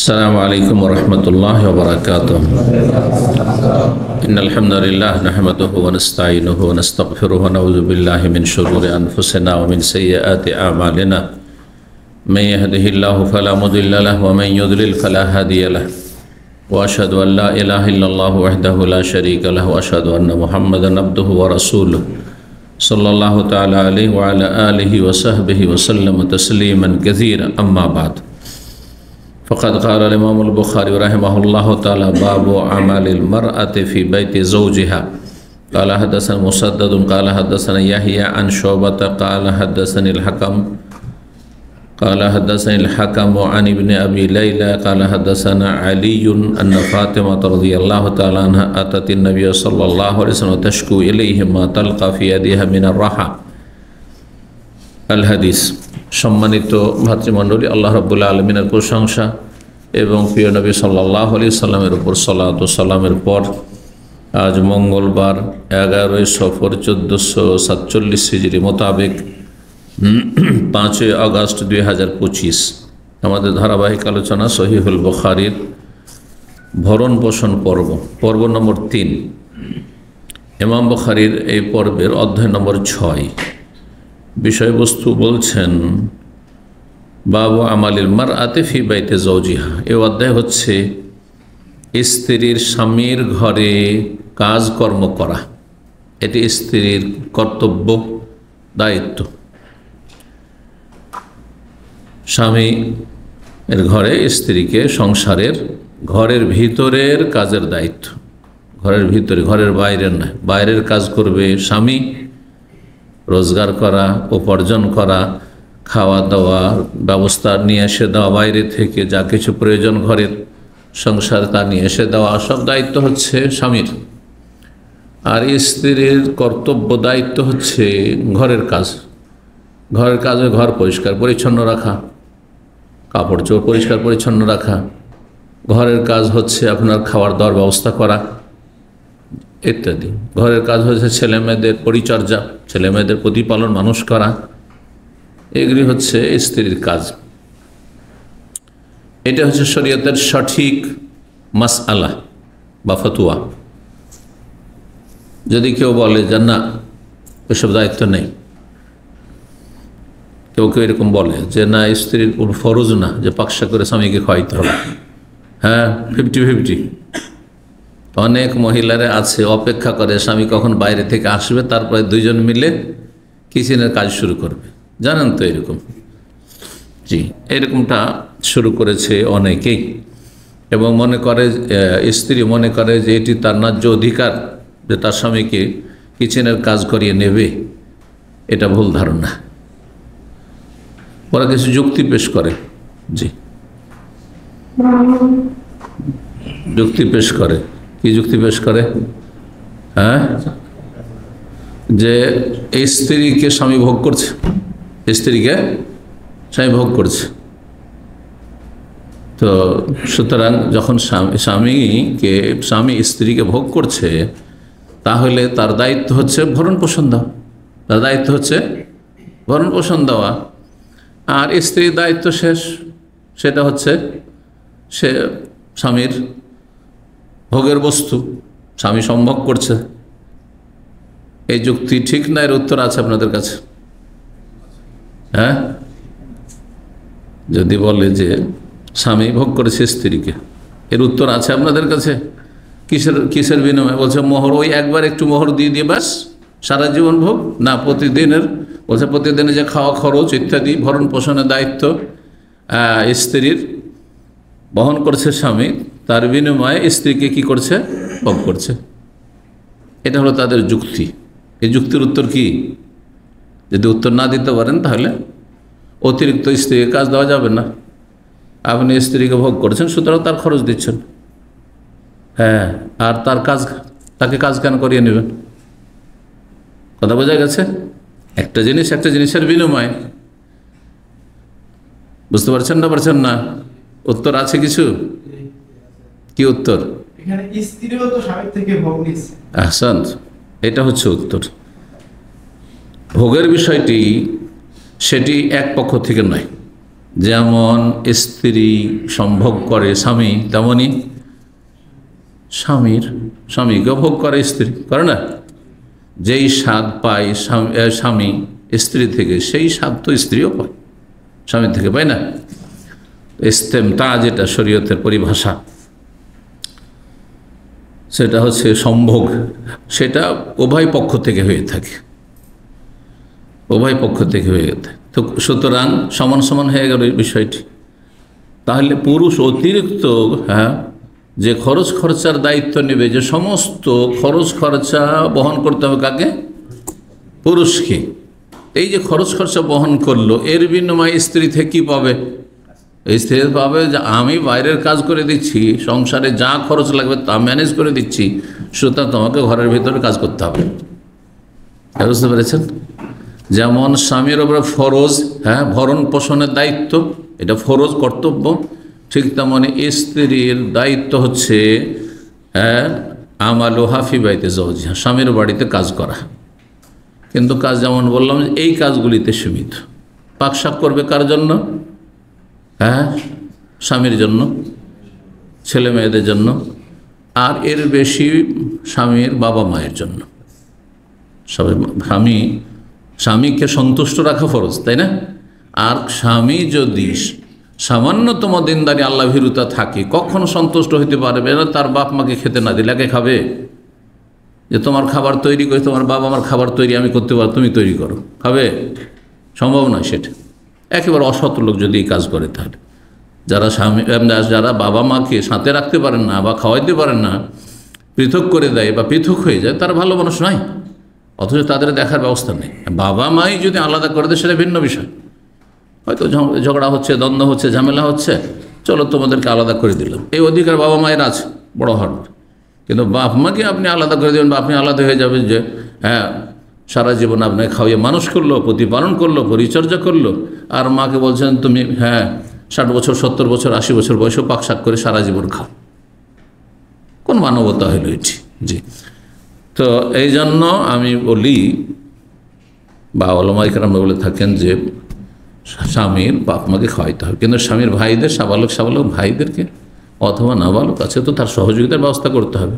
अस्सलामु अलैकुम वरहमतुल्लाहि वबरकातुह। इन्नल हम्दुलिल्लाह नहमदुहु व नस्तईनुहु व नस्तगफिरुहु व नऊज़ु बिल्लाहि मिन शुरूरि अनफुसिना व मिन सय्यिआति अअमालिना। मन यहदिहिल्लाहु फला मुदिल्ल लहु व मन युद्लिल फला हादिय लहु। व अशहदु अन ला इलाहा इल्लल्लाहु वहदहु ला शरीका लहु व अशहदु अन्न मुहम्मदन अब्दुहु व रसूलुहु सल्लल्लाहु तआला अलैहि व अला आलिहि व सहबिहि व सल्लम तस्लीमन कसीरा। अम्मा बाद फ़क़द क़ाल इमाम अल-बुख़ारी रहमहुल्लाहु तआला बाबु अमालिल मरअति फ़ी बैति ज़ौजिहा। क़ाल हदसना मुसद्दद क़ाल हदसना यहया अन शुअबत क़ाल हदसनी अल-हकम अन इब्न अबी लैला क़ाल हदसना अली अन्न फ़ातिमा रज़ियल्लाहु तआला अन्हा अतत नबी सल्लल्लाहु अलैहि वसल्लम तशकू इलैहि मा तल्क़ा फ़ी यदिहा मिनर राहा। अल हदीस। सम्मानित भातृमंडলী, আল্লাহ রাব্বুল আলামিনের প্রশংসা এবং প্রিয় নবী সাল্লাল্লাহু আলাইহি সাল্লামের উপর সালাত ও সালামের পর আজ মঙ্গলবার 11 সফর 1447 হিজরি মোতাবেক 5 আগস্ট 2025 আমাদের ধারাবাহিক আলোচনা সহিহুল বুখারীর ভরণ পোষণ পর্ব নম্বর 3। ইমাম বুখারীর এই পর্বের অধ্যায় নম্বর 6। বিষয়বস্তু বলছেন বাবু আমালিল মারআতি ফি বাইতি যাওজিহা। এই অধ্যায় হচ্ছে স্ত্রীর স্বামীর ঘরে কাজকর্ম করা, এটি স্ত্রীর কর্তব্য, দায়িত্ব। স্বামীর ঘরে স্ত্রীকে সংসারের ঘরের ভিতরের কাজের দায়িত্ব, ঘরের ভিতরে, ঘরের বাইরের নয়। বাইরের কাজ করবে স্বামী, রোজগার করা, উপার্জন করা, খাওয়া দাওয়া ব্যবস্থা নিয়ে এসে দেওয়া, বাইরে থেকে যা কিছু প্রয়োজন ঘরের সংসার তা নিয়ে এসে দেওয়া, সব দায়িত্ব হচ্ছে স্বামীর। আর স্ত্রীর কর্তব্য দায়িত্ব হচ্ছে ঘরের কাজ। ঘরের কাজে ঘর পরিষ্কার পরিচ্ছন্ন রাখা, কাপড় চোপড় পরিষ্কার পরিচ্ছন্ন রাখা। ঘরের কাজ হচ্ছে আপনার খাওয়ার দাওয়ার ব্যবস্থা করা ইত্যাদি। ঘরের কাজ হচ্ছে ছেলে মেয়েদের পরিচর্যা, ছেলে মেয়েদের প্রতিপালন, মানুষ করা। এগুলি হচ্ছে স্ত্রীর কাজ। এটা হচ্ছে শরীয়তের সঠিক মাসআলা বা ফতোয়া। যদি কেউ বলে যে না, এসব দায়িত্ব নেই, কেউ কেউ এরকম বলে যে না, স্ত্রীর ফরজ না যে পাকশা করে স্বামীকে খাওয়াইতে হবে, হ্যাঁ 50-50। অনেক মহিলারা আছে অপেক্ষা করে স্বামী কখন বাইরে থেকে আসবে, তারপরে দুইজন মিলে কিচেনের কাজ শুরু করবে। জানেন তো এরকম? জি, এরকমটা শুরু করেছে অনেকেই, এবং মনে করে, স্ত্রী মনে করে যে এটি তার ন্যায্য অধিকার যে তার স্বামীকে কিচেনের কাজ করিয়ে নেবে। এটা ভুল ধারণা। ওরা কিছু যুক্তি পেশ করে। জি, যুক্তি পেশ করে। কি যুক্তি পেশ করে? হ্যাঁ, যে স্ত্রীকে স্বামী ভোগ করছে, স্ত্রীকে স্বামী ভোগ করছে। তো সুতরাং যখন স্বামী স্ত্রীকে ভোগ করছে, তাহলে তার দায়িত্ব হচ্ছে ভরণ পোষণ দেওয়া, তার দায়িত্ব হচ্ছে ভরণ পোষণ দেওয়া। আর স্ত্রীর দায়িত্ব শেষ, সেটা হচ্ছে সে স্বামীর ভোগের বস্তু, স্বামী সম্ভোগ করছে। এই যুক্তি ঠিক না? এর উত্তর আছে আপনাদের কাছে? হ্যাঁ, যদি বলে যে স্বামী ভোগ করেছে স্ত্রীকে, এর উত্তর আছে আপনাদের কাছে? কিসের বিনিময়ে? বলছে মোহর, ওই একবার একটু মোহর দিয়ে দিয়ে ব্যাস সারা জীবন ভোগ না, প্রতিদিনের। বলছে প্রতিদিনের যে খাওয়া খরচ ইত্যাদি ভরণ পোষণের দায়িত্ব স্ত্রীর বহন করছে স্বামী, তার বিনিময়ে স্ত্রীকে কি করছে? ভোগ করছে। এটা হলো তাদের যুক্তি। এই যুক্তির উত্তর কি? যদি উত্তর না দিতে পারেন, তাহলে অতিরিক্ত স্ত্রীকে কাজ দেওয়া যাবে না। আপনি স্ত্রীকে ভোগ করছেন, সুতরাং তার খরচ দিচ্ছেন। হ্যাঁ, আর তাকে কাজ কেন করিয়ে নেবেন? কথা বোঝা গেছে? একটা জিনিস একটা জিনিসের বিনিময়। বুঝতে পারছেন না? পারছেন না? উত্তর আছে কিছু? কি উত্তর? আহসান, এটা হচ্ছে উত্তর। ভোগের বিষয়টি সেটি এক পক্ষ থেকে নয়, যেমন স্ত্রী সম্ভোগ করে স্বামী, তেমনি স্বামীকে ভোগ করে স্ত্রী, করে না? যেই স্বাদ পায় স্বামী স্ত্রী থেকে, সেই স্বাদ তো স্ত্রীও পায় স্বামী থেকে, পায় না? ইস্তেমতা যেটা শরীয়তের পরিভাষা, সেটা হচ্ছে সম্ভোগ, সেটা উভয় পক্ষ থেকে হয়ে থাকে, উভয় পক্ষ থেকে হয়ে থাকে। তো সুতরাং সমান সমান হয়ে গেল এই বিষয়টি। তাহলে পুরুষ অতিরিক্ত যে খরচ খরচার দায়িত্ব নেবে, যে সমস্ত খরচ খরচা বহন করতে হবে কাকে? পুরুষকে। এই যে খরচ খরচা বহন করলো, এর বিনিময়ে স্ত্রী থেকে কী পাবে? স্ত্রী পাবে যে আমি বাইরের কাজ করে দিচ্ছি, সংসারে যা খরচ লাগবে তা ম্যানেজ করে দিচ্ছি, সুতরাং তোমাকে ঘরের ভিতরে কাজ করতে হবে। বুঝতে পেরেছেন? যেমন স্বামীর ওপরে ফরজ ভরণ পোষণের দায়িত্ব, এটা ফরজ কর্তব্য, ঠিক তেমনি স্ত্রীর দায়িত্ব হচ্ছে আমালুহা ফি বাইতি যাওজিহা, স্বামীর বাড়িতে কাজ করা। কিন্তু কাজ যেমন বললাম এই কাজগুলিতে সীমিত। পাক শাক করবে কার জন্য? স্বামীর জন্য, ছেলে মেয়েদের জন্য, আর এর বেশি স্বামীর বাবা মায়ের জন্য। স্বামীকে সন্তুষ্ট রাখা ফরজ, তাই না? আর স্বামী যদি সামান্যতম দিনদারি আল্লাহ ভীরুতা থাকে, কখনো সন্তুষ্ট হইতে পারবে না তার বাপ মাকে খেতে না দিলে। একে খাবে যে তোমার খাবার তৈরি করে, তোমার বাবা আমার খাবার তৈরি আমি করতে পারো, তুমি তৈরি করো, খাবে? সম্ভব নয় সেটা। একেবারে অসৎ লোক যদি এই কাজ করে, তাহলে যারা বাবা মাকে সাথে রাখতে পারেন না বা খাওয়াইতে পারেন না, পৃথক করে দেয় বা পৃথক হয়ে যায়, তারা ভালো মানুষ নয়। অথচ তাদের দেখার ব্যবস্থা নেই। বাবা মাই যদি আলাদা করে দেয় সেটা ভিন্ন বিষয়, হয়তো ঝগড়া হচ্ছে, দ্বন্দ্ব হচ্ছে, ঝামেলা হচ্ছে, চলো তোমাদেরকে আলাদা করে দিলাম, এই অধিকার বাবা মায়ের আছে বড় হওয়ার। কিন্তু বাপ মাকে আপনি আলাদা করে দেবেন বা আপনি আলাদা হয়ে যাবেন, যে সারা জীবন আপনাকে খাওয়িয়ে মানুষ করলো, প্রতিপালন করলো, পরিচর্যা করলো, আর মাকে বলছেন তুমি 60 বছর 70 বছর 80 বছর বয়সেও পাক শাক করে সারা জীবন খাও। কোন মানবতা হইল এটি? জি। তো এই জন্য আমি বলি, বা ওলামা ইকরামরা বলে থাকেন যে স্বামীর বাপ মাকে খাওয়াইতে হবে, কিন্তু স্বামীর ভাইদের, সাবালক ভাইদেরকে অথবা নাবালক আছে তো তার সহযোগিতার ব্যবস্থা করতে হবে।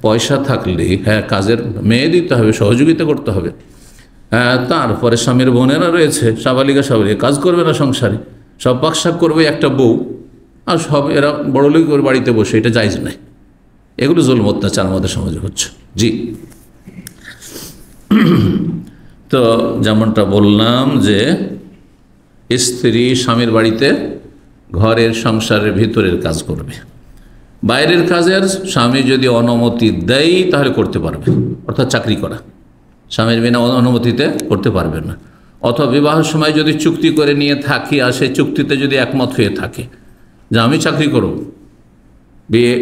পয়সা থাকলে কাজের মেয়ে দিতে হবে, সহযোগিতা করতে হবে। তারপরে স্বামীর বোনেরা রয়েছে, সাবালিকা কাজ করবে না সংসারে, সব পাকশাক করবে একটা বউ, আর সব এরা বড়লোক করে বাড়িতে বসে, এটা জায়েজ নাই। এগুলো জুলম অত্যাচার আমাদের সমাজে হচ্ছে। জি। তো যেমনটা বললাম যে স্ত্রী স্বামীর বাড়িতে ঘরের সংসারের ভিতরের কাজ করবে, বাইরের কাজের স্বামী যদি অনুমতি দেয় তাহলে করতে পারবে, অর্থাৎ চাকরি করা স্বামীর বিনা অনুমতিতে করতে পারবে না। অথবা বিবাহের সময় যদি চুক্তি করে নিয়ে থাকি, আর সেই চুক্তিতে যদি একমত হয়ে থাকে যে আমি চাকরি করব, বিয়ে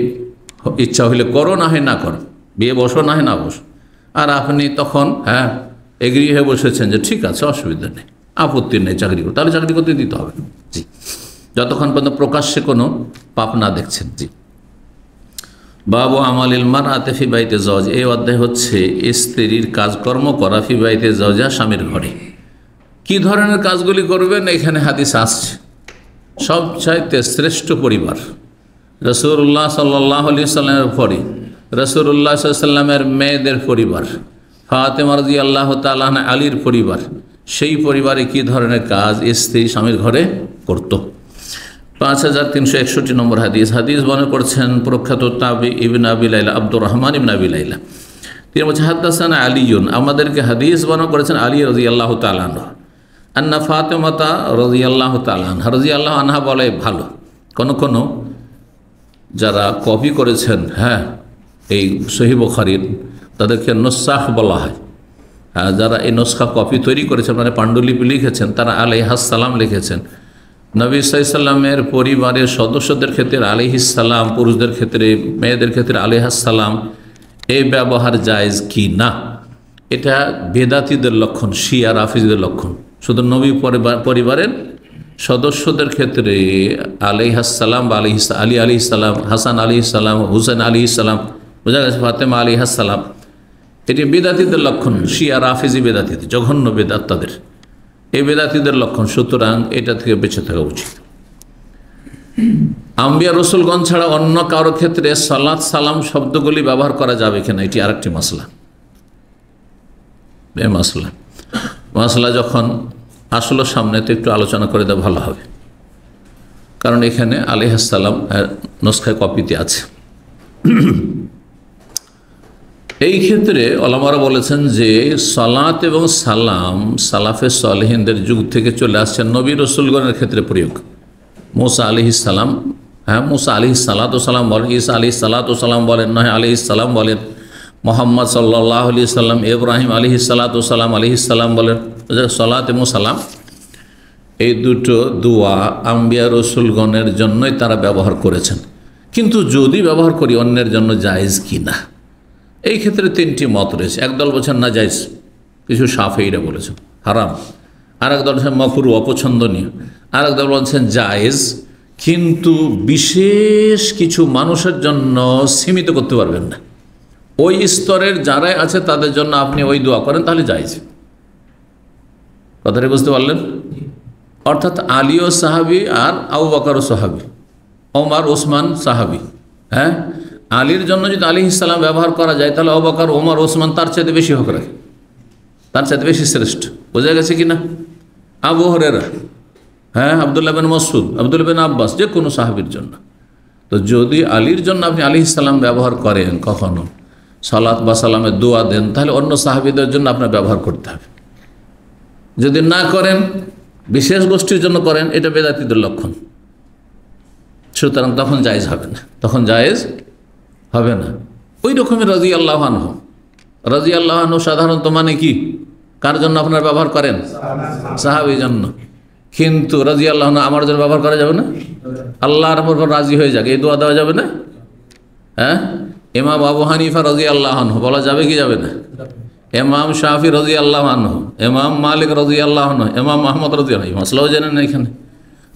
ইচ্ছা হইলে করো, না হয় না করো, বিয়ে বসো না হয় না বসো, আর আপনি তখন এগ্রি হয়ে বসেছেন যে ঠিক আছে অসুবিধা নেই, আপত্তি নেই, চাকরি করো, তাহলে চাকরি করতে দিতে হবে। জি, যতক্ষণ পর্যন্ত প্রকাশ্যে কোনো পাপ না দেখছেন। জি। বাবু আমালিল মারআতি ফি বাইতি যাওজ, এই অধ্যায় হচ্ছে স্ত্রীর কাজকর্ম করা ফি বাইতি যাওজা, স্বামীর ঘরে। কি ধরনের কাজগুলি করবেন এখানে হাদিস আসছে। সবচাইতে শ্রেষ্ঠ পরিবার রাসূলুল্লাহ সাল্লাল্লাহু আলাইহি সাল্লামের পরে রাসূলুল্লাহ সাল্লাল্লাহু আলাইহি সাল্লামের মেয়েদের পরিবার, ফাতেমা রাদিয়াল্লাহু তাআলা আনহা আলীর পরিবার, সেই পরিবারে কি ধরনের কাজ স্ত্রী স্বামীর ঘরে করত। 5361 নম্বর হাদিস বর্ণনা করছেন প্রখ্যাত তাবি ইবনে আবি লাইলা আব্দুর রহমান ইবনে আবি লাইলা। তিনি বলছেন হাদাসানা আলীউন, আমাদেরকে হাদিস বর্ণনা করেছেন আলী রাদিয়াল্লাহু তাআলা আনহু, আন্না ফাতেমাতা রাদিয়াল্লাহু তাআলা আনহা, রাদিয়াল্লাহু আনহা বলে ভালো। কোন যারা কপি করেছেন এই সহিহ বুখারীর, তাদেরকে নুসাখ বলা হয়। যারা এই নুসখা কপি তৈরি করেছেন, মানে পাণ্ডুলিপি লিখেছেন, তারা আলাইহিস সালাম লিখেছেন। নবী সাল্লাল্লাহু আলাইহি সাল্লামের পরিবারের সদস্যদের ক্ষেত্রে আলাইহিস সালাম, পুরুষদের ক্ষেত্রে, মেয়েদের ক্ষেত্রে আলাইহিস সালাম, এই ব্যবহার জায়েজ কি না, এটা বেদাতীদের লক্ষণ, শিয়া রাফিজদের লক্ষণ। শুধু নবী পরিবারের সদস্যদের ক্ষেত্রে আলাইহিস সালাম বা আলী আলাইহিস সালাম, হাসান আলাইহিস সালাম, হুসেন আলাইহিস সালাম, বোঝা গেছে, ফাতেমা আলাইহিস সালাম, এটি বেদাতীদের লক্ষণ। শিয়া রাফিজি বেদাতীত, জঘন্য বেদাত তাদের। এই বেদাতীদের লক্ষণ। সুতরাং এটা থেকে বেঁচে থাকা উচিত। আম্বিয়া রসুলগণ ছাড়া অন্য কারো ক্ষেত্রে সালাত সালাম শব্দগুলি ব্যবহার করা যাবে কিনা, এটি আরেকটি মাসলা। এই মাসলা যখন আসলে সামনে তো একটু আলোচনা করে দেওয়া ভালো হবে, কারণ এখানে আলাইহিস সালাম নুসখায় কপিতে আছে। এই ক্ষেত্রে ওলামারা বলেছেন যে সালাত এবং সালাম সালাফে সালেহিনদের যুগ থেকে চলে আসছে, নবী রসুলগণের ক্ষেত্রে প্রয়োগ। মুসা আলাইহিস সালাম, মুসা আলাইহিস সালাতু সালাম বলেন, ঈসা আলাইহিস সালাতু সালাম বলেন, নূহ আলাইহিস সালাম বলেন, মুহাম্মদ সাল্লাল্লাহু আলাইহি সাল্লাম, ইব্রাহিম আলাইহিস সালাম বলেন। সালাত এবং সালাম এই দুটো দোয়া আম্বিয়া রসুলগণের জন্যই তারা ব্যবহার করেছেন। কিন্তু যদি ব্যবহার করি অন্যের জন্য জায়েজ কি না, এই ক্ষেত্রে তিনটি মত রয়েছে। একদল বলছেন না জায়েজ, কিছু শাফিঈরা বলেছেন হারাম, আর একদল বলছেন মাকরুহ অপছন্দনীয়, আর একদল বলছেন জায়েজ, কিন্তু বিশেষ কিছু মানুষের জন্য সীমিত করতে পারবেন না। ওই স্তরের যারাই আছে তাদের জন্য আপনি ওই দোয়া করেন, তাহলে জায়েজ। কথাটা বুঝতে পারলেন? অর্থাৎ আলীও সাহাবি আর আবু বকরও সাহাবি, ওমর ওসমান সাহাবি। হ্যাঁ, আলীর জন্য যদি আলাইহিস সালাম ব্যবহার করা যায়, তাহলে আবু বকর, ওমর, ওসমান তার চাইতে বেশি হক রাখে, তার চাইতে বেশি শ্রেষ্ঠ। বোঝা গেছে কি না? আবু হুরায়রা, হ্যাঁ, আব্দুল্লাহ বিন মাসউদ, আব্দুল্লাহ বিন আব্বাস, যে কোনো সাহাবীর জন্য। তো যদি আলীর জন্য আপনি আলাইহিস সালাম ব্যবহার করেন, কখনো সালাত বা সালামের দোয়া দেন, তাহলে অন্য সাহাবীদের জন্য আপনার ব্যবহার করতে হবে। যদি না করেন, বিশেষ গোষ্ঠীর জন্য করেন, এটা বেদাতীদের লক্ষণ। সুতরাং তখন জায়েজ হবে না, তখন জায়েজ হবে না। ওই রকমের রাদিয়াল্লাহু আনহু, রাদিয়াল্লাহু আনহু সাধারণত মানে কি, কার জন্য আপনার ব্যবহার করেন? সাহাবীর জন্য। কিন্তু রাদিয়াল্লাহু আনহু আমার জন্য ব্যবহার করা যাবে না? আল্লাহর উপর রাজি হয়ে যাক, এই দোয়া দেওয়া যাবে না? হ্যাঁ, ইমাম আবু হানিফা রাদিয়াল্লাহু আনহু বলা যাবে কি যাবে না? ইমাম শাফি রাদিয়াল্লাহু আনহু, ইমাম মালিক রাদিয়াল্লাহু আনহু, ইমাম আহমদ রাদিয়াল্লাহু আনহু, মাসলাও জানেন না এখানে।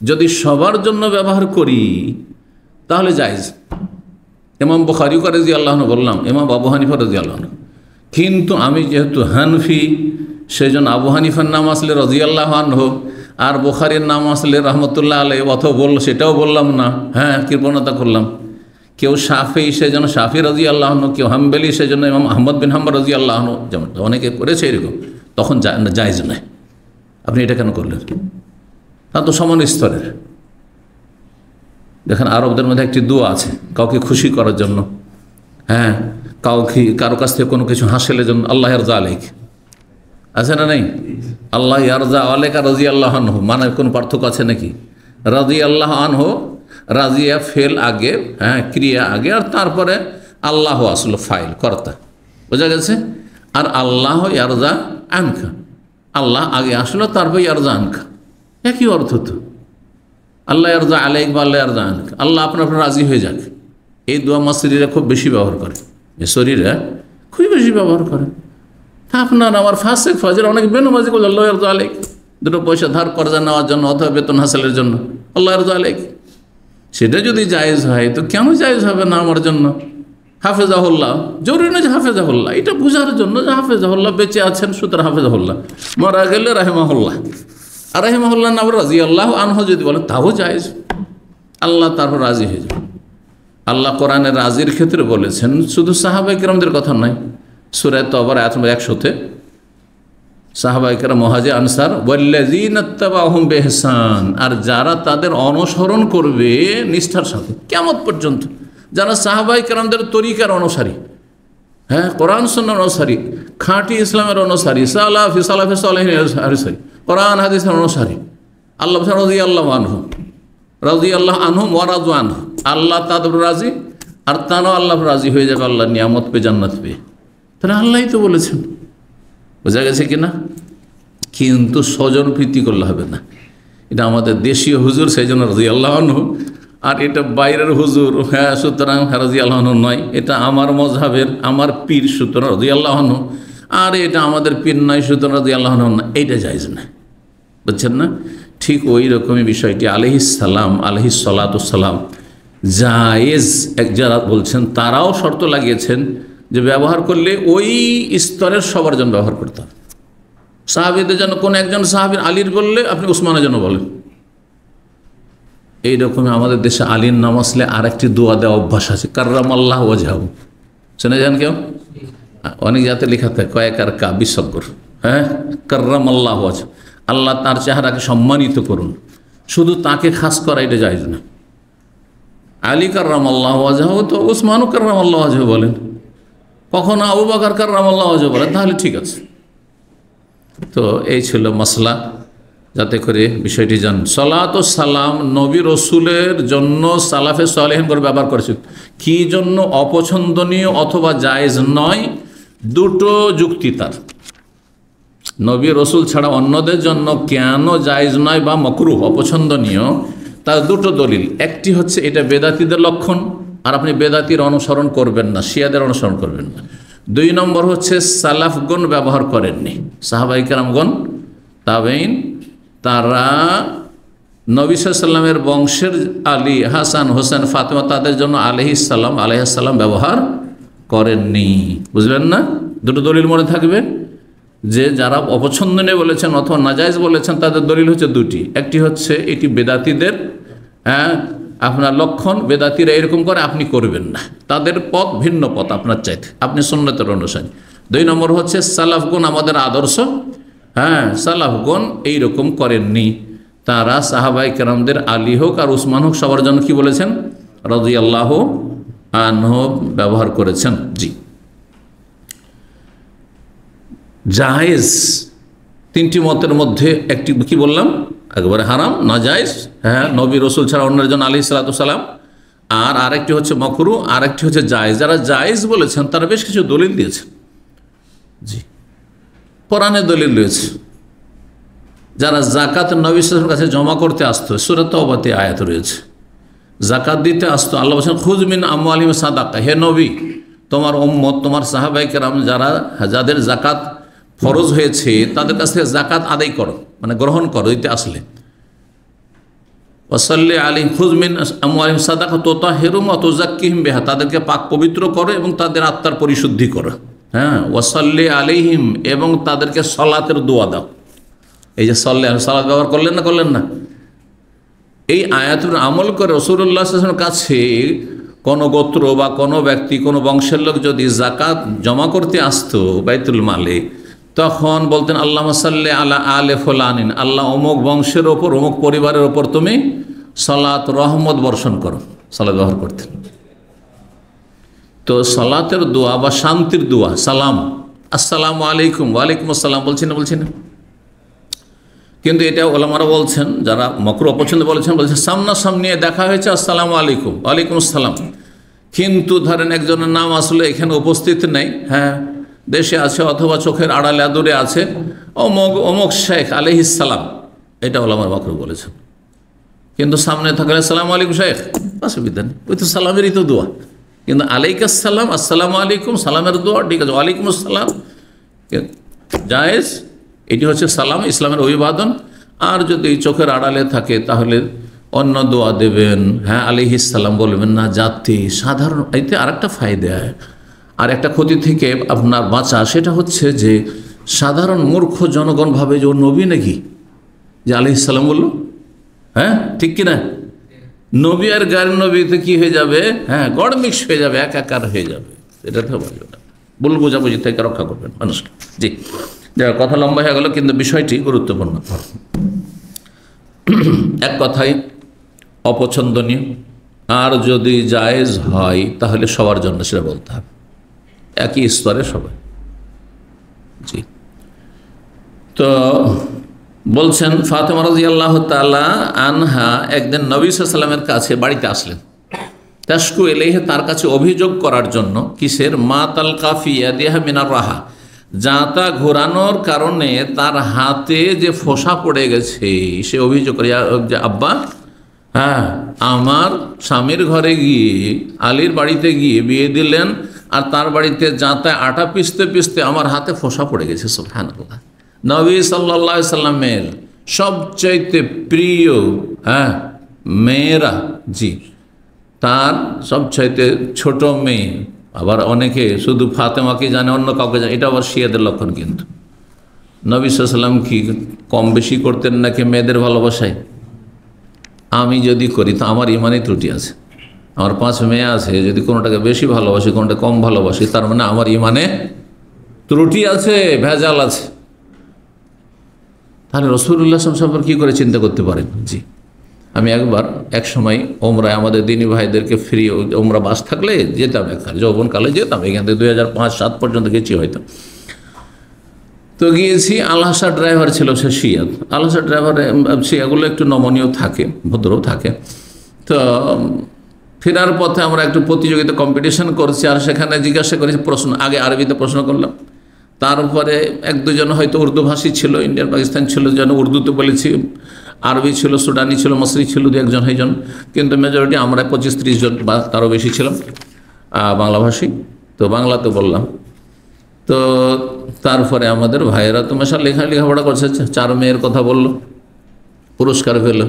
যদি সবার জন্য ব্যবহার করি তাহলে জায়েজ। ইমাম বুখারী রাদিয়াল্লাহু আনহু বললাম, ইমাম আবু হানিফা রাদিয়াল্লাহু আনহু। কিন্তু আমি যেহেতু হানফি, সেই জন্য আবু হানিফার নাম আসলে রাদিয়াল্লাহু আনহু, আর বুখারীর নাম আসলে রহমতুল্লাহ আলাইহি, অথবা সেটাও বললাম না, হ্যাঁ, কৃপণতা করলাম। কেউ শাফি, সেই জন্য শাফি রাদিয়াল্লাহু আনহু, কেউ হাম্বলি, সেই জন্য ইমাম আহমদ বিন হাম্বল রাদিয়াল্লাহু আনহু, যেমন অনেকে করেছে এরকম, তখন জায়েজ নয়। আপনি এটা কেন করলেন? তা তো সমান স্তরের। দেখেন আরবদের মধ্যে একটি দোয়া আছে কাউকে খুশি করার জন্য, হ্যাঁ, কারো কাছ থেকে কোনো কিছু হাসিলের জন্য, আল্লাহ ইয়ারজা আলাইক, আছে না নেই? আল্লাহ ইয়ারজা আলাইকা রাদিয়াল্লাহু আনহু, মানে কোনো পার্থক্য আছে নাকি? রাদিয়াল্লাহু আনহু, রাজিয়া ফেল আগে, হ্যাঁ, ক্রিয়া আগে, আর তারপরে আল্লাহ আসলো ফাইল, কর্তা। বোঝা গেছে? আর আল্লাহ ইয়ারজা আনকা, আল্লাহ আগে আসলো, তারপর ইয়ারজা আনকা, একই অর্থ তো। আল্লাহ ইয়ারজা আলাইক বা আল্লাহ ইয়ারজা আনকা, আল্লাহ আপনার রাজি হয়ে যাক। এই দোয়া মাসরিরা খুব বেশি ব্যবহার করে, শরীরা খুবই বেশি ব্যবহার করে। আপনার আমার ফাসেক ফাজের অনেক বেনমাজি করল, আল্লাহ ইয়ারজা আলাইক, দুটো পয়সা ধার কর্জা নেওয়ার জন্য অথবা বেতন হাসিলের জন্য, আল্লাহ ইয়ারজা আলাইক। সেটা যদি জায়েজ হয় তো কেন জায়েজ হবে না আমার জন্য? হাফেজাহুল্লাহ, জরুরি নয় যে হাফেজাহুল্লাহ, এটা বোঝার জন্য যে হাফেজাহুল্লাহ বেঁচে আছেন, সুতরাং হাফেজাহুল্লাহ, মারা গেলে রাহিমাহুল্লাহ, আর রাহিমাহুল্লাহ নাম রাদিয়াল্লাহু আনহু যদি বলে, তাও জায়েজ। আল্লাহ তারপর রাজি হয়ে যাবে। আল্লাহ কোরআনের রাজির ক্ষেত্রে বলেছেন, শুধু সাহাবায়ে কেরামদের কথা নয়, সূরা তাওবার আয়াত নম্বর 100-তে সাহাবায়ে কেরাম, মুহাজির, আনসার, ওয়াল্লাযীনা তাবাউহুম বিইহসান, আর যারা তাদের অনুসরণ করবে নিষ্ঠার সাথে কিয়ামত পর্যন্ত, যারা সাহাবায়ে কেরামদের তরিকার অনুসারী, হ্যাঁ, কোরআন সুন্নাহর অনুসারী, খাঁটি ইসলামের অনুসারী, সালাফে সালেহিনের অনুসারী, কোরআন হাদিসের অনুসারী, আল্লাহ রাদিয়াল্লাহু আনহু, রাদিয়াল্লাহু আনহুম ওয়া রাদু আনহু, আল্লাহ তাদের রাজি, আর তারাও আল্লাহ রাজি হয়ে যাবে, আল্লাহ নিয়ামত পেয়ে, জান্নাত পেয়ে। তাহলে আল্লাহই তো বলেছেন। বোঝা গেছে কিনা? কিন্তু স্বজন প্রীতি করলে হবে না। এটা আমাদের দেশীয় হুজুর, সেই জন্য রাদিয়াল্লাহু আনহু, আর এটা বাইরের হুজুর, হ্যাঁ, সুতরাং রাদিয়াল্লাহু আনহু নয়। এটা আমার মযহাবের, আমার পীর, সুতরাং রাদিয়াল্লাহু আনহু, আর এটা আমাদের পীর নয়, সুতরাং রাদিয়াল্লাহু আনহু না, এইটা জায়েজ না। বুঝছেন না? ঠিক ওই রকমই বিষয়টি আলাইহিস সালাম, আলাইহিস সালাতুস সালাম জায়েজ যারা বলছেন, তারাও শর্ত লাগিয়েছেন যে ব্যবহার করলে ওই স্তরের সবার জন্য ব্যবহার করতে হবে। সাহাবীদের জন্য কোন একজন সাহাবীর আলীর বললে আপনি উসমানের জন্য বলেন। এইরকম আমাদের দেশে আলীর নাম আসলে আরেকটি দোয়া দেওয়া অভ্যাস আছে, কাররামাল্লাহ ওয়াজহাহু, শুনে যান কেউ? অনেক জাতে লেখা থাকে কয়েক আর কা বিশ্বকর, হ্যাঁ, কাররামাল্লাহ ওয়াজহাহু, আল্লাহ তার চেহারাকে সম্মানিত করুন, শুধু তাকে খাস করা এটা জায়েজ না। আলী কাররামাল্লাহু ওয়াজহাহু তো উসমানও কাররামাল্লাহু ওয়াজহাহু বলেন, কখনো আবু বকর কাররামাল্লাহু ওয়াজহাহু বলেন, তাহলে ঠিক আছে। তো এই ছিল মাসলা, যাতে করে বিষয়টি জান। সালাত ও সালাম নবী রসুলের জন্য সালাফে সালেহিন করে ব্যবহার করেছে। কি জন্য অপছন্দনীয় অথবা জায়েজ নয়, দুটো যুক্তি তার। নবী রসুল ছাড়া অন্যদের জন্য কেন জায়েজ নয় বা মাকরুহ অপছন্দনীয়, তার দুটো দলিল। একটি হচ্ছে এটা বেদাতীদের লক্ষণ, আর আপনি বেদাতির অনুসরণ করবেন না, শিয়াদের অনুসরণ করবেন না। 2 নম্বর হচ্ছে সালাফগণ ব্যবহার করেননি, সাহাবায়ে কেরামগণ, তাবেঈন, তারা নবী সাল্লাল্লাহু আলাইহি ওয়াসাল্লামের বংশের আলী, হাসান, হোসেন, ফাতেমা, তাদের জন্য আলাইহিসসালাম ব্যবহার করেননি। বুঝলেন না? দুটো দলিল মনে থাকবে, যে যারা অপছন্দনীয় বলেছেন অথবা নাজায়েজ বলেছেন তাদের দলিল হচ্ছে দুটি। একটি হচ্ছে এটি বেদাতীদের আপনার লক্ষণ, বেদাতীরা এরকম করে, আপনি করবেন না, তাদের পথ ভিন্ন পথ আপনার চাইতে, আপনি সুন্নতের অনুসারী। 2 নম্বর হচ্ছে সালাফগণ আমাদের আদর্শ, সালাফগণ এইরকম করেননি, তারা সাহাবায়ে কেরামদের আলী হোক আর উসমান হোক সবার জন্য কি বলেছেন, রাদিয়াল্লাহু আনহু ব্যবহার করেছেন। জি, জায়েজ 3টি মতের মধ্যে একটি কি বললাম, একবারে হারাম, নাজায়েজ, নবী রসুল ছাড়া অন্যের জন্য আলাইহিস সালাতু সালাম, আর আরেকটি হচ্ছে মাকরুহ, আরেকটি হচ্ছে জায়েজ। যারা জায়েজ বলেছেন তারা বেশ কিছু দলিল দিয়েছেন। জি, কোরআনে দলিল রয়েছে। যারা জাকাত নবী সাল্লাল্লাহু আলাইহি ওয়াসাল্লামের কাছে জমা করতে আসতো, সূরা তাওবাতে আয়াত রয়েছে, জাকাত দিতে আসতো, আল্লাহ বলেছেন খুয মিন আমওয়ালিহিম সাদাকা, হে নবী তোমার উম্মত, তোমার সাহাবায়ে কেরাম যাদের জাকাত ফরজ হয়েছে তাদের কাছ থেকে জাকাত আদায় করো, মানে গ্রহণ করো দিতে আসলে। ওয়াসাল্লি আলাইহিম খুয মিন আমওয়ালিহিম সাদাকা তুতাহিরুহুম ওয়া তুযাক্কিহিম বিহা, তাদেরকে পাক পবিত্র করো এবং তাদের আত্মার পরিশুদ্ধি করো। ওয়াসাল্লি আলাইহিম, এবং তাদেরকে সালাতের দোয়া দাও। এই যে সালাত ব্যবহার করলেন না, এই আয়াতের আমল করে রাসূলুল্লাহ সাল্লাল্লাহু আলাইহি ওয়াসাল্লামের কাছে কোনো গোত্র বা কোনো ব্যক্তি, কোনো বংশের লোক যদি জাকাত জমা করতে আসতো বাইতুল মালে, তখন বলতেন আল্লাহুম্মা সাল্লি আলা আলি ফুলানিন, আল্লাহ অমুক বংশের ওপর, অমুক পরিবারের ওপর তুমি সালাত রহমত বর্ষণ করো। সালাত ব্যবহার করতেন। তো সালাতের দোয়া বা শান্তির দোয়া, সালাম, আসসালামু আলাইকুম, ওয়ালাইকুম আসসালাম বলছি না, কিন্তু এটা ওলামারা বলছেন, যারা মাকরুহ অপছন্দ বলেছেন সামনাসামনি দেখা হয়েছে আসসালামু আলাইকুম, ওয়ালাইকুম আসসালাম, কিন্তু ধরেন একজনের নাম আসলে এখানে উপস্থিত নেই, দেশে আছে অথবা চোখের আড়ালে দূরে আছে, অমুক শেখ আলাইহিস সালাম, এটা ওলামার মাকরুহ বলেছেন। কিন্তু সামনে থাকলে আসসালামু আলাইকুম শেখ, অসুবিধা নেই, ওই তো সালামেরই তো দোয়া। কিন্তু আলাইকাস সালাম, আসসালামু আলাইকুম, সালামের দোয়া, ঠিক আছে, ওয়ালাইকুম আসসালাম জায়েজ, এটি হচ্ছে সালাম, ইসলামের অভিবাদন। আর যদি চোখের আড়ালে থাকে তাহলে অন্য দোয়া দেবেন, আলাইহিস সালাম বলবেন না, যাতে সাধারণ। এতে আরেকটা ফায়দা, আর একটা ক্ষতি থেকে আপনার বাঁচা, সেটা হচ্ছে যে সাধারণ মূর্খ জনগণ ভাবে যে ও নবী নাকি, যে আলাইহিস সালাম বললো, ঠিক কিনা, নবী আর গায়ের নবীতে কি হয়ে যাবে, গড় মিক্স হয়ে যাবে, একাকার হয়ে যাবে, এটা তো বলবে না, ভুল বোঝাবুঝি থেকে রক্ষা করবেন মানুষকে। জি, কথা লম্বা হয়ে গেল, কিন্তু বিষয়টি গুরুত্বপূর্ণ। এক কথায় অপছন্দনীয়, আর যদি জায়েজ হয় তাহলে সবার জন্য সেটা বলতে হবে, একই স্তরে সবাই। জি, তো বলছেন ফাতেমা রাদিয়াল্লাহু তাআলা আনহা একদিন নবী সাল্লাল্লাহু আলাইহি ওয়াসাল্লামের কাছে বাড়িতে আসলেন, তাশকু ইলাইহি, তার কাছে অভিযোগ করার জন্য, কিসের, মা তালকা ফি ইয়াদিহা মিনার রাহা, জাঁতা ঘোরানোর কারণে তার হাতে যে ফোসা পড়ে গেছে, সে অভিযোগ করে যে আব্বা, আমার স্বামীর ঘরে গিয়ে, আলীর বাড়িতে গিয়ে বিয়ে দিলেন, আর তার বাড়িতে জাঁতায় আটা পিষতে পিষতে আমার হাতে ফোসা পড়ে গেছে। সুবহানাল্লাহ। নবী সাল্লাল্লাহু আলাইহি সাল্লামের সবচাইতে প্রিয় মেয়েরা, জি, তার সবচাইতে ছোট মেয়ে, আবার অনেকে শুধু ফাতেমাকে জানে, অন্য কাউকে জানে, এটা আবার শিয়াদের লক্ষণ। কিন্তু নবী সাল্লাল্লাহু আলাইহি ওয়াসাল্লাম কি কম বেশি করতেন নাকি মেয়েদের ভালোবাসায়? আমি যদি করি তো আমার ইমানে ত্রুটি আছে। আমার 5 মেয়ে আছে, যদি কোনোটাকে বেশি ভালোবাসি কোনোটা কম ভালোবাসি, তার মানে আমার ইমানে ত্রুটি আছে, ভেজাল আছে। তাহলে রাসূলুল্লাহ সাল্লাল্লাহু আলাইহি ওয়াসাল্লাম কি করে চিন্তা করতে পারেন? জি, আমি এক সময় ওমরায় আমাদের দিনী ভাইদেরকে ফ্রি ওমরা বাস থাকলে যেতাম, একবার যৌবনকালে যেতাম, এখান থেকে 2005-7 পর্যন্ত গেছি হয়তো। তো গিয়েছি, আলহাসার ড্রাইভার ছিল, সে শিয়া। আলহাসার ড্রাইভার শিয়াগুলো একটু নমনীয় থাকে, ভদ্রও থাকে। তো ফেরার পথে আমরা একটু প্রতিযোগিতা কম্পিটিশন করছি, আর সেখানে জিজ্ঞাসা করেছি প্রশ্ন, আগে আরবিতে প্রশ্ন করলাম, তারপরে 1-2 জন হয়তো উর্দু ভাষী ছিল, ইন্ডিয়ান পাকিস্তান ছিল, যেন উর্দুতে বলেছি, আরবি ছিল, সুডানি ছিল, মসরি ছিল 2-1 হইজন, কিন্তু মেজরিটি আমরা 25-30 জন বা তারও বেশি ছিলাম বাংলাভাষী। তো বাংলাতে বললাম। তো তারপরে আমাদের ভাইয়েরা তো মাশাআল্লাহ লেখাপড়া করছে, 4 মেয়ের কথা বলল, পুরস্কার পেল।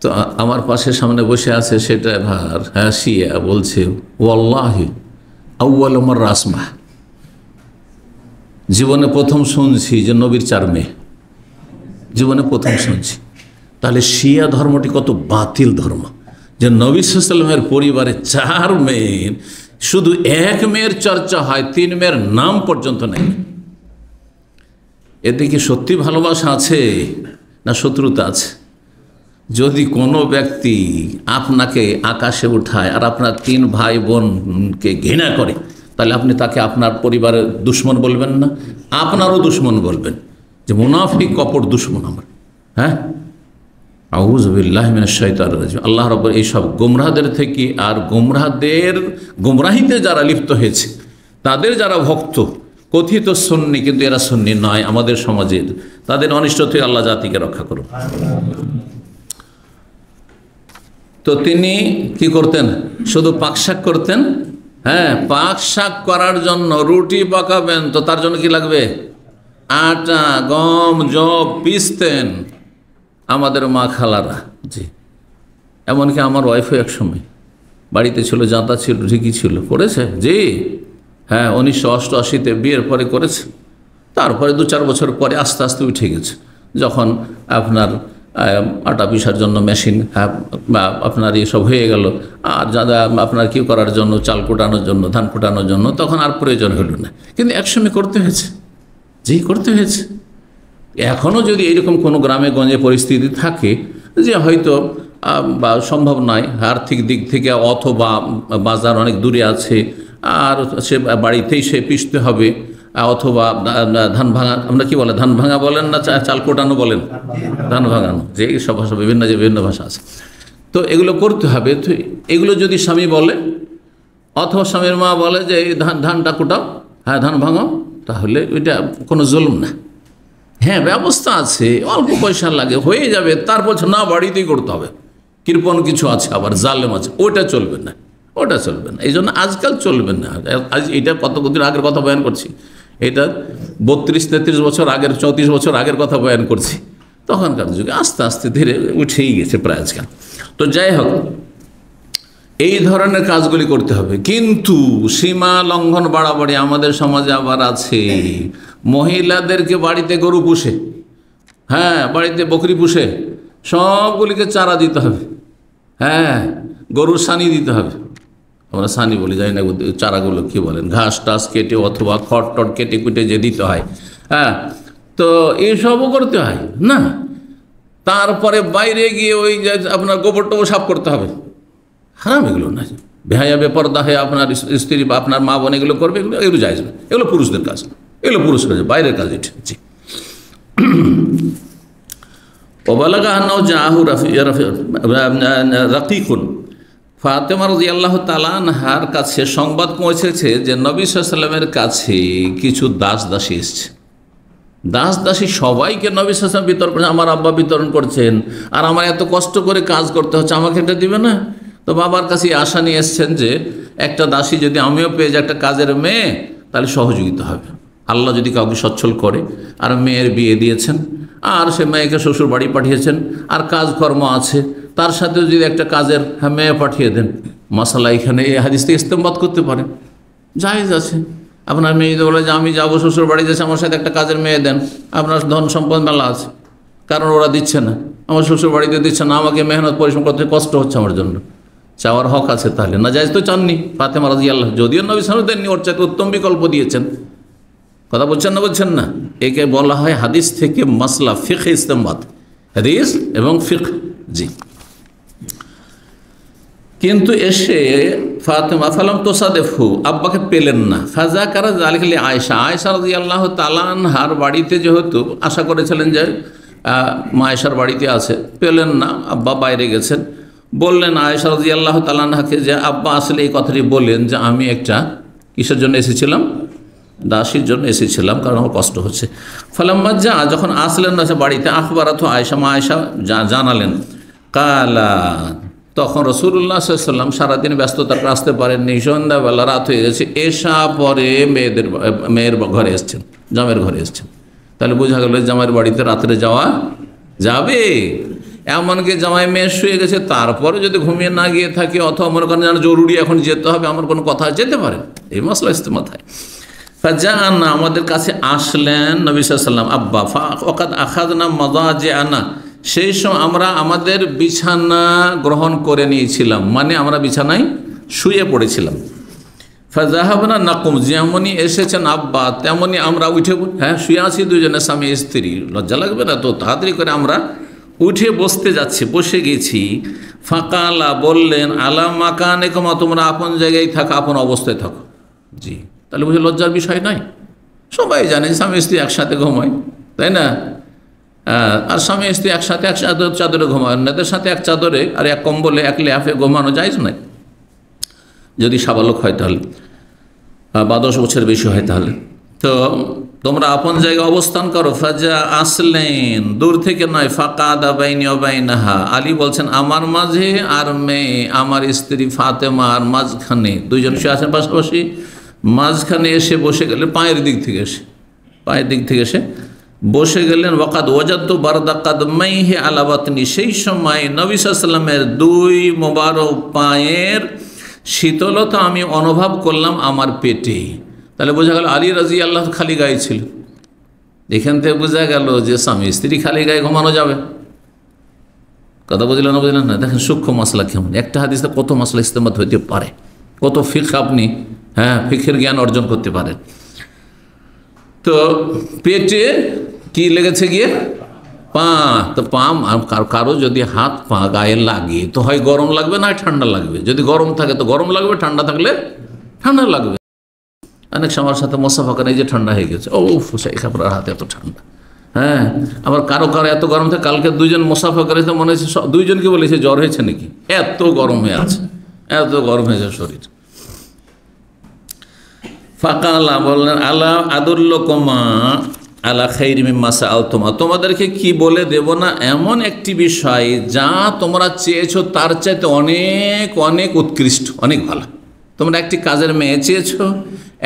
তো আমার পাশে সামনে বসে আছে সেটা ভার, হ্যাঁ শিয়া, বলছে ওয়াল্লাহি আউয়াল মাররা আসমা, জীবনে প্রথম শুনছি যে নবীর 4 মেয়ে, জীবনে প্রথম শুনছি। তাহলে শিয়া ধর্মটি কত বাতিল ধর্ম, যে নবী সাল্লাল্লাহু আলাইহি ওয়াসাল্লামের পরিবারে 4 মেয়ের, শুধু 1 মেয়ের চর্চা হয়, 3 মেয়ের নাম পর্যন্ত নেই। এতে কি সত্যি ভালোবাসা আছে না শত্রুতা আছে? যদি কোনো ব্যক্তি আপনাকে আকাশে উঠায় আর আপনার 3 ভাই বোনকে ঘৃণা করে, তাহলে আপনি তাকে আপনার পরিবারের দুশ্মন বলবেন না? আপনারও দুশ্মন বলবেন, যে মুনাফিক কপট দুশ্মন আমার। হ্যাঁ, আউযু বিল্লাহি মিনাশ শাইতানির রাজিম। আল্লাহ রাব্বুল এইসব গোমরাহদের থেকে, আর গোমরাহিতে যারা লিপ্ত হয়েছে, তাদের যারা ভক্ত, কথিত সুন্নি কিন্তু এরা সুন্নি নয় আমাদের সমাজের, তাদের অনিষ্ট থেকে আল্লাহ জাতিকে রক্ষা করুন। তো তিনি কি করতেন? শুধু পাকশাক করতেন। হ্যাঁ, পাকশাক করার জন্য রুটি পাকাবেন, তো তার জন্য কি লাগবে? আটা, গম, জব পিসতেন আমাদের মা খালারা। জি, এমনকি আমার ওয়াইফও এক সময় বাড়িতে ছিল, জাঁতা ছিল, ঠিকই ছিল, করেছে। জি হ্যাঁ, 1988-তে বিয়ের পরে করেছে। তারপরে 2-4 বছর পরে আস্তে আস্তে উঠে গেছে, যখন আপনার আটা পিসার জন্য মেশিন, আপনার এসব হয়ে গেল, আর যা আপনার কি করার জন্য, চাল কোটানোর জন্য, ধান কোটানোর জন্য, তখন আর প্রয়োজন হলো না। কিন্তু একসময় করতে হয়েছে, জি করতে হয়েছে। এখনও যদি এইরকম কোনো গ্রামে গঞ্জে পরিস্থিতি থাকে যে হয়তো বা সম্ভব নয় আর্থিক দিক থেকে, অথবা বাজার অনেক দূরে আছে, আর সে বাড়িতেই সে পিষতে হবে, অথবা ধান ভাঙা, আমরা কি বলে, ধান ভাঙা বলেন না চাল কোটানো বলেন? ধান ভাঙানো, যে সব ভাষা বিভিন্ন ভাষা আছে। তো এগুলো করতে হবে। তো এগুলো যদি স্বামী বলে, অথবা স্বামীর মা বলে যে এই ধানটা কোটাও, হ্যাঁ ধান ভাঙাও, তাহলে ওইটা কোনো জুলুম না। হ্যাঁ, ব্যবস্থা আছে, অল্প পয়সা লাগে, হয়ে যাবে। তারপর না, বাড়িতেই করতে হবে, কৃপণ কিছু আছে, আবার জালেম আছে, ওটা চলবে না, ওটা চলবে না। এই জন্য আজকাল চলবে না। আজ এটা কতদিন আগের কথা বয়ান করছি, এটা 32-33 বছর আগের, 34 বছর আগের কথা বয়ান করছি। তখনকার যুগে আস্তে আস্তে ধীরে উঠেই গেছে প্রায় আজকাল। তো যাই হোক, এই ধরনের কাজগুলি করতে হবে। কিন্তু সীমা লঙ্ঘন, বাড়াবাড়ি আমাদের সমাজে আবার আছে। মহিলাদেরকে বাড়িতে গরু পুষে, হ্যাঁ বাড়িতে বকরি পুষে, সবগুলিকে চারা দিতে হবে। হ্যাঁ, গরুর সানি দিতে হবে, আমরা সানি বলি, জানি না চারাগুলো কি বলেন, ঘাস টাস কেটে অথবা খড় টট কেটে কুটে যে দিতে হয়। হ্যাঁ, তো এইসবও করতে হয় না। তারপরে বাইরে গিয়ে ওই যে আপনার গোবর টোবর সাফ করতে হবে, হারাম এগুলো না। বেহায়া বেপরদা হয়ে আপনার স্ত্রী বা আপনার মা বোন এগুলো করবে, এগুলো জায়েজ না, এগুলো পুরুষদের কাজ, এগুলো পুরুষরা বাইরের কাজ। এটা জি। ওবালাগা আন্নাহু জাআহু রাকিকুন, ফাতেমা রাদিয়াল্লাহু তাআলা আনহার কাছে সংবাদ পৌঁছেছে যে নবী সাল্লাল্লাহু আলাইহি ওয়াসাল্লামের কাছে কিছু দাস দাসী এসছে। দাস দাসী সবাইকে নবী সাল্লাল্লাহু আলাইহি ওয়াসাল্লাম বিতরণ করছেন, আমার আব্বা বিতরণ করছেন, আর আমার এত কষ্ট করে কাজ করতে হচ্ছে, আমাকে এটা দিবে না? তো বাবার কাছে আশা নিয়ে এসছেন যে একটা দাসী যদি আমিও পেয়ে যাই, একটা কাজের মেয়ে, তাহলে সহযোগিতা হবে। আল্লাহ যদি কাউকে সচ্ছল করে, আর মেয়ের বিয়ে দিয়েছেন, আর সে মেয়েকে শ্বশুর বাড়ি পাঠিয়েছেন, আর কাজকর্ম আছে, তার সাথে যদি একটা কাজের মেয়ে পাঠিয়ে দেন, মাসালা এখানে এই হাদিস থেকে ইস্তেমবাদ করতে পারেন, জায়েজ আছে। আপনার মেয়ে যদি বলে যে আমি যাবো শ্বশুর বাড়ি যাচ্ছি, আমার সাথে একটা কাজের মেয়ে দেন, আপনার ধন সম্পদ মেলা আছে, কারণ ওরা দিচ্ছে না, আমার শ্বশুর বাড়িতে দিচ্ছে না, আমাকে মেহনত পরিশ্রম করতে কষ্ট হচ্ছে আমার জন্য, চাওয়ার হক আছে। তাহলে না জায়েজ তো চাননি ফাতেমা রাদিয়াল্লাহু, যদিও নবী সাল্লাল্লাহু আলাইহি ওয়াসাল্লাম দেননি, ওর চাইতে উত্তম বিকল্প দিয়েছেন। কথা বলছেন না, বলছেন না? একে বলা হয় হাদিস থেকে মাসলা, ফিকহ ইস্তেমবাত, হাদিস এবং ফিকহ। জি, কিন্তু এসে ফাতেমা ফালাম তোসাদেফু, আব্বাকে পেলেন না। ফাজা কারা জালিকালি আয়েশা, আয়েশা রাদিয়াল্লাহু তাআলা আনহার বাড়িতে যেহেতু আশা করেছিলেন যে মা আয়েশার বাড়িতে আছে, পেলেন না, আব্বা বাইরে গেছেন। বললেন আয়েশা রাদিয়াল্লাহু তাআলা আনহাকে যে আব্বা আসলে এই কথাটি বললেন যে আমি একটা কিসের জন্য এসেছিলাম, দাসীর জন্য এসেছিলাম, কারণ আমার কষ্ট হচ্ছে। ফালাম্মা যা, যখন আসলেন না বাড়িতে, আখবারাত আয়েশা, মা আয়েশা জানালেন। কালা, তখন রাসূলুল্লাহ সাল্লাল্লাহু আলাইহি ওয়াসাল্লাম সারাদিন ব্যস্ততার আসতে পারেননি, সন্ধ্যাবেলা রাত হয়ে গেছে, এশা পরে মেয়ের ঘরে এসছেন, জামের ঘরে এসছেন। তাহলে বোঝা গেল জামাইয়ের বাড়িতে রাত্রে যাওয়া যাবে। এমনকি জামাই মেয়ে শুয়ে গেছে, তারপরে যদি ঘুমিয়ে না গিয়ে থাকে, অথবা মনে করেন যেন জরুরি এখন যেতে হবে, আমার কোনো কথা যেতে পারে, এই মশলা ইস্তেমাথায়। ফাজাআনা, আমাদের কাছে আসলেন নবী সাল্লাল্লাহু আলাইহি ওয়াসাল্লাম, আব্বা। ফাকাদ আখাযনা মাযাজিআনা, সেই সময় আমরা আমাদের বিছানা গ্রহণ করে নিয়েছিলাম, মানে আমরা বিছানায় শুয়ে পড়েছিলাম। ফাজাহাবনা নাকুম, যেমনই এসেছেন আব্বা তেমনই আমরা উঠে, হ্যাঁ শুয়ে আছি দুজনে স্বামী স্ত্রী, লজ্জা লাগবে না তো, তাড়াতাড়ি করে আমরা উঠে বসতে যাচ্ছি, বসে গেছি। ফাকালা, বললেন আলা মাকানিকুমা, তোমরা আপন জায়গায় থাকো, আপন অবস্থায় থাকো। জি, তাহলে বুঝে লজ্জার বিষয় নয়। সবাই জানে স্বামী স্ত্রী একসাথে ঘুমায়, তাই না? আর স্বামী স্ত্রী একসাথে এক চাদরে ঘুমায়, অন্যদের সাথে এক চাদরে আর এক কম্বলে এক লেফে ঘুমানো যায়জ নয়, যদি সাবালক হয় তাহলে, বা 10 বছর বেশি হয় তাহলে। তো তোমরা আপন জায়গায় অবস্থান করো। ফাজা আসলেন, দূর থেকে নয়। ফাকাদা বাইনি ওয়া বাইনাহা, আলী বলছেন আমার মাঝে আর মেয়ে, আমার স্ত্রী ফাতেমার মাঝখানে, দুইজন শুয়ে আছেন পাশাপাশি, মাঝখানে এসে বসে গেলেন, পায়ের দিক থেকে এসে বসে গেলেন। ওয়াকাদ ওয়াজাদতু বারদা কাদমাইহি আলা বাতনি, সেই সময় নবী সাল্লাল্লাহু আলাইহি ওয়াসাল্লামের দুই মোবারক পায়ের শীতলতা আমি অনুভব করলাম আমার পেটে। তাহলে বোঝা গেল আলী রাদিয়াল্লাহু খালি গায়ে ছিল। এখান থেকে বোঝা গেল যে স্বামী স্ত্রী খালি গায়ে ঘুমানো যাবে। কথা বুঝলেন না? বুঝলেন না? দেখেন সূক্ষ্ম মশলা কেমন, একটা হাদিসে কত মশলা ইস্তেমাত হইতে পারে, কত ফিকহ আপনি ফিকহের জ্ঞান অর্জন করতে পারেন। তো পেটে কি লেগেছে গিয়ে? পা। তো পা, কারো যদি হাত পা গায়ে লাগে তো হয় গরম লাগবে না ঠান্ডা লাগবে, যদি গরম থাকে তো গরম লাগবে, ঠান্ডা থাকলে ঠান্ডা লাগবে। অনেক সময়ের সাথে মোসাফা করে, এই যে ঠান্ডা হয়ে গেছে, ও শেখ আপনার হাতে এত ঠান্ডা, আবার কারো এত গরম থাকে। কালকে দুইজন মোসাফা করেছে, মনে হচ্ছে দুইজনকে বলেছে জ্বর হয়েছে নাকি, এত গরম হয়ে আছে, এত গরম হয়েছে শরীর। ফাকালা, বললেন আলা আদুল্লুকুমা আলা খাইরি মিম্মা সাআলতুমা, তোমাদেরকে কি বলে দেব না এমন একটি বিষয় যা তোমরা চেয়েছো তার চাইতে অনেক অনেক উৎকৃষ্ট, অনেক ভালো। তোমরা একটি কাজের মেয়ে চেয়েছো,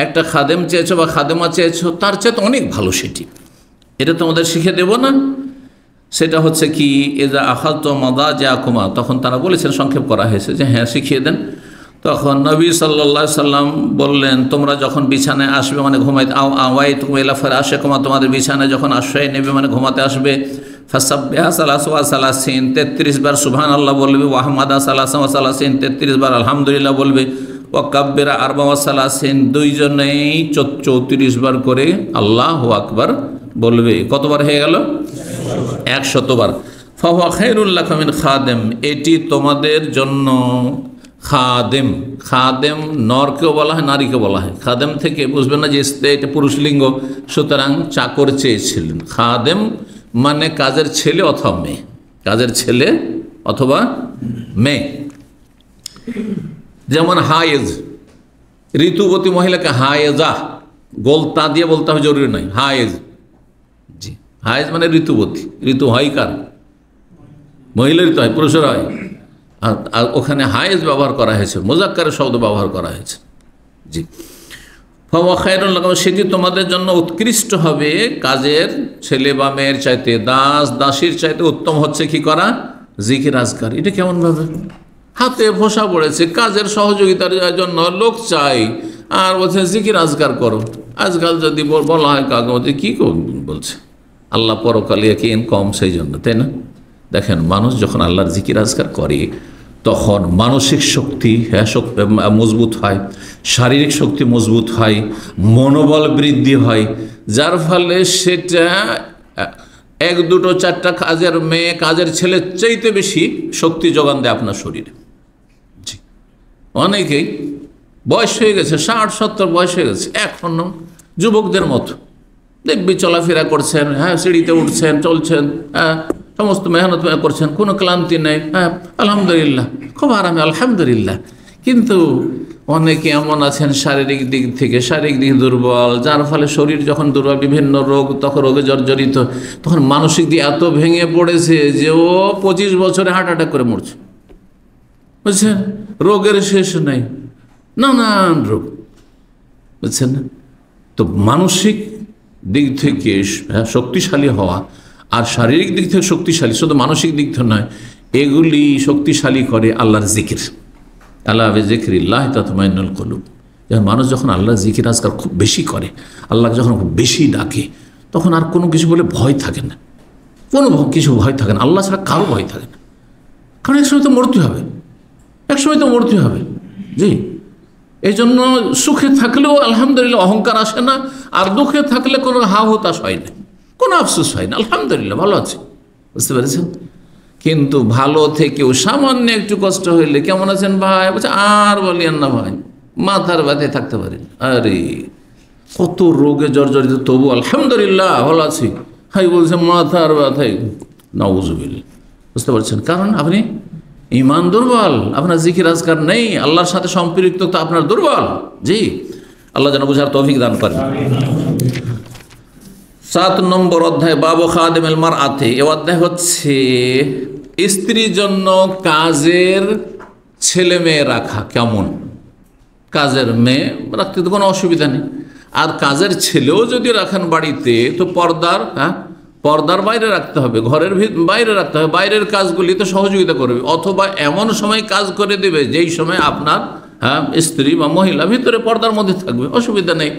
একটা খাদেম চেয়েছো বা খাদেমা চেয়েছো, তার চাইতে অনেক ভালো সেটি, এটা তোমাদের শিখে দেব না। সেটা হচ্ছে কি, এজা আখাযতু মাদাজিআকুমা, তখন তারা বলেছেন, সংক্ষেপ করা হয়েছে যে হ্যাঁ শিখিয়ে দেন। তখন নবী সাল্লাল্লাহু আলাইহি সাল্লাম বললেন, তোমরা যখন বিছানায় আসবে, মানে ঘুমাইতে, আওয়াইতুকুম ইলা ফিরাশিকুম, তোমাদের বিছানায় যখন আশ্রয় নেবে মানে ঘুমাতে আসবে, ফাসাব্বিহা সালাসা ওয়া সালাসিন, 33 বার সুবহানাল্লাহ বলবে, ওয়া হামাদা সালাসা ওয়া সালাসিন, 33 বার আলহামদুলিল্লাহ বলবে, ওয়া কাব্বিরা আরবা ওয়া সালাসিন, দুইজনেই 34 বার করে আল্লাহু আকবার বলবে। কতবার হয়ে গেল? 100 বার। ফাহুয়া খায়রুল লাকুম মিন খাদেম, এটি তোমাদের জন্য খাদেম। খাদেম নরকেও বলা হয়, নারীকে বলা হয়। খাদেম থেকে বুঝবেন না যে এটা পুরুষলিঙ্গ, সুতরাং চাকর চেয়েছিলেন। খাদেম মানে কাজের ছেলে অথবা মেয়ে, কাজের ছেলে অথবা মেয়ে। যেমন হায়েজ, ঋতুবতী মহিলাকে হায়েজা, গোলতা দিয়ে বলতে হবে জরুরি নয়, হায়েজ। জি, হায়েজ মানে ঋতুবতী। ঋতু হয় কার? মহিলা ঋতু হয়, পুরুষের হয়। আর ওখানে হায়েজ ব্যবহার করা হয়েছে, মুজাক্কারের শব্দ ব্যবহার করা হয়েছে। জি, ফাহুয়া খায়রুল লাকুম, সেটি তোমাদের জন্য উৎকৃষ্ট হবে কাজের ছেলে বা মেয়ের চাইতে, দাস দাসীর চাইতে উত্তম হচ্ছে কি করা? জিকির আজকার। এটা কেমন ভাবে? হাতে ফোসা পড়েছে, কাজের সহযোগিতার জন্য লোক চাই, আর বলছে জিকির আজকার করো। আজকাল যদি বলা হয় কাউকে বলছে কী বলছে আল্লাহ পরকালে কি কম, সেই জন্য, তাই না? দেখেন, মানুষ যখন আল্লাহর জিকির আজকার করে তখন মানসিক শক্তি মজবুত হয়, শারীরিক শক্তি মজবুত হয়, মনোবল বৃদ্ধি হয়, যার ফলে সেটা এক দুটো চারটা কাজের মেয়ে কাজের ছেলের চাইতে বেশি শক্তি যোগান দেয় আপনার শরীরে। জি, অনেকেই বয়স হয়ে গেছে, 60-70 বয়স হয়ে গেছে, এখনো যুবকদের মতো দেখবি চলাফেরা করছেন, হ্যাঁ, সিঁড়িতে উঠছেন, চলছেন, হ্যাঁ, সমস্ত মেহনত করছেন, কোনো ক্লান্তি নেই, হ্যাঁ, আলহামদুলিল্লাহ, খুব আরামে, আলহামদুলিল্লাহ। কিন্তু অনেকে এমন আছেন শারীরিক দিক থেকে দুর্বল, যার ফলে শরীর যখন দুর্বল, বিভিন্ন রোগ, তখন রোগে জর্জরিত, তখন মানসিক দিয়ে এত ভেঙে পড়েছে যে ও 25 বছরে হার্ট অ্যাটাক করে মরছে, বুঝছেন? রোগের শেষ নেই, নানান রোগ, বুঝছেন না? তো মানসিক দিক থেকে শক্তিশালী হওয়া আর শারীরিক দিক থেকে শক্তিশালী, শুধু মানসিক দিক থেকে নয়, এগুলি শক্তিশালী করে আল্লাহর জিকির। আল্লাহ বিযিকরিল্লাহ তাতমাইন্নুল কুলুব। যখন মানুষ যখন আল্লাহর জিকির আজকাল খুব বেশি করে, আল্লাহ যখন খুব বেশি ডাকে, তখন আর কোনো কিছু বলে ভয় থাকে না, কোনো কিছু ভয় থাকে না, আল্লাহ ছাড়া কারো ভয় থাকে না। কারণ একসময় তো মরতে হবে, একসময় তো মরতে হবে। জি, এই জন্য সুখে থাকলেও আলহামদুলিল্লাহ অহংকার আসে না, আর দুঃখে থাকলে কোনো হা হতাশ হয় না, কোনো আফসোস হয় না, আলহামদুলিল্লাহ ভালো আছে, বুঝতে পেরেছেন? কিন্তু ভালো থেকেও সামান্য একটু কষ্ট হইলে কেমন আছেন ভাই, বলছে আর বলিয়েন না ভাই, মাথার ব্যথায় থাকতে পারেন, আরে কত রোগে জর্জরিত, তবু আলহামদুলিল্লাহ ভালো আছি, হাই বলছে মাথার ব্যথায়, নাউজুবিল্লাহ। বুঝতে পারছেন? কারণ আপনি ঈমান দুর্বল, আপনার জিকির আজকার নেই, আল্লাহর সাথে সম্পৃক্ততা আপনার দুর্বল। জি, আল্লাহ যেন বুঝার তৌফিক দান করেন। 7 নম্বর অধ্যায়, বাবু খাদেমেল মারআতি। এই অধ্যায় হচ্ছে স্ত্রীর জন্য কাজের ছেলে মেয়ে রাখা কেমন। কাজের মেয়ে রাখতে তো কোনো অসুবিধা নেই, আর কাজের ছেলেও যদি রাখেন বাড়িতে তো পর্দার বাইরে রাখতে হবে, ঘরের বাইরে রাখতে হবে, বাইরের কাজগুলি তো সহযোগিতা করবে, অথবা এমন সময় কাজ করে দেবে যেই সময় আপনার স্ত্রী বা মহিলা ভিতরে পর্দার মধ্যে থাকবে, অসুবিধা নেই।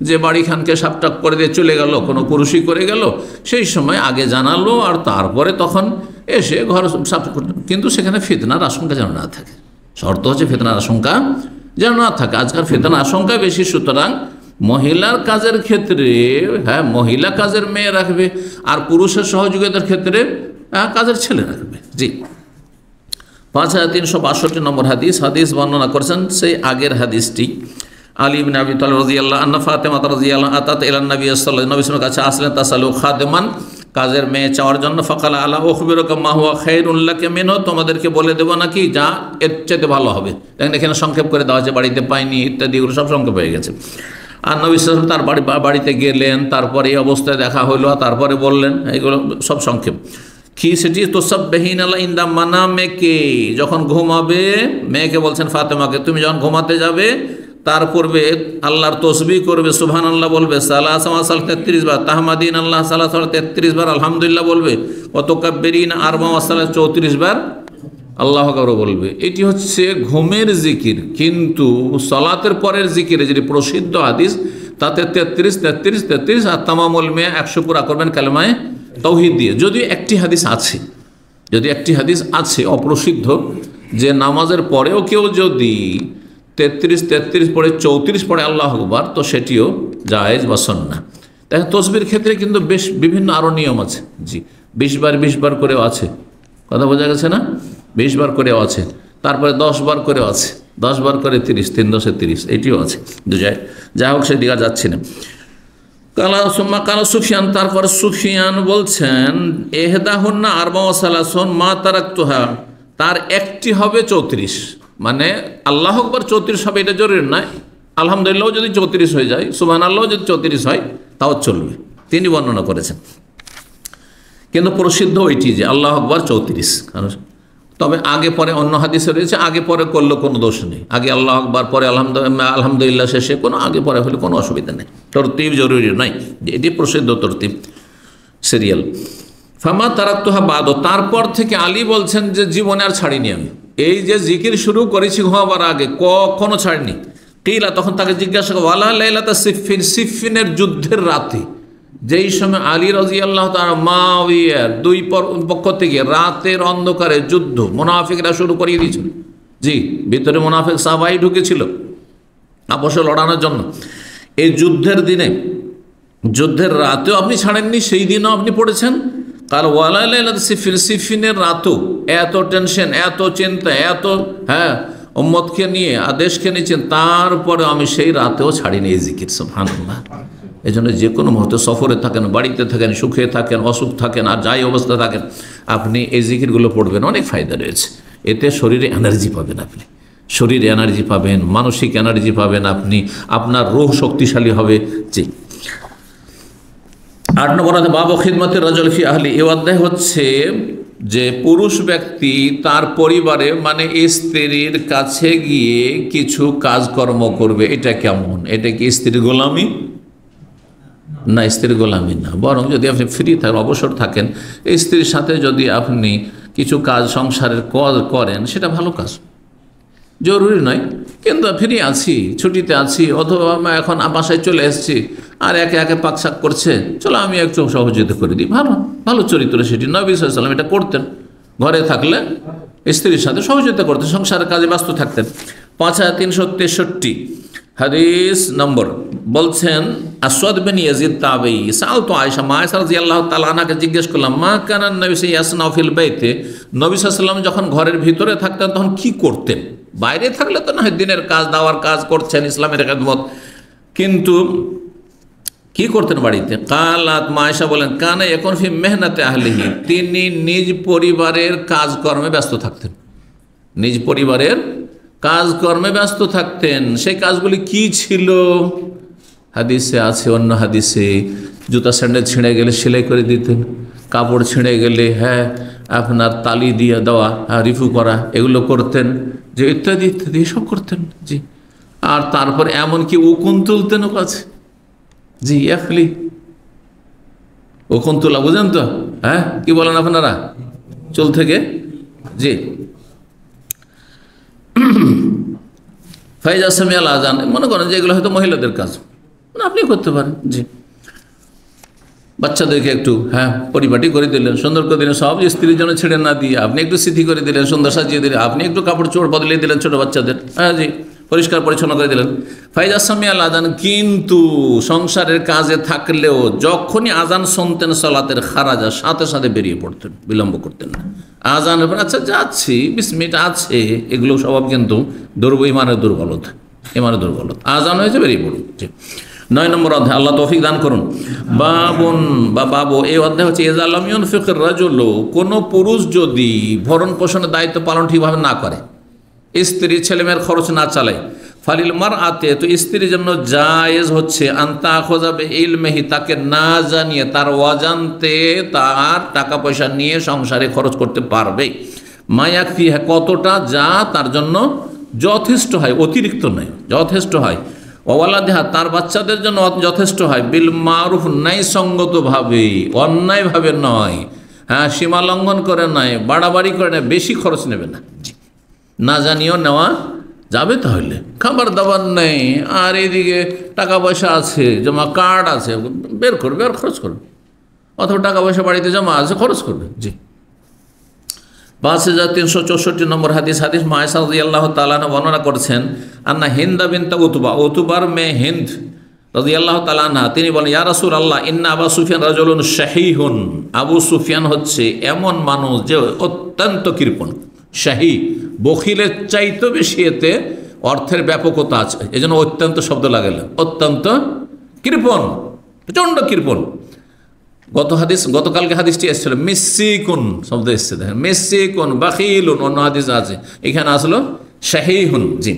যে বাড়িখানকে সাপটাপ করে দিয়ে চলে গেল, কোনো পুরুষই করে গেল, সেই সময় আগে জানালো, আর তারপরে তখন এসে ঘর সাফ করতে, কিন্তু সেখানে ফিতনার আশঙ্কা যেন না থাকে। শর্ত হচ্ছে ফিতনার আশঙ্কা যেন না থাকে। আজকাল ফিতনার আশঙ্কা বেশি, সুতরাং মহিলার কাজের ক্ষেত্রে মহিলা কাজের মেয়ে রাখবে, আর পুরুষের সহযোগিতার ক্ষেত্রে কাজের ছেলে রাখবে। জি, 5362 নম্বর হাদিস বর্ণনা করেছেন সেই আগের হাদিসটি। আলী ইবনে আবি তালিব রাদিয়াল্লাহু আনহা ফাতেমা রাদিয়াল্লাহু আনহা আতাত ইলা নবী সাল্লাল্লাহু আলাইহি ওয়াসাল্লাম কাছে আসলেন, তাসালু খাদেমান, কাজের মেয়ে চাওয়ার জন্য। ফাকালা আলা উখবিরুকা মা হুয়া খায়রুন লাকা মিনহু, তোমাদেরকে বলে দেব নাকি যা এর চাইতে ভালো হবে। দেখেন এখানে সংক্ষেপ করে দেওয়া আছে, বাড়িতে পাইনি ইত্যাদি, এগুলো সব সংক্ষেপ হয়ে গেছে। আর নবী সাল্লাল্লাহু আলাইহি ওয়াসাল্লাম তার বাড়িতে গেলেন, তারপরে এই অবস্থায় দেখা হইলো, তারপরে বললেন, এগুলো সব সংক্ষেপ। কি সেটি? তুসাব্বিহিন আলা ইনদা মানামিকি, যখন ঘুমাবে মেয়েকে বলছেন ফাতেমাকে, তুমি যখন ঘুমাতে যাবে তার পূর্বে আল্লাহর তসবিহ করবে, সুবহানাল্লাহ বলবে 33 বার, তাহমাদিন আল্লাহ 33 বার, আলহামদুলিল্লাহ বলবে, কত কাব্বিরিন 34 বার আল্লাহু আকবার বলবে। এটি হচ্ছে ঘুমের জিকির। কিন্তু সালাতের পরের জিকিরে যেটি প্রসিদ্ধ হাদিস, তাতে 33 আর তামামুল মিয়া 100 পুরা করবেন কালেমায়ে তাওহীদ দিয়ে। যদিও একটি হাদিস আছে অপ্রসিদ্ধ, যে নামাজের পরেও কেউ যদি 33 পড়ে 34 পড়ে আল্লাহু আকবার, তো সেটিও জায়েজ বা সুন্নাহ। দেখেন তসবির ক্ষেত্রে কিন্তু বেশ বিভিন্ন আরও নিয়ম আছে। জি, 20 বার করেও আছে, কথা বোঝা গেছে না? 20 বার করেও আছে, তারপরে 10 বার করেও আছে, 10 বার করে 30, 3 10 30, এটিও আছে। যাই হোক, সেদিকে যাচ্ছি না। কালা সুফিয়ান, তারপর সুফিয়ান বলছেন, এহদাহুন্না আরবা ওয়া সালাসুন মা তারাকতুহা, তার একটি হবে 34, মানে আল্লাহু আকবার 34 হবে এটা জরুরি নয়, আলহামদুলিল্লাহ যদি 34 হয়ে যায়, সুবহানাল্লাহ যদি 34 হয় তাও চলবে, তিনি বর্ণনা করেছেন। কিন্তু প্রসিদ্ধ ওইটি যে আল্লাহু আকবার 34। তবে আগে পরে অন্য হাদিসে রয়েছে আগে পরে করলে কোনো দোষ নেই, আগে আল্লাহু আকবার পরে আলহামদুলিল্লাহ শেষে কোনো আগে পরে হলে কোনো অসুবিধা নেই, তরতিব জরুরি নয়, এটি প্রসিদ্ধ তরতিব সিরিয়াল। ফামা তারাকতুহা বাদ, তারপর থেকে আলী বলছেন যে জীবনে আর ছাড়িনি আমি, এই যে জিকির শুরু করেছি ঘুমাবার আগে কখনো ছাড়িনি, কিলা, তখন তাকে জিজ্ঞাসা করা, ওয়ালা লাইলাতা সিফফিন, সিফফিনের যুদ্ধের রাতে, যেই সময় আলী রাদিয়াল্লাহু তাআলা মুআবিয়ার দুই পক্ষ থেকে রাতের অন্ধকারে যুদ্ধ মুনাফিকরা শুরু করিয়ে দিয়েছিল। জি, ভিতরে মুনাফিক সাহাবাই ঢুকেছিল আপসে লড়ানোর জন্য। এই যুদ্ধের দিনে, যুদ্ধের রাতেও আপনি ছাড়েননি, সেই দিনও আপনি পড়েছেন। কাল ওয়ালা লাইলাতা সিফফিন, সিফফিনের রাতও এত টেনশন, এত চিন্তা, এত উম্মতকে নিয়ে দেশকে নিয়েছেন, তারপরে আমি সেই রাতেও ছাড়িনি এই জিকির। সুবহানাল্লাহ। এই জন্য যে কোনো মুহূর্তে সফরে থাকেন, বাড়িতে থাকেন, সুখে থাকেন, অসুখ থাকেন, আর যাই অবস্থা থাকেন, আপনি এই জিকিরগুলো পড়বেন। অনেক ফায়দা রয়েছে এতে। শরীরে এনার্জি পাবেন, আপনি শরীরে এনার্জি পাবেন, মানসিক এনার্জি পাবেন, আপনি আপনার রূহ শক্তিশালী হবে। জি, 8 নম্বর বাবু খিদমতের রাজুল ফি আহলি। এই অধ্যায় হচ্ছে যে পুরুষ ব্যক্তি তার পরিবারে মানে স্ত্রীর কাছে গিয়ে কিছু কাজকর্ম করবে। এটা কেমন? এটা কি স্ত্রীর গোলামি? না, স্ত্রীর গোলামি না। বরং যদি আপনি ফ্রি থাকেন, অবসর থাকেন, স্ত্রীর সাথে যদি আপনি কিছু কাজ সংসারের করেন, সেটা ভালো কাজ, জরুরি নয়। কিন্তু ফ্রি আছি, ছুটিতে আছি, অথবা এখন বাসায় চলে এসেছি, আর একে একে পাকশাক করছে, চলো আমি একটু সহযোগিতা করে দিই। ভালো ভালো চরিত্র সেটি। নবী সাল্লাল্লাহু আলাইহি ওয়াসাল্লাম এটা করতেন। ঘরে থাকলে স্ত্রীর সাথে সহযোগিতা করতেন, সংসারের কাজে ব্যস্ত থাকতেন। 5363 হাদিস নম্বর বলছেন, আসওয়াদ বিন ইয়াজিদ তাবেঈ, সাআলতু আয়েশা, মা আয়েশা রাদিয়াল্লাহু তাআলা আনহাকে জিজ্ঞেস করলাম, মা কানা নবী ইয়াসনাউ ফিল বাইতে, নবী সাল্লাল্লাহু আলাইহি ওয়াসাল্লাম যখন ঘরের ভিতরে থাকতেন তখন কি করতেন? বাইরে থাকলে তো না হয় দিনের কাজ, দাওয়ার কাজ করছেন, ইসলামের খেদমত, কিন্তু কি করতেন বাড়িতে? কালাত, মা আয়েশা বলেন, কানা এখন ফি মেহনাতে আহলিহি, তিনি নিজ পরিবারের কাজকর্মে ব্যস্ত থাকতেন, নিজ পরিবারের কাজকর্মে ব্যস্ত থাকতেন। সেই কাজগুলি কি ছিল? হাদিসে আছে, অন্য হাদিসে জুতা স্যান্ডেল ছিঁড়ে গেলে সেলাই করে দিতেন, কাপড় ছিঁড়ে গেলে আপনার তালি দিয়ে দেওয়া, রিফু করা, এগুলো করতেন, যে ইত্যাদি ইত্যাদি সব করতেন। জি, আর তারপর এমনকি উকুন তুলতেনও কাছে। জি, এখলি উকুন তোলা বুঝেন তো? কি বলেন আপনারা? চুল থেকে। জি, ফাইজা সামিয়াল আজান, মনে করেন যে এগুলো হয়তো মহিলাদের কাজ, মানে আপনি করতে পারেন। জি, বাচ্চাদেরকে একটু পরিপাটি করে দিলেন, সুন্দর করে দিলেন, সব স্ত্রীর জন্য ছেড়ে না দিয়ে আপনি একটু স্মৃতি করে দিলেন, সুন্দর সাজিয়ে দিলেন, আপনি একটু কাপড় চোপড় বদলিয়ে দিলেন ছোটো বাচ্চাদের। জি, পরিষ্কার পরিচ্ছন্ন করে দিলেন। ফাইজা সামিয়াল আজান, কিন্তু সংসারের কাজে থাকলেও যখনই আজান শুনতেন সালাতের, খারাজা, সাথে সাথে বেরিয়ে পড়তেন, বিলম্ব করতেন না। আজানের পর আচ্ছা যাচ্ছি, 20 মিনিট আছে, এগুলো স্বভাব কিন্তু ইমানের দুর্বলতা, ইমানের দুর্বলতা। আজান হয়েছে, বেরিয়ে পড়ুন। 9 নম্বর অধ্যায়, আল্লাহ তৌফিক দান করুন। বাবুন বা বাবু, এই অধ্যায় হচ্ছে ইযা লাম ইউনফিক রাজুলু, কোনো পুরুষ যদি ভরণ পোষণের দায়িত্ব পালন ঠিকভাবে না করে, স্ত্রী ছেলেমেয়ের খরচ না চালায়, ফালিল মারআতে, তো স্ত্রীর জন্য জায়েজ হচ্ছে আনতা খোজাবে ইলমেহি, তাকে না জানিয়ে, তার অজান্তে তার টাকা পয়সা নিয়ে সংসারে খরচ করতে পারবে। মায়াকফি, কতটা যা তার জন্য যথেষ্ট হয়, অতিরিক্ত নয়, যথেষ্ট হয়। ওয়ালাদেহা, তার বাচ্চাদের জন্য যথেষ্ট হয়। বিল মারুফ, ন্যায়সঙ্গতভাবে, অন্যায়ভাবে নয়, সীমা লঙ্ঘন করে নয়, বাড়াবাড়ি করে নয়, বেশি খরচ নেবে না। না জানিয়েও নেওয়া যাবে। তাহলে খাবার দাবার নেই, আর এইদিকে টাকা পয়সা আছে, জমা কার্ড আছে, বের করবে আর খরচ করবে, অথবা টাকা পয়সা বাড়িতে জমা আছে, খরচ করবে। জি, 5364 নম্বর হাদিস, মা আয়েশা রাদিয়াল্লাহু তাআলা আনহা বর্ণনা করছেন, আন্না হিন্দা বিনত উতবা, উতবার মেয়ে হিন্দ রাদিয়াল্লাহু তাআলা আনহা, তিনি বলেন, ইয়া রাসূলুল্লাহ, ইন্না আবু সুফিয়ান রাজুলুন শাহীহুন, আবু সুফিয়ান হচ্ছে এমন মানুষ যে অত্যন্ত কৃপণ। শাহী, বখিলের চাইতে বেশি এতে অর্থের ব্যাপকতা আছে, এই জন্য অত্যন্ত শব্দ লাগালেন। অত্যন্ত কৃপণ, প্রচণ্ড কৃপণ। গতকালকে হাদিসটি এসেছিল, মিসিকুন শব্দ এসছে, দেখেন, মিসিকুন, বাখিলুন, অন্য হাদিস আছে, এখানে আসলো শাহীহুন। জি,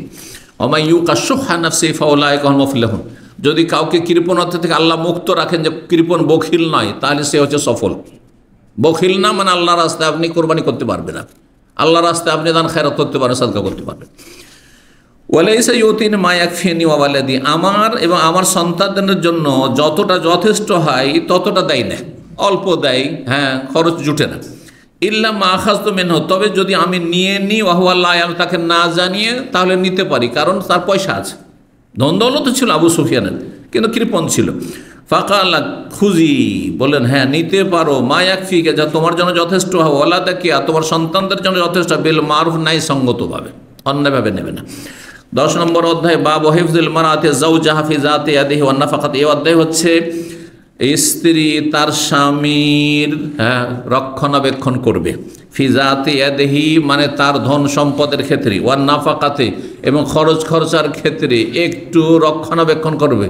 ওমাইয়ুকা শুহা নাফসি ফাউলাইকা হুমুল মুফলিহুন, যদি কাউকে কৃপণতা থেকে আল্লাহ মুক্ত রাখেন, যে কৃপণ বখিল নয়, তাহলে সে হচ্ছে সফল। বখিল না মানে আল্লাহর রাস্তায় আপনি কোরবানি করতে পারবেন না, আল্লাহর রাস্তায় আপনি দান খায়রাত করতে পারেন, সাদকা করতে পারবেন। ওয়ালাইসা ইউতিনি মা ইয়াকফিনি ওয়া ওয়ালাদি, আমার এবং আমার সন্তানদের জন্য যতটা যথেষ্ট হয় ততটা দেয় না, অল্প দেয়, খরচ জুটে না। ইল্লা মা আখাযতু মিনহু, তবে যদি আমি নিয়ে নিই, ওয়া হুয়া লা ইয়ালাম, তাকে না জানিয়ে, তাহলে নিতে পারি, কারণ তার পয়সা আছে, ধন দৌলত ছিল আবু সুফিয়ানের, কিন্তু কৃপণ ছিল। ফাকালা খুজি, বলেন হ্যাঁ নিতে পারো, মা ইয়াকফিকা, যা তোমার জন্য যথেষ্ট হবে, ওয়ালাদাকিয়া, তোমার সন্তানদের জন্য যথেষ্ট, বিল মারুফ, নাই সঙ্গতভাবে, অন্যায়ভাবে নেবে না। 10 নম্বর অধ্যায় বাবু হিফজুল মারাতি যাওজাহা ফি যাতি ইয়াদিহি ওয়ান নাফাকাত। এই অধ্যায় হচ্ছে স্ত্রী তার স্বামীর রক্ষণাবেক্ষণ করবে, ফি যাতি ইয়াদিহি মানে তার ধন সম্পদের ক্ষেত্রে, ওয়ান নাফাকাতে এবং খরচ খরচার ক্ষেত্রে একটু রক্ষণাবেক্ষণ করবে,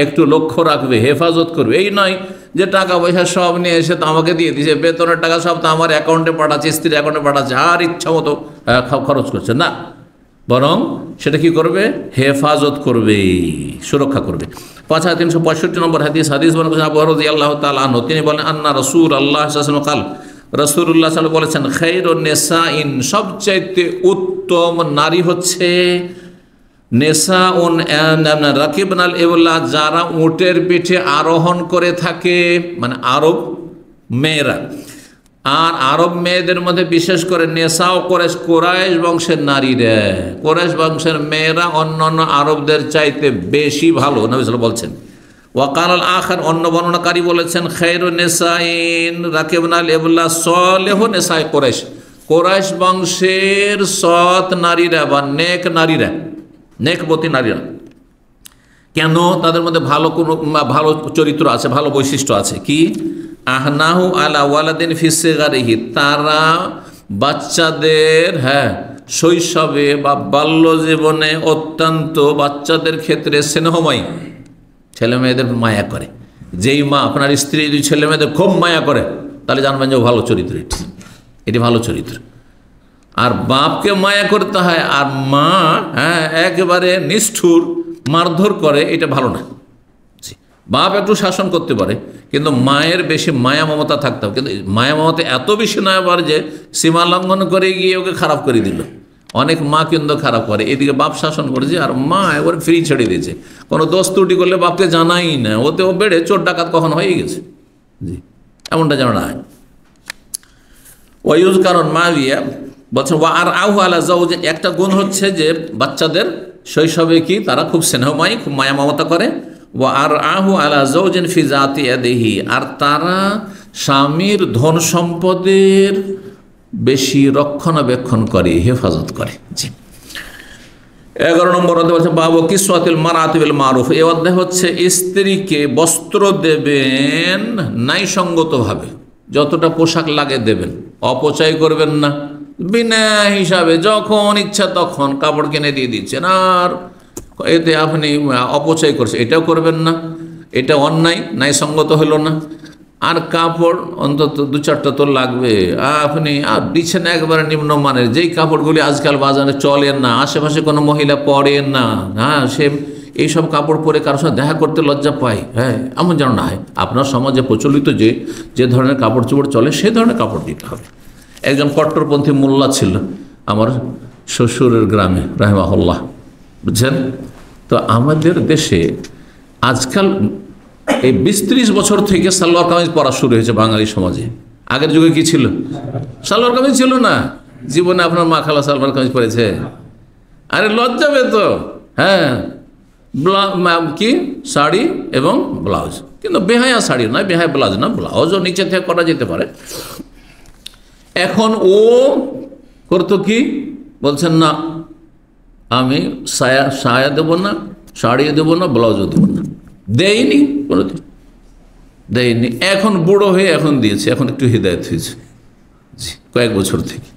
একটু লক্ষ্য রাখবে, হেফাজত করবে। এই নয় যে টাকা পয়সা সব নিয়ে এসে তো আমাকে দিয়ে দিয়েছে, বেতনের টাকা সব তো আমার অ্যাকাউন্টে পাঠাচ্ছে, স্ত্রীর অ্যাকাউন্টে পাঠাচ্ছে, আর ইচ্ছা মতো খরচ করছে না, বরং সেটা কি করবে, হেফাজত করবে, সুরক্ষা করবে। 5365 নম্বর হাদিস বলেন আবু হুরায়রা রাদিয়াল্লাহু তাআলা আনহু, তিনি বলেন আন্না রাসূলুল্লাহ সাল্লাল্লাহু আলাইহি ওয়াসাল্লাম রাসূলুল্লাহ সাল্লাল্লাহু আলাইহি ওয়াসাল্লাম বলেছেন, খায়রুন নিসাইন, সবচাইতে উত্তম নারী হচ্ছে নেসাউন রাকিবনাল ইবলা, যারা উটের পিঠে আরোহণ করে থাকে, মানে আরব মেয়েরা। আর আরব মেয়েদের মধ্যে বিশেষ করে নেশাও কোরাইশ বংশের নারীরা, কোরাইশ বংশের মেয়েরা অন্যান্য আরবদের চাইতে বেশি ভালো, নবী সাল্লাল্লাহু আলাইহি ওয়াসাল্লাম বলছেন। ওয়াকাল আল আখার, অন্য বর্ণনাকারী বলেছেন, খায়রুন নিসাইন রাকিবনাল ইবলা সালেহু নিসাই কোরাইশ, কোরাইশ বংশের সৎ নারীরা বা নেক নারীরা, নেকবতী নারীরা। কেন? তাদের মধ্যে ভালো চরিত্র আছে, ভালো বৈশিষ্ট্য আছে। কি? আহনাহু আলা ওয়ালাদিন ফি সিগারিহি, তারা বাচ্চাদের শৈশবে বা বাল্য জীবনে অত্যন্ত বাচ্চাদের ক্ষেত্রে স্নেহময়ী, ছেলে মেয়েদের মায়া করে। যেই মা আপনার স্ত্রী যদি ছেলে মেয়েদের খুব মায়া করে, তাহলে জানবেন যে ভালো চরিত্র, এটি ভালো চরিত্র। আর বাপকে মায়া করতে হয় আর মা একেবারে নিষ্ঠুর মারধর করে, এটা ভালো না। বাপ একটু শাসন করতে পারে, কিন্তু মায়ের বেশি মায়া মমতা থাকতে হবে। কিন্তু মায়া মমতা এত বেশি নয় আবার যে সীমা লঙ্ঘন করে গিয়ে ওকে খারাপ করে দিল। অনেক মা কিন্তু খারাপ করে, এদিকে বাপ শাসন করেছে আর মা একবার ফ্রি ছেড়ে দিয়েছে, কোনো দোষ ত্রুটি করলে বাপকে জানাই না, ওতে ও বেড়ে চোর ডাকাত কখন হয়ে গেছে। জি, এমনটা যেন না হয়। ওয়ুজ কারণ মাবিয়া বলছেন আর আহু আলা জাওজ, একটা গুণ হচ্ছে যে বাচ্চাদের শৈশবে কি তারা খুব স্নেহময়ী, খুব মায়া মমতা করে। আর আহু আলা জাওজিন ফি যাতি ইয়াদিহি, আর তারা স্বামীর ধন সম্পদের বেশি রক্ষণাবেক্ষণ করে, হেফাজত করে। জি, 11 নম্বর অধ্যায় বলছে বাবু কিসওয়াতিল মারাতি বিল মারুফ। এই অধ্যায় হচ্ছে স্ত্রীকে বস্ত্র দেবেন ন্যায়সঙ্গতভাবে, যতটা পোশাক লাগে দেবেন, অপচয় করবেন না। বিনা হিসাবে যখন ইচ্ছা তখন কাপড় কিনে দিয়ে দিচ্ছেন, আর এতে আপনি অপচয় করছেন, এটাও করবেন না, এটা অন্যায়, ন্যায়সঙ্গত হলো না। আর কাপড় অন্তত 2-4টা তো লাগবে, আপনি আর দিচ্ছেন একবারে নিম্নমানের, যেই কাপড়গুলি আজকাল বাজারে চলেন না, আশেপাশে কোনো মহিলা পরেন না, সে এইসব কাপড় পরে কারোর সাথে দেখা করতে লজ্জা পায়, এমন যেন না হয়। আপনার সমাজে প্রচলিত যে ধরনের কাপড় চোপড় চলে সে ধরনের কাপড় দিতে হবে। একজন কট্টরপন্থী মোল্লা ছিল আমার শ্বশুরের গ্রামে রাহিমাহুল্লাহ, বুঝছেন। তো আমাদের দেশে আজকাল এই 20-30 বছর থেকে সালোয়ার কামিজ পরা শুরু হয়েছে বাঙালি সমাজে। আগের যুগে কি ছিল? সালোয়ার কামিজ ছিল না। জীবনে আপনার মা খালা সালোয়ার কামিজ পরেছে? আরে লজ্জা পেত। কি শাড়ি এবং ব্লাউজ, কিন্তু বেহায়া শাড়ি নয়, বেহায়া ব্লাউজ না, ব্লাউজও নিচে থেকে করা যেতে পারে। এখন ও করতো কি, বলছেন না আমি সায়া দেবো না, শাড়িও দেবো না, ব্লাউজও দেবো না, দেয়নি কোনোদিন, দেয়নি। এখন বুড়ো হয়ে এখন দিয়েছে, এখন একটু হিদায়ত হয়েছে। জি, কয়েক বছর থেকে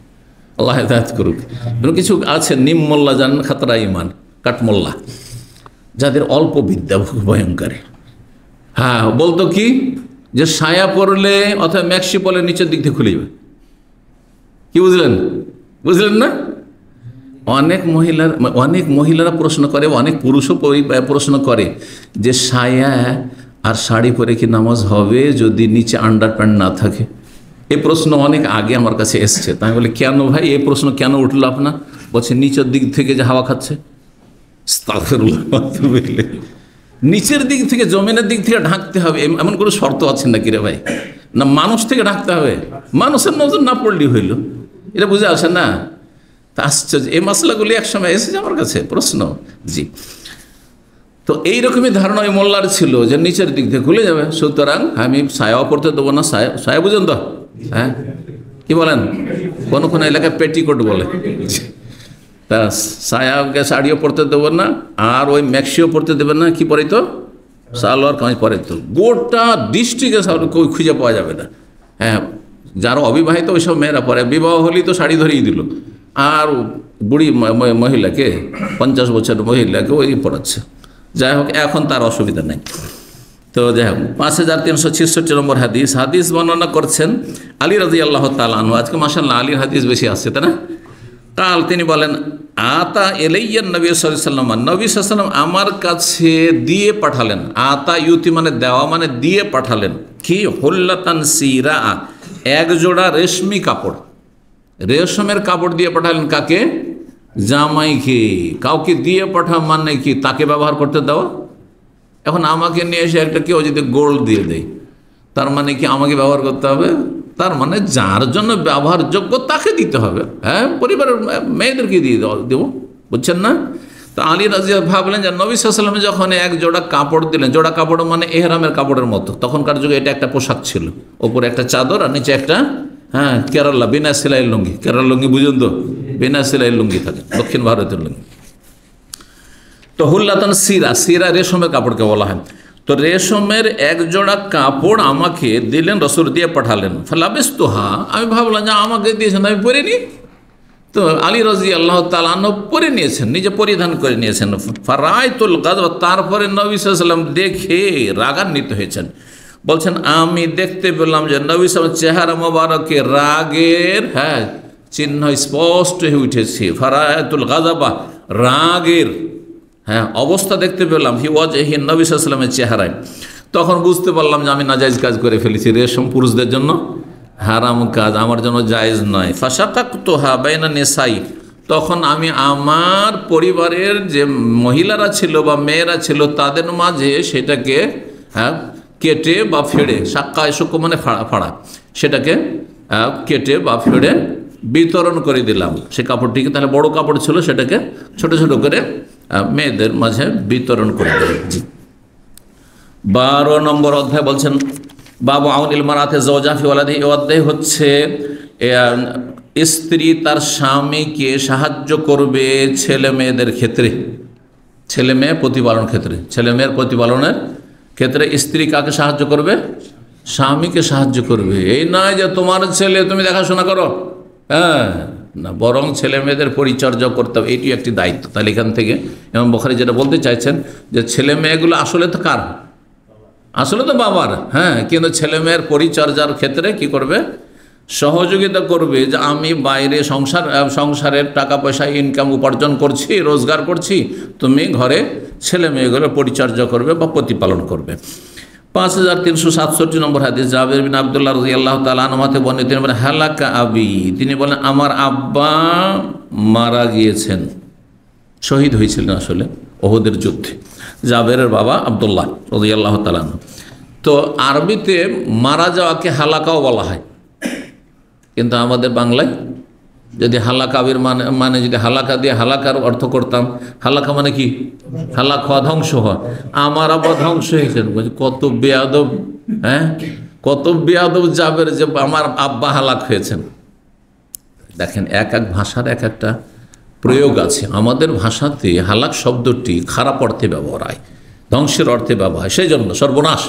আল্লাহ হিদায়ত করুক। কিছু আছে নিম মোল্লা, জান খাতরা ইমান, কাঠমোল্লা, যাদের অল্প বিদ্যা ভয়ঙ্কর। বলতো কি যে সায়া পরলে অথবা ম্যাক্সি পরলে নিচের দিক থেকে খুলে যাবে। কি বুঝলেন? বুঝলেন না? অনেক মহিলারা প্রশ্ন করে, অনেক পুরুষও প্রশ্ন করে যে সায়া আর শাড়ি পরে কি নামাজ হবে যদি নিচে আন্ডারপ্যান্ট না থাকে? এই প্রশ্ন অনেক আগে আমার কাছে এসছে। তাই বলে কেন ভাই এই প্রশ্ন কেন উঠলো আপনার? বলছে নিচের দিক থেকে যে হাওয়া খাচ্ছে। নিচের দিক থেকে, জমিনের দিক থেকে ঢাকতে হবে এমন কোনো শর্ত আছে নাকি রে ভাই? না মানুষ থেকে ঢাকতে হবে? মানুষের নজর না পড়লেই হইল, এটা বুঝে আসে না? তা আশ্চর্য, এই মশলাগুলি একসময় এসেছে আমার কাছে প্রশ্ন। জি, তো এইরকমই ধারণা ওই মোল্লার ছিল যে নিচের দিক থেকে খুলে যাবে, সুতরাং আমি সায়াও পড়তে দেবো না। সায়া বুঝেন তো? হ্যাঁ, কি বলেন? কোনো কোনো এলাকায় পেটিকোট বলে। তা সায়াকে শাড়িও পরতে দেবো না, আর ওই ম্যাক্সিও পরতে দেবেন না। কি পরে তো? সালোয়ার কামিজ পরে। তো গোটা ডিস্ট্রিক্টে কেউ খুঁজে পাওয়া যাবে না। হ্যাঁ, যারা অবিবাহিত ওইসব মেয়েরা পরে, বিবাহ হলেই তো শাড়ি ধরিয়ে দিল, আর বুড়ি মহিলাকে 50 বছরের মহিলাকে ওই পড়াচ্ছে। যাই হোক, এখন তার অসুবিধা নেই। তো যাই হোক, 5366 নম্বর হাদিস বর্ণনা করছেন আলী রাদিয়াল্লাহু তাআলা আনহু। আজকে মাশাআল্লাহ আলীর হাদিস বেশি আসছে, তাই না? কাল তিনি বলেন, আতা এলাইয়া নবী সাল্লাল্লাহু আলাইহি ওয়াসাল্লাম, নবী সাল্লাল্লাহু আলাইহি ওয়াসাল্লাম আমার কাছে দিয়ে পাঠালেন। আতা ইউতি মানে দেওয়া, মানে দিয়ে পাঠালেন। কি? হুল্লাতান সিরা, এক জোড়া রেশমি কাপড়, রেশমের কাপড় দিয়ে পাঠালেন। কাকে? জামাইকে। কাউকে দিয়ে পাঠা মানে কি? তাকে ব্যবহার করতে দেওয়া। এখন আমাকে নিয়ে এসে একটা কেউ যদি গোল্ড দিয়ে দেয়, তার মানে কি আমাকে ব্যবহার করতে হবে? তার মানে যার জন্য ব্যবহারযোগ্য তাকে দিতে হবে। হ্যাঁ, পরিবারের মেয়েদেরকে দিয়ে দেবো, বুঝছেন না? তো আলী রাদিয়াল্লাহু ভাবলেন যে নবী সাল্লাল্লাহু আলাইহি ওয়াসাল্লাম যখন এক জোড়া কাপড় দিলেন, জোড়া কাপড় মানে এহরামের কাপড়ের মতো, তখনকার যুগে এটা একটা পোশাক ছিল, ওপরে একটা চাদর আর নিচে একটা কেরালা বিনা সেলাই লুঙ্গি। কেরালা লুঙ্গি বুঝুন তো? বিনা সেলাই লুঙ্গি থাকে, দক্ষিণ ভারতের লুঙ্গি। তো হুল্লাতান সিরা, সিরা রেশমের কাপড়কে বলা হয়। তো রেশমের এক জোড়া কাপড় আমাকে দিলেন, রাসূল দিয়ে পাঠালেন। ফালাবিসতুহা, আমি ভাবলাম যে আমাকে দিয়েছেন, আমি পরে নিই। তো আলী রাদিয়াল্লাহু তাআলা আনহু পরে নিয়েছেন, নিজে পরিধান করে নিয়েছেন। ফারাইতুল গাযওয়া, তারপরে নবী সাল্লাল্লাহু আলাইহি ওয়াসাল্লাম দেখে রাগান্বিত হয়েছেন। বলছেন, আমি দেখতে পেলাম যে নবী সাল্লাল্লাহু আলাইহি ওয়াসাল্লাম চেহারা মোবারকে রাগের চিহ্ন স্পষ্ট হয়ে উঠেছে। ফারাইতুল গাযবা, রাগের অবস্থা দেখতে পেলাম। হি ওয়াজহি, নবী সাল্লাল্লাহু আলাইহি ওয়াসাল্লামের চেহারায়। তখন বুঝতে পারলাম যে আমি নাজায়েজ কাজ করে ফেলেছি, রেশম পুরুষদের জন্য হারাম কাজ, আমার জন্য জায়েজ নয়। ফাশাকাকতুহা বাইনা নিসাই, তখন আমি আমার পরিবারের যে মহিলারা ছিল বা মেয়েরা ছিল তাদের মাঝে সেটাকে কেটে বা ফেড়ে, সাক্কা শুক্ক মানে ফাড়া ফাড়া, সেটাকে কেটে বা ফেড়ে বিতরণ করে দিলাম। সে কাপড়টিকে, তাহলে বড় কাপড় ছিল, সেটাকে ছোট ছোট করে মেয়েদের মাঝে বিতরণ করে দিলাম। 12 নম্বর অধ্যায় বলছেন বাবু আউনিল মারাতে যাওজা ফি ওয়ালাদি। এই অধ্যায় হচ্ছে স্ত্রী তার স্বামীকে সাহায্য করবে ছেলে মেয়েদের ক্ষেত্রে, ছেলে মেয়ে প্রতিপালন ক্ষেত্রে, ছেলে মেয়ের প্রতিপালনের ক্ষেত্রে স্ত্রী কাকে সাহায্য করবে? স্বামীকে সাহায্য করবে। এই নয় যে তোমার ছেলে তুমি দেখাশোনা করো, না, বরং ছেলে মেয়েদের পরিচর্যা করতে হবে, এটি একটি দায়িত্ব। তাহলে এখান থেকে ইমাম বুখারী যেটা বলতে চাইছেন যে ছেলে মেয়েগুলো আসলে তো কার? আসলে তো বাবার। কিন্তু ছেলে মেয়ের পরিচর্যার ক্ষেত্রে কি করবে? সহযোগিতা করবে। যে আমি বাইরে সংসারের টাকা পয়সা ইনকাম উপার্জন করছি, রোজগার করছি, তুমি ঘরে ছেলে মেয়েগুলোর পরিচর্যা করবে বা প্রতিপালন করবে। 5367 নম্বর হাদিস, জাবের বিন আব্দুল্লাহ রাদিয়াল্লাহু তাআলা আনহু হতে বর্ণিত, তিনি বলেন হালাকা আবি, তিনি বলেন আমার আব্বা মারা গিয়েছেন, শহীদ হয়েছিলেন আসলে ওহুদের যুদ্ধে। জাবেরের বাবা আব্দুল্লাহ রাদিয়াল্লাহু তাআলা আনহু। তো আরবিতে মারা যাওয়াকে হালাকাও বলা হয়, কিন্তু আমাদের বাংলায় যদি হালাকা আবির মানে যদি হালাকা দিয়ে হালাকার অর্থ করতাম, হালাকা মানে কি? হালাক হওয়া, ধ্বংস হওয়া। আমার আব্বা ধ্বংস হয়েছেন, কত বেয়াদব! কত বেয়াদব জাবের যে আমার আব্বা হালাক হয়েছেন। দেখেন, এক এক ভাষার এক একটা প্রয়োগ আছে। আমাদের ভাষাতে হালাক শব্দটি খারাপ অর্থে ব্যবহার হয়, ধ্বংসের অর্থে ব্যবহার হয়, সেই জন্য সর্বনাশ,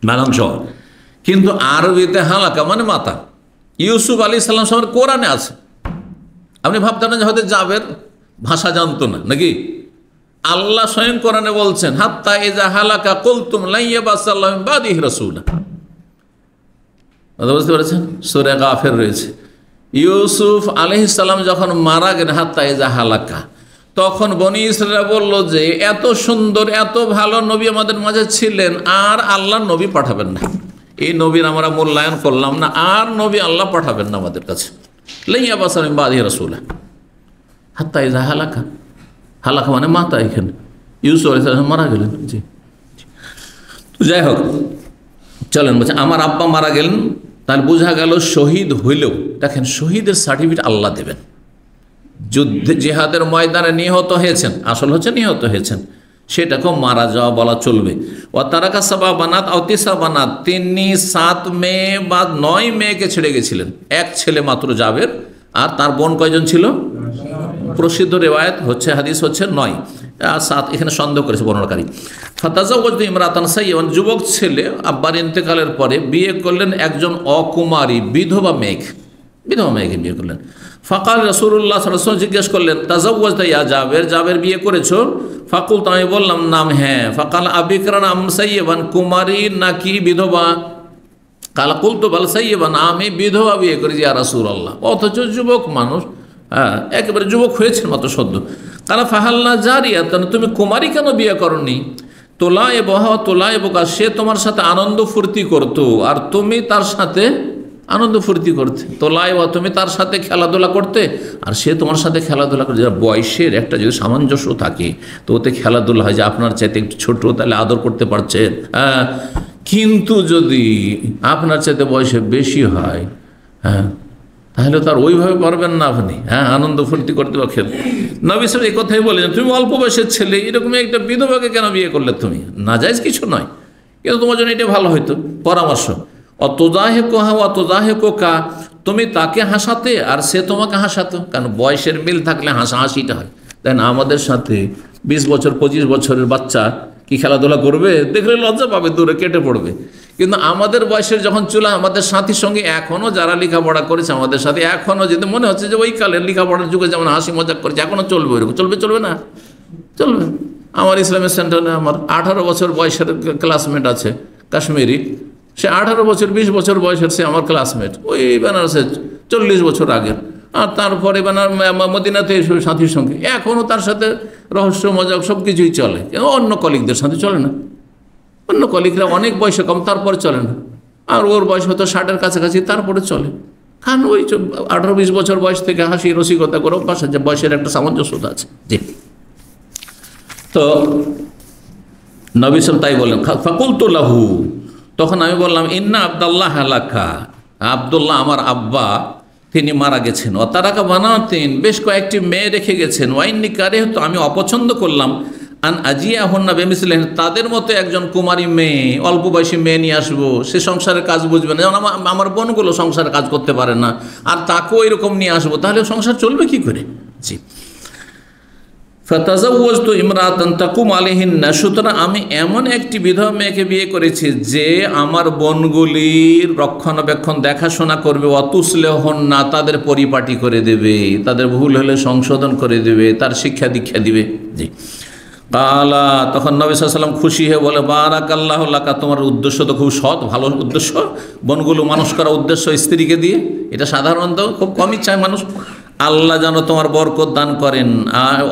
ধ্বংস। কিন্তু আরবিতে হালাকা মানে মাতা। ইউসুফ আলাইহিস সালাম সবার কোরআনে আছে। আপনি ভাবতেন না যে হয়তো জাবের ভাষা জানতো না নাকি? আল্লাহ স্বয়ং কোরআনে বলছেন, হাত্তা ইযা হালাকা কুলতুম লা ইয়াবাসাল্লাহু মিন বাদিহি রাসূলা। বুঝতে পেরেছেন? সূরা গাফির রয়েছে। ইউসুফ আলাইহিস সালাম যখন মারা গেলেন, হাত্তা ইযা হালাকা, তখন বনি ইসরাঈল বলল যে এত সুন্দর এত ভালো নবী আমাদের মাঝে ছিলেন, আর আল্লাহ নবী পাঠাবেন না, এই নবীর আমরা মূল্যায়ন করলাম না, আর নবী আল্লাহ পাঠাবেন না আমাদের কাছে। লা ইয়াবাসাল্লাহু মিন বাদিহি রাসূলা, হাত্তা ইযা হালাকা, হালাকা মানে মাতা। এখানে ইউসুফ আলাইহিস সালাম মারা গেলেন। জি, তো যাই হোক, চলেন বলছে আমার আব্বা মারা গেলেন, তাহলে বোঝা গেল শহীদ হইলেও, দেখেন শহীদের সার্টিফিকেট আল্লাহ দেবেন। যুদ্ধে জিহাদের ময়দানে নিহত হয়েছেন, আসল হচ্ছে নিহত হয়েছেন, সেটাকেও মারা যাওয়া বলা চলবে। ও তারাকা সাবা বানাত অতিসা বানাত, তিনি 7 মেয়ে বা 9 মেয়েকে ছেড়ে গেছিলেন, এক ছেলে মাত্র জাবের, আর তার বোন কয়জন ছিল? প্রসিদ্ধ রেওয়ায়ত হচ্ছে, হাদিস হচ্ছে 9 আর 7, এখানে সন্দেহ করেছে বর্ণনাকারী। ফাতাজাওয়াজতু ইমরাতান সাইয়্যিবান, যুবক ছেলে আব্বার ইন্তেকালের পরে বিয়ে করলেন একজন অকুমারী বিধবা মেয়েকে বিয়ে করলেন। ফাকাল রাসূলুল্লাহ সাল্লাল্লাহু আলাইহি ওয়াসাল্লাম জিজ্ঞেস করলেন, তাজাওয়াজতা ইয়া জাবের, জাবের বিয়ে করেছো? ফাকুল, আমি বললাম নাম, হ্যাঁ। ফাকাল আবিকরান আম সাইয়্যিবান, কুমারী নাকি বিধবা? কালা কুলতু বাল সাইয়্যিবান, আমি বিধবা বিয়ে করেছি ইয়া রাসূলুল্লাহ। অথচ যুবক মানুষ, হ্যাঁ একেবারে যুবক হয়েছেন মাত্র সদ্য। কালা ফাহাল্লা জারিয়াতান, তুমি কুমারী কেন বিয়ে করনি? তোলায় বহা তোলায় বোকা, সে তোমার সাথে আনন্দ ফুর্তি করতো আর তুমি তার সাথে আনন্দ ফুর্তি করতে। তোলায় বা, তুমি তার সাথে খেলাধুলা করতে আর সে তোমার সাথে খেলাধুলা করতে। বয়সের একটা যদি সামঞ্জস্য থাকে তো ওতে খেলাধুলা হয়, যে আপনার চাইতে একটু ছোটো তাহলে আদর করতে পারছেন, হ্যাঁ। কিন্তু যদি আপনার চাইতে বয়সে বেশি হয়, হ্যাঁ, তাহলে তার ওইভাবে পারবেন না আপনি, হ্যাঁ, আনন্দ ফুর্তি করতে বা খেলতে। নবী সাহেব এই কথাই বলেছেন, তুমি অল্প বয়সের ছেলে, এরকম একটা বিধবাকে কেন বিয়ে করলে তুমি? নাজায়েজ কিছু নয়, কিন্তু তোমার জন্য এটা ভালো হয়তো। পরামর্শ, অতজাহেকা, তুমি তাকে হাসাতে আর সে তোমাকে হাসাতো, কারণ বয়সের মিল থাকলে হাসাহাসিটা হয়, তাই না? আমাদের সাথে 20 বছর 25 বছরের বাচ্চা কি খেলাধুলা করবে? দেখলে লজ্জা পাবে, দূরে কেটে পড়বে। কিন্তু আমাদের বয়সের যখন চুলা, আমাদের সাথীর সঙ্গে এখনও যারা লেখাপড়া করেছে আমাদের সাথে, এখনও যদি মনে হচ্ছে যে ওই কালের লেখাপড়ার যুগে যেমন হাসি মজাক করেছে, এখনও চলবে, ওইরকম চলবে না? চলবে। আমার ইসলামিক সেন্টারে আমার 18 বছর বয়সের ক্লাসমেট আছে, কাশ্মীরি, সে 18 বছর 20 বছর বয়সের, সে আমার ক্লাসমেট, ওই বেনারসে 40 বছর আগের। আর তারপরে মদিনাতে সাথীর সঙ্গে এখনও তার সাথে রহস্য মজাক সব কিছুই চলে, অন্য কলিগদের সাথে চলে না। অন্য কলিগরা অনেক বয়সে কম, তারপরে চলে না। আর ওর বয়স হয়তো 60-এর কাছাকাছি, তারপরে চলে। কারণ ওই 18-20 বছর বয়স থেকে হাসি রসিকতা করে অভ্যাস আছে, বয়সের একটা সামঞ্জস্যতা আছে। জি, তো নবী সাল্লাল্লাহু তাই বললেন। ফাকুলতু লাহু, তখন আমি বললাম, ইন্না আব্দুল্লাহ হালাকা, আব্দুল্লাহ আমার আব্বা, তিনি মারা গেছেন। ও তারাকা বানাতেন, বেশ কয়েকটি মেয়ে রেখে গেছেন। ওয়াইন্নি কারে, তো আমি অপছন্দ করলাম, আন আজিয়া হন্না বেমিসলেন, তাদের মতো একজন কুমারী মেয়ে, অল্প বয়সী মেয়ে নিয়ে আসবো, সে সংসারের কাজ বুঝবে না, যেমন আমার বোনগুলো সংসারের কাজ করতে পারে না, আর তাকেও এরকম নিয়ে আসবো, তাহলে সংসার চলবে কি করে? জি। ফাতাজাওয়াজতু ইমরাতান তাকুম আলাইহিন্না, সুতরাং আমি এমন একটি বিধবা মেয়েকে বিয়ে করেছি যে আমার বোনগুলির রক্ষণাবেক্ষণ দেখাশোনা করবে, অতুসলেহন্না, তাদের পরিপাটি করে দেবে, তাদের ভুল হলে সংশোধন করে দেবে, তার শিক্ষা দীক্ষা দিবে। জি। কালা, তখন নবী সাল্লাল্লাহু আলাইহি ওয়াসাল্লাম খুশি হয়ে বলে, বারাকাল্লাহু লাকা, তোমার উদ্দেশ্য তো খুব সৎ, ভালো উদ্দেশ্য, বোনগুলো মানুষ করার উদ্দেশ্য স্ত্রীকে দিয়ে, এটা সাধারণত খুব কমই চায় মানুষ। আল্লাহ যেন তোমার বরকত দান করেন,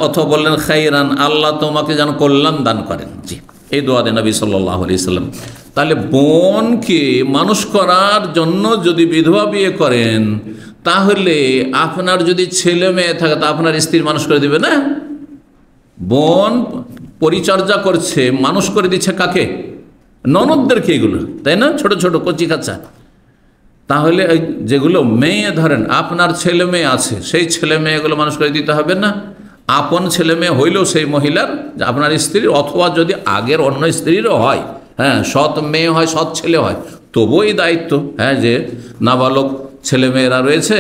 অথবা বললেন খাইরান, আল্লাহ তোমাকে যেন কল্যাণ দান করেন। জি, এই দোয়া দেন নবী সাল্লাল্লাহু আলাইহি ওয়াসাল্লাম। তাহলে বোনকে মানুষ করার জন্য যদি বিধবা বিয়ে করেন, তাহলে আপনার যদি ছেলে মেয়ে থাকে তা আপনার স্ত্রী মানুষ করে দিবে না? বোন পরিচর্যা করছে, মানুষ করে দিচ্ছে কাকে? ননদদেরকে, এগুলো, তাই না? ছোট ছোট কচি কাচ্চা। তাহলে যেগুলো মেয়ে, ধরেন আপনার ছেলে মেয়ে আছে, সেই ছেলে মেয়েগুলো মানুষ করে দিতে হবে না? আপন ছেলে মেয়ে হইলেও সেই মহিলার, আপনার স্ত্রীর, অথবা যদি আগের অন্য স্ত্রীরও হয়, হ্যাঁ, সৎ মেয়ে হয়, সৎ ছেলে হয়, তবুও এই দায়িত্ব, হ্যাঁ, যে নাবালক ছেলে মেয়েরা রয়েছে,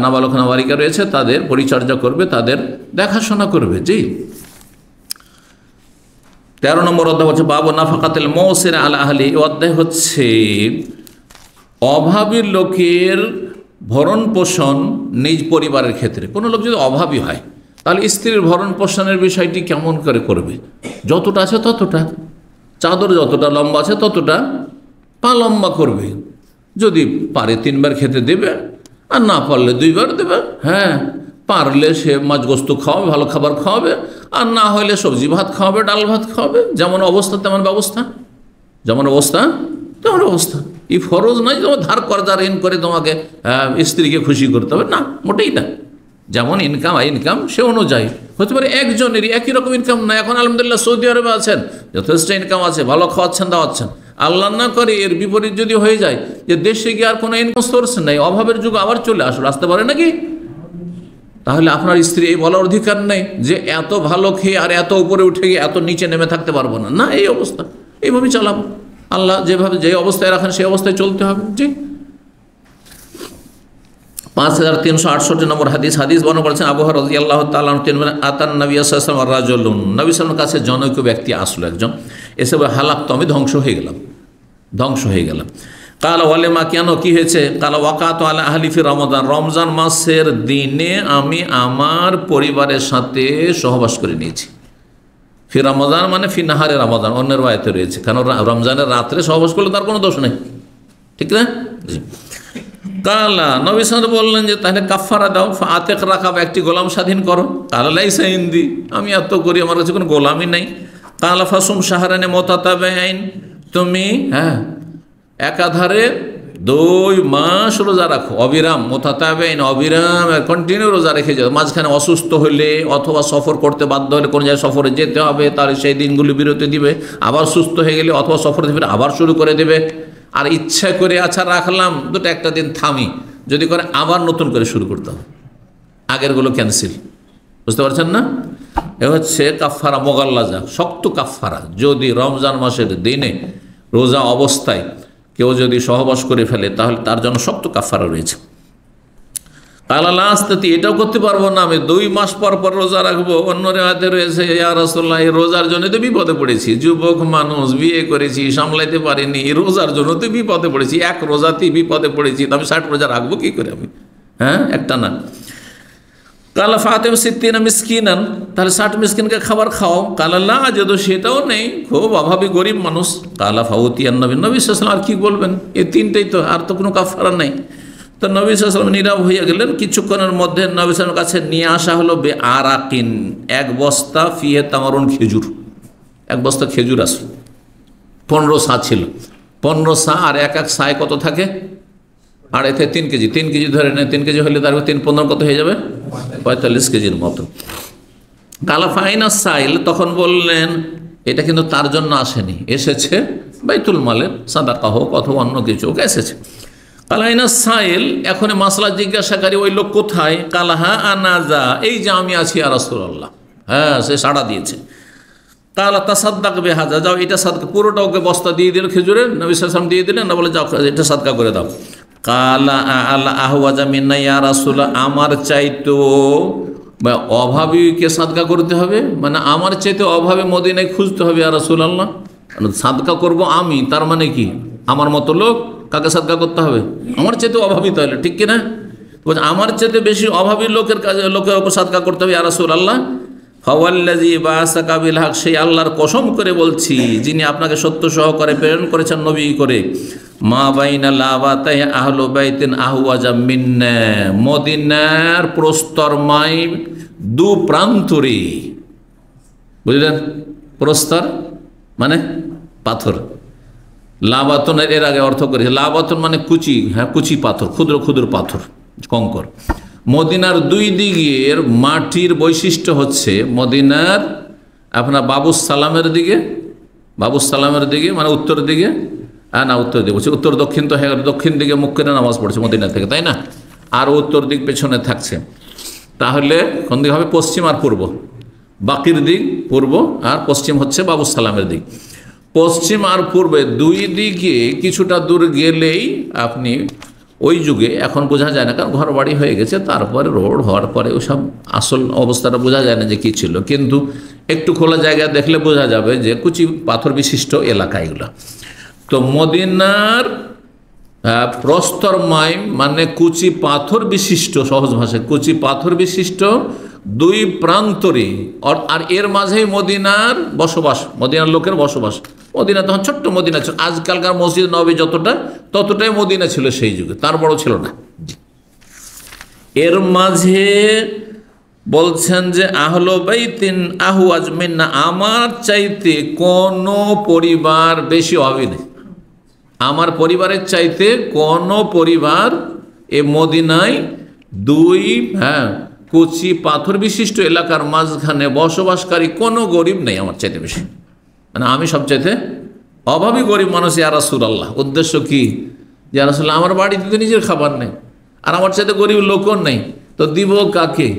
নাবালক নাবালিকা রয়েছে, তাদের পরিচর্যা করবে, তাদের দেখাশোনা করবে। জি। 13 নম্বর অধ্যায় হচ্ছে বাবু নাফাকাতিল মৌসির আলা আহলি। অধ্যায় হচ্ছে অভাবী লোকের ভরণ পোষণ নিজ পরিবারের ক্ষেত্রে। কোনো লোক যদি অভাবী হয়, তাহলে স্ত্রীর ভরণ পোষণের বিষয়টি কেমন করে করবে? যতটা আছে ততটা, চাদর যতটা লম্বা আছে ততটা পা লম্বা করবে। যদি পারে 3 বার খেতে দেবে, আর না পারলে 2 বার দেবে। হ্যাঁ, পারলে সে মাছ গোস্ত খাওয়াবে, ভালো খাবার খাওয়াবে, আর না হলে সবজি ভাত খাওয়াবে, ডাল ভাত খাওয়াবে। যেমন অবস্থা তেমন ব্যবস্থা, যেমন অবস্থা তেমন অবস্থা। এই ফরজ নয় তোমার ধার কর্জা ঋণ করে তোমাকে স্ত্রীকে খুশি করতে হবে, না, মোটেই না। যেমন ইনকাম সে অনুযায়ী হতে পারে, একজনেরই একই রকম ইনকাম না। এখন আলহামদুলিল্লাহ সৌদি আরবে আছেন, যথেষ্ট ইনকাম আছে, ভালো খাওয়াচ্ছেন দাওয়াচ্ছেন। আল্লাহ না করে এর বিপরীত যদি হয়ে যায় যে দেশে গিয়ে আর কোনো ইনকাম সোর্স নেই, অভাবের যুগ আবার চলে আসতে পারে নাকি? তাহলে আপনার স্ত্রী এই বলার অধিকার নেই যে এত ভালো খেয়ে আর এত উপরে উঠে গিয়ে এত নিচে নেমে থাকতে পারবো না, না এই অবস্থা এইভাবেই চালাবো, আল্লাহ যেভাবে যে অবস্থায় রাখেন সেই অবস্থায় চলতে হবে। জি 5368 নম্বর হাদিস বর্ণনা করেছেন আবু হুরায়রা রাদিয়াল্লাহু তাআলা আতান নবী সাল্লাল্লাহু আলাইহি ওয়াসাল্লাম রাজুলুন, নবী সাল্লাল্লাহু আলাইহি কাছে জনৈক ব্যক্তি আসলো একজন, এসে হালাকত আমি ধ্বংস হয়ে গেলাম। কালা ওয়ালেমা, কেন কি হয়েছে? কালা ওয়াকাত আলা আহলি ফি রমাদান, রমজান মাসের দিনে আমি আমার পরিবারের সাথে সহবাস করে নিয়েছি। ফি রমাদান মানে ফি নাহারে রমাদান, অন্যের আয়াতে রয়েছে, কারণ রমজানের রাত্রে সহবাস করলে তার কোনো দোষ নেই, ঠিক না? জি। কালা নবী সাল্লাল্লাহু আলাইহি বললেন যে তাহলে কাফারা দাও, ফাআতিক রাকাব, একটি গোলাম স্বাধীন করো। কালা লাইসা ইনদি, আমি এত করি আমার কাছে কোনো গোলামই নাই। কালা ফাসুম শাহরানে মুতাতাবিআইন, তুমি একাধারে 2 মাস রোজা রাখো অবিরাম, মুতাতাবিআইন অবিরাম কন্টিনিউ রোজা রেখে যাও। মাঝখানে অসুস্থ হলে অথবা সফর করতে বাধ্য হলে কোন জায়গায় সফরে যেতে হবে, তাহলে সেই দিনগুলি বিরতি দিবে, আবার সুস্থ হয়ে গেলে অথবা সফর থেকে আবার শুরু করে দেবে। আর ইচ্ছা করে আচ্ছা রাখলাম দুটো, একটা দিন থামি, যদি করে আবার নতুন করে শুরু করতে হবে, আগেরগুলো ক্যান্সেল। বুঝতে পারছেন না? এ হচ্ছে কাফারা মোগাল্লাজা, শক্ত কাফারা। যদি রমজান মাসের দিনে রোজা অবস্থায় কেউ যদি সহবাস করে ফেলে তাহলে তার জন্য শক্ত কাফারা রয়েছে। কালালা আস্তাতি, এটাও করতে পারবো না, আমি 2 মাস পর পর রোজা রাখবো। অন্য রেওয়ায়েতে রয়েছে ইয়া রাসূলুল্লাহ, এই রোজার জন্য তো বিপদে পড়েছি, যুবক মানুষ, বিয়ে করেছি, সামলাইতে পারিনি, এই রোজার জন্য তো বিপদে পড়েছি, এক রোজাতেই বিপদে পড়েছি, তো আমি 60 রোজা রাখবো কি করে আমি? একটা না। কালা ফাতিম সিদ্দিনা মিসকিনান, তাহলে 60 মিসকিনকে খাবার খাও। কালা লা আজাদু, সেটাও নেই, খুব অভাবী গরিব মানুষ। কালা ফাউতিয়ান নবী সাল্লাল্লাহু আলাইহি ওয়াসাল্লাম, আর কি বলবেন, এই তিনটেই তো, আর তো কোনো কাফারা নেই। তো নবী সাল্লাল্লাহু আলাইহি ওয়াসাল্লাম নীরব হয়ে গেলেন। কিছুক্ষণের মধ্যে নবী সাল্লাল্লাহু আলাইহি ওয়াসাল্লামের কাছে নিয়ে আসা হলো বে আরাকিন, 1 বস্তা ফিহে তামারুন, খেজুর, 1 বস্তা খেজুর আসলো। 15 সা ছিল, 15 সা, আর এক সায় কত থাকে? আর এতে 3 কেজি, 3 কেজি ধরে নেয়, 3 কেজি হলে তার 3-15 কত হয়ে যাবে? 45 কেজির মতো। কালা ফাইনা সাইল, তখন বললেন এটা কিন্তু তার জন্য আসেনি, এসেছে বাইতুল মালের সাদাকা হোক অথবা অন্য কিছু হোক এসেছে। কালাইনা সাইল, এখন মাসলা জিজ্ঞাসাকারী ওই লোক কোথায়? কালাহা আনাজা, এই যে আমি আছি ইয়া রাসূলুল্লাহ। সে সাড়া দিয়েছে। কালা তাসাদ্দাক বিহাজা, যাও এটা সাদকা, পুরোটা ওকে বস্তা দিয়ে দিল খেজুরের, নবী সাল্লাল্লাহু আলাইহি ওয়াসাল্লাম দিয়ে দিলেন, না বলে যাও এটা সাদকা করে দাও। কালা আলা আহওয়াজা মিন্না ইয়া রাসূলুল্লাহ, আমার চাইতো অভাবীকে সাদকা করতে হবে, মানে আমার চাইতে অভাবে মদিনায় খুঁজতে হবে ইয়া রাসূলুল্লাহ। সাদকা করব আমি, তার মানে কি আমার মতো লোক কাকে সাদকা করতে হবে? আমার চাইতে অভাবী, তাহলে ঠিক কিনা? আমার চাইতে বেশি অভাবী লোকের ওপর সাদকা করতে হবে ইয়া রাসূলুল্লাহ। ফাওয়াল্লাযী বাআসাকা বিল হক, সেই আল্লাহর কসম করে বলছি যিনি আপনাকে সত্য সহকারে প্রেরণ করেছেন নবী করে, মা বাইনা লাবাতাই আহলু বাইতিন আহওয়াজা মিন্না, মদিনার প্রস্তরময় 2 প্রান্তরে, বুঝলেন? প্রস্তর মানে পাথর, লাবাতনের এর আগে অর্থ করেছে, লাবাতন মানে কুচি, কুচি পাথর, ক্ষুদ্র ক্ষুদ্র পাথর, কঙ্কর। মদিনার 2 দিকের মাটির বৈশিষ্ট্য হচ্ছে, মদিনার আপনার বাবুস সালামের দিকে মানে উত্তর দিকে, না উত্তর দিকে বলছে, উত্তর দক্ষিণ তো দক্ষিণ দিকে মুখ করে নামাজ পড়ছে মদিনা থেকে, তাই না? আর উত্তর দিক পেছনে থাকছে, তাহলে কোন দিক হবে? পশ্চিম আর পূর্ব। বাকির দিক পূর্ব, আর পশ্চিম হচ্ছে বাবুস সালামের দিক। পশ্চিম আর পূর্বে 2 দিকে কিছুটা দূর গেলেই আপনি, ওই যুগে এখন বোঝা যায় না, কারণ ঘর বাড়ি হয়ে গেছে, তারপরে রোড হওয়ার পরে ওইসব আসল অবস্থাটা বোঝা যায় না যে কী ছিল, কিন্তু একটু খোলা জায়গা দেখলে বোঝা যাবে যে কুচি পাথর বিশিষ্ট এলাকা এগুলো। তো মদিনার প্রস্তরময় মানে কুচি পাথর বিশিষ্ট, সহজ ভাষায় কুচি পাথর বিশিষ্ট 2 প্রান্তরে, আর এর মাঝেই মদিনার বসবাস, মদিনার লোকের বসবাস। মদিনা তখন ছোট্ট মদিনা ছিল, আজকালকার মসজিদ নববী যতটা, ততটাই মদিনা ছিল সেই যুগে, তার বড় ছিল না। এর মাঝে বলছেন যে আহলু বাইতিন আহওয়াজ মিন্না, আমার চাইতে কোনো পরিবার বেশি অভাবী নেই, আমার পরিবারের চাইতে কোনো পরিবার এ মদিনায় 2 কুচি পাথর বিশিষ্ট এলাকার মাঝখানে বসবাসকারী কোনো গরিব নেই আমার চাইতে বেশি, মানে আমি সবচাইতে অভাবী গরিব মানুষ ইয়া রাসূলুল্লাহ। উদ্দেশ্য কি? ইয়া রাসূলুল্লাহ, আমার বাড়িতে তো নিজের খাবার নেই, আর আমার চাইতে গরিব লোকও নেই, তো দিব কাকে?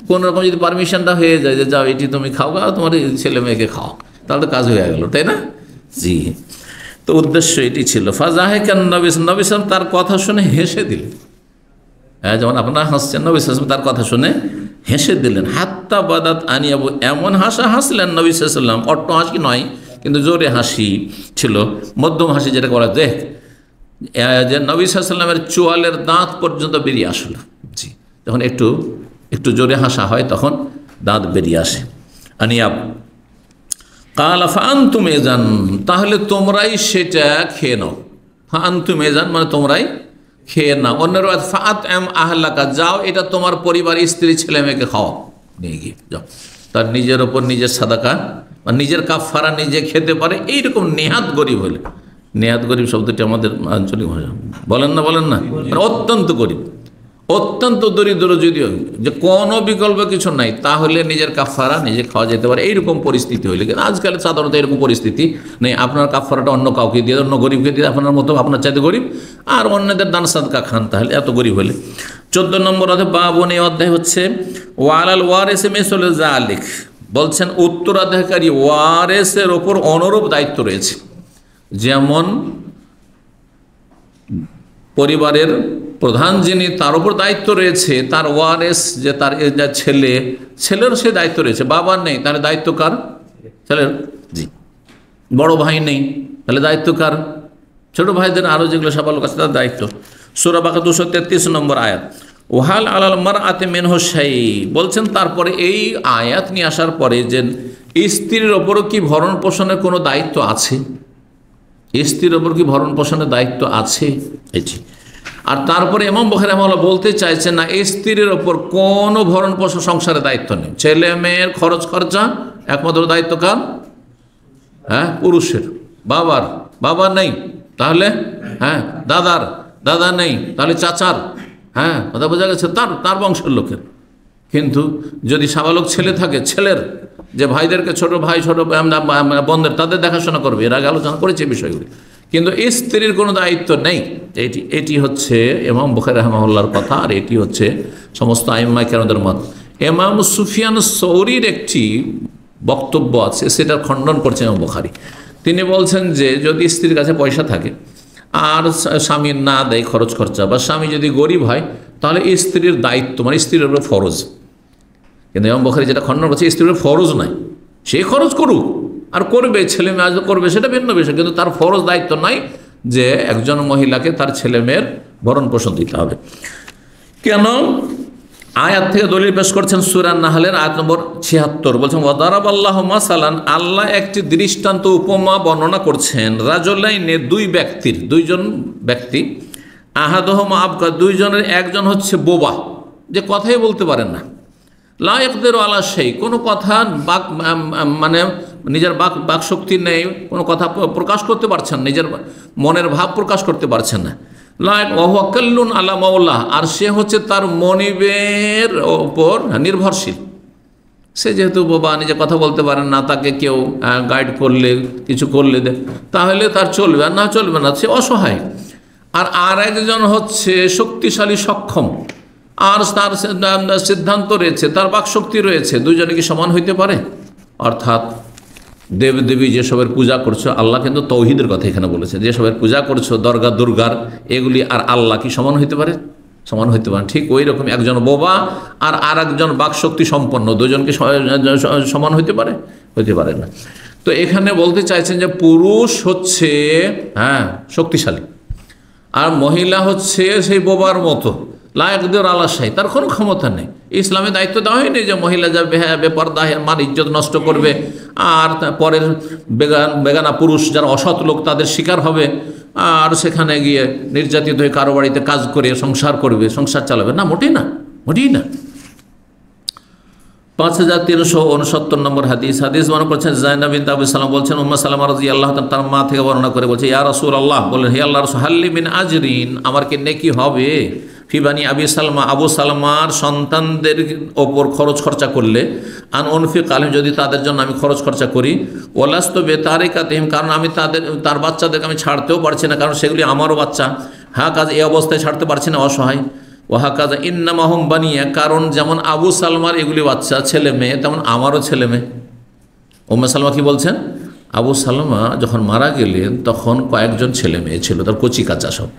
কোন রকম যদি পারমিশনটা হয়ে যায় যে যাও এটি তুমি খাও গা, তোমার ছেলে মেয়েকে খাও, তাহলে তো কাজ হয়ে গেল, তাই না? জি, তো উদ্দেশ্য এটি ছিল। ফাজাহেকান নবী সাল্লাল্লাহু তার কথা শুনে হেসে দিলেন। হ্যাঁ, যেমন আপনারা হাসছেন, নবী সাল্লাল্লাহু আলাইহি তার কথা শুনে হেসে দিলেন। হাত্তা বাদাত আনিয়াবু, এমন হাসলেন নবী সাল্লাল্লাহু আলাইহি ওয়াসাল্লাম, অট্ট হাসি নয় কিন্তু জোরে হাসি ছিল, মধ্যম হাসি যেটা বলা দেখ, যে নবী সাল্লাল্লাহু আলাইহি ওয়াসাল্লামের চোয়ালের দাঁত পর্যন্ত বেরিয়ে আসলো। জি, যখন একটু জোরে হাসা হয় তখন দাঁত বেরিয়ে আসে। আনিয়াব কালা ফাআনতুম ইযান, তাহলে তোমরাই সেটা খেয়ে নাও। ফাআনতুম ইযান মানে তোমরাই খেয়ে নাও। অন্যের ফাআতআম আহলাকা, যাও এটা তোমার পরিবার, স্ত্রী ছেলে মেয়েকে খাওয়াও, নিয়ে গিয়ে যাও। তার নিজের ওপর নিজের সাদাকা বা নিজের কাফারা নিজে খেতে পারে, এইরকম নেহাত গরিব হলে, নেহাত গরিব শব্দটি আমাদের আঞ্চলিক ভাষা, বলেন না মানে অত্যন্ত গরিব, অত্যন্ত দরিদ্র যদিও, যে কোনো বিকল্প কিছু নাই, তাহলে নিজের কাফারা নিজে খাওয়া যেতে পারে, এইরকম পরিস্থিতি হইলে। কিন্তু আজকাল সাধারণত এরকম পরিস্থিতি নেই, আপনার কাফারাটা অন্য কাউকে দিয়ে, অন্য গরিবকে দিয়ে, আপনার মতো আপনার চাইতে গরিব, আর অন্যদের দান সাদকা খান, তাহলে এত গরিব হলে। 14 নম্বর অধ্যায় বাবন, এই অধ্যায় হচ্ছে ওয়ালাল ওয়ারিসে মিসল যালিক, বলছেন উত্তরাধিকারী ওয়ারেসের ওপর অনুরূপ দায়িত্ব রয়েছে। যেমন পরিবারের প্রধান যিনি, তার উপর দায়িত্ব রয়েছে, তার ওয়ারেস যে তার ছেলের সে দায়িত্ব রয়েছে। বাবার নেই, তাহলে দায়িত্ব কার? ছেলের। জি, বড় ভাই নেই, তাহলে দায়িত্ব কার? ছোট ভাইদের, আরও যেগুলো সাবালক আছে তার দায়িত্ব। সূরা বাকারা 233 নম্বর আয়াত। ওয়াহাল আলাল মারআতি মিনহু শাই, বলছেন তারপরে এই আয়াত নিয়ে আসার পরে যে স্ত্রীর ওপরও কি ভরণ পোষণের কোনো দায়িত্ব আছে? স্ত্রীর ওপর কি ভরণ পোষণের দায়িত্ব আছে? এটি। আর তারপরে ইমাম বুখারী রাহিমাহুল্লাহ বলতে চাইছেন না, স্ত্রীর ওপর কোনো ভরণ পোষণ সংসারের দায়িত্ব নেই, ছেলে মেয়ের খরচ খরচা একমাত্র দায়িত্ব কার? হ্যাঁ, পুরুষের। বাবার নেই, তাহলে হ্যাঁ দাদা নেই, তাহলে চাচার। হ্যাঁ, কথা বোঝা গেছে, তার বংশের লোকের। কিন্তু যদি সাবালক ছেলে থাকে, ছেলের যে ভাইদেরকে, ছোট ভাই ছোট বোনদের, তাদের দেখাশোনা করবে, এর আগে আলোচনা করেছে বিষয়গুলি। কিন্তু স্ত্রীর কোনো দায়িত্ব নেই। এটি হচ্ছে ইমাম বুখারী রাহিমাহুল্লাহর কথা, আর এটি হচ্ছে সমস্ত আইম্মায়ে কেরামদের মত। ইমাম সুফিয়ান সৌরির একটি বক্তব্য আছে, সেটা খণ্ডন করছে ইমাম বুখারী। তিনি বলছেন যে যদি স্ত্রীর কাছে পয়সা থাকে আর স্বামী না দেয় খরচ খরচা, বা স্বামী যদি গরিব হয়, তাহলে স্ত্রীর দায়িত্ব মানে স্ত্রীর উপর ফরজ। কিন্তু ইমাম বুখারী যেটা খণ্ডন করছে, স্ত্রীর উপর ফরজ নাই, সে খরচ করুক আর করবে, ছেলে মেয়ে করবে, সেটা ভিন্ন বিষয়, কিন্তু তার ফরজ দায়িত্ব নাই যে একজন মহিলাকে তার ছেলে মেয়ের ভরণ পোষণ দিতে হবে। কেন? আয়াত থেকে দলিল পেশ করছেন সূরা নাহলের আয়াত নম্বর 76, বলছেন ওয়াদারাবাল্লাহু মাসালান, আল্লাহ একটি দৃষ্টান্ত উপমা বর্ণনা করছেন, রাজুলাইনে দুইজন ব্যক্তি, আহাদুহুমা আবকা, দুইজনের একজন হচ্ছে বোবা, যে কথাই বলতে পারেন না, লা ইয়াকদিরু আলা শাই, কোনো কথা মানে নিজের বাক শক্তি নেই, কোনো কথা প্রকাশ করতে পারছেন, নিজের মনের ভাব প্রকাশ করতে পারছেন না। ওয়াহুয়া কাল্লুন আলা মাওলা, আর সে হচ্ছে তার মনিবের ওপর নির্ভরশীল। সে যেহেতু বোবা, নিজে কথা বলতে পারেন না, তাকে কেউ গাইড করলে, কিছু করলে তাহলে তার চলবে, আর না চলবে না, সে অসহায়। আর একজন হচ্ছে শক্তিশালী, সক্ষম, আর তার সিদ্ধান্ত রয়েছে, তার বাকশক্তি রয়েছে। দুইজনে কি সমান হইতে পারে? অর্থাৎ দেবদেবী যেসবের পূজা করছো, আল্লাহ কিন্তু তৌহিদের কথা এখানে বলেছে, যেসবের পূজা করছো দরগা দুর্গার, এগুলি আর আল্লাহ কি সমান হইতে পারে? সমান হইতে পারে। ঠিক ওই রকম একজন বোবা আর একজন বাকশক্তি সম্পন্ন, দুজনকে সমান হইতে পারে? হইতে পারে না। তো এখানে বলতে চাইছেন যে পুরুষ হচ্ছে শক্তিশালী, আর মহিলা হচ্ছে সেই বোবার মতো, লা ইয়াকদিরু আলা শাই, তার কোনো ক্ষমতা নেই। ইসলামে দায়িত্ব দেওয়া হয়নি যে মহিলা যাবে বেপরদা, মার ইজ্জত নষ্ট করবে, আর পরের বেগানা পুরুষ যারা অসৎ লোক তাদের শিকার হবে, আর সেখানে গিয়ে নির্যাতিত হয়ে কারো বাড়িতে কাজ করে সংসার করবে, সংসার চালাবে না, মোটেই না। 5369 নম্বর হাদিস মনে করছেন যায়েনব বিনত আবু সালামা বলছেন, উম্মে সালামা রাদিয়াল্লাহু তাআলা তার মা থেকে বর্ণনা করে বলছে, ইয়া রাসূলুল্লাহ, বলেন হে আল্লাহর রাসূল, হাল্লি মিন আজরিন, আমার কি নেকি হবে, ফি বানি আবি সালমা, আবু সালমার সন্তানদের ওপর খরচ খরচা করলে, আন উনফিক আলাইহিম, যদি তাদের জন্য আমি খরচ খরচা করি, ওয়ালাস্তু বিতারিকাতিহিম, কারণ আমি তার বাচ্চাদেরকে আমি ছাড়তেও পারছি না, কারণ সেগুলি আমারও বাচ্চা, কাজ এই অবস্থায় ছাড়তে পারছি না, অসহায়। ওয়াহাকাজা ইন্নামাহুম বানিয়া, কারণ যেমন আবু সালমার এগুলি বাচ্চা ছেলে মেয়ে, তেমন আমারও ছেলে মেয়ে। উম্মে সালমা কি বলছেন? আবু সালমা যখন মারা গেলেন তখন কয়েকজন ছেলে মেয়ে ছিল, তার কচি কাঁচা সব।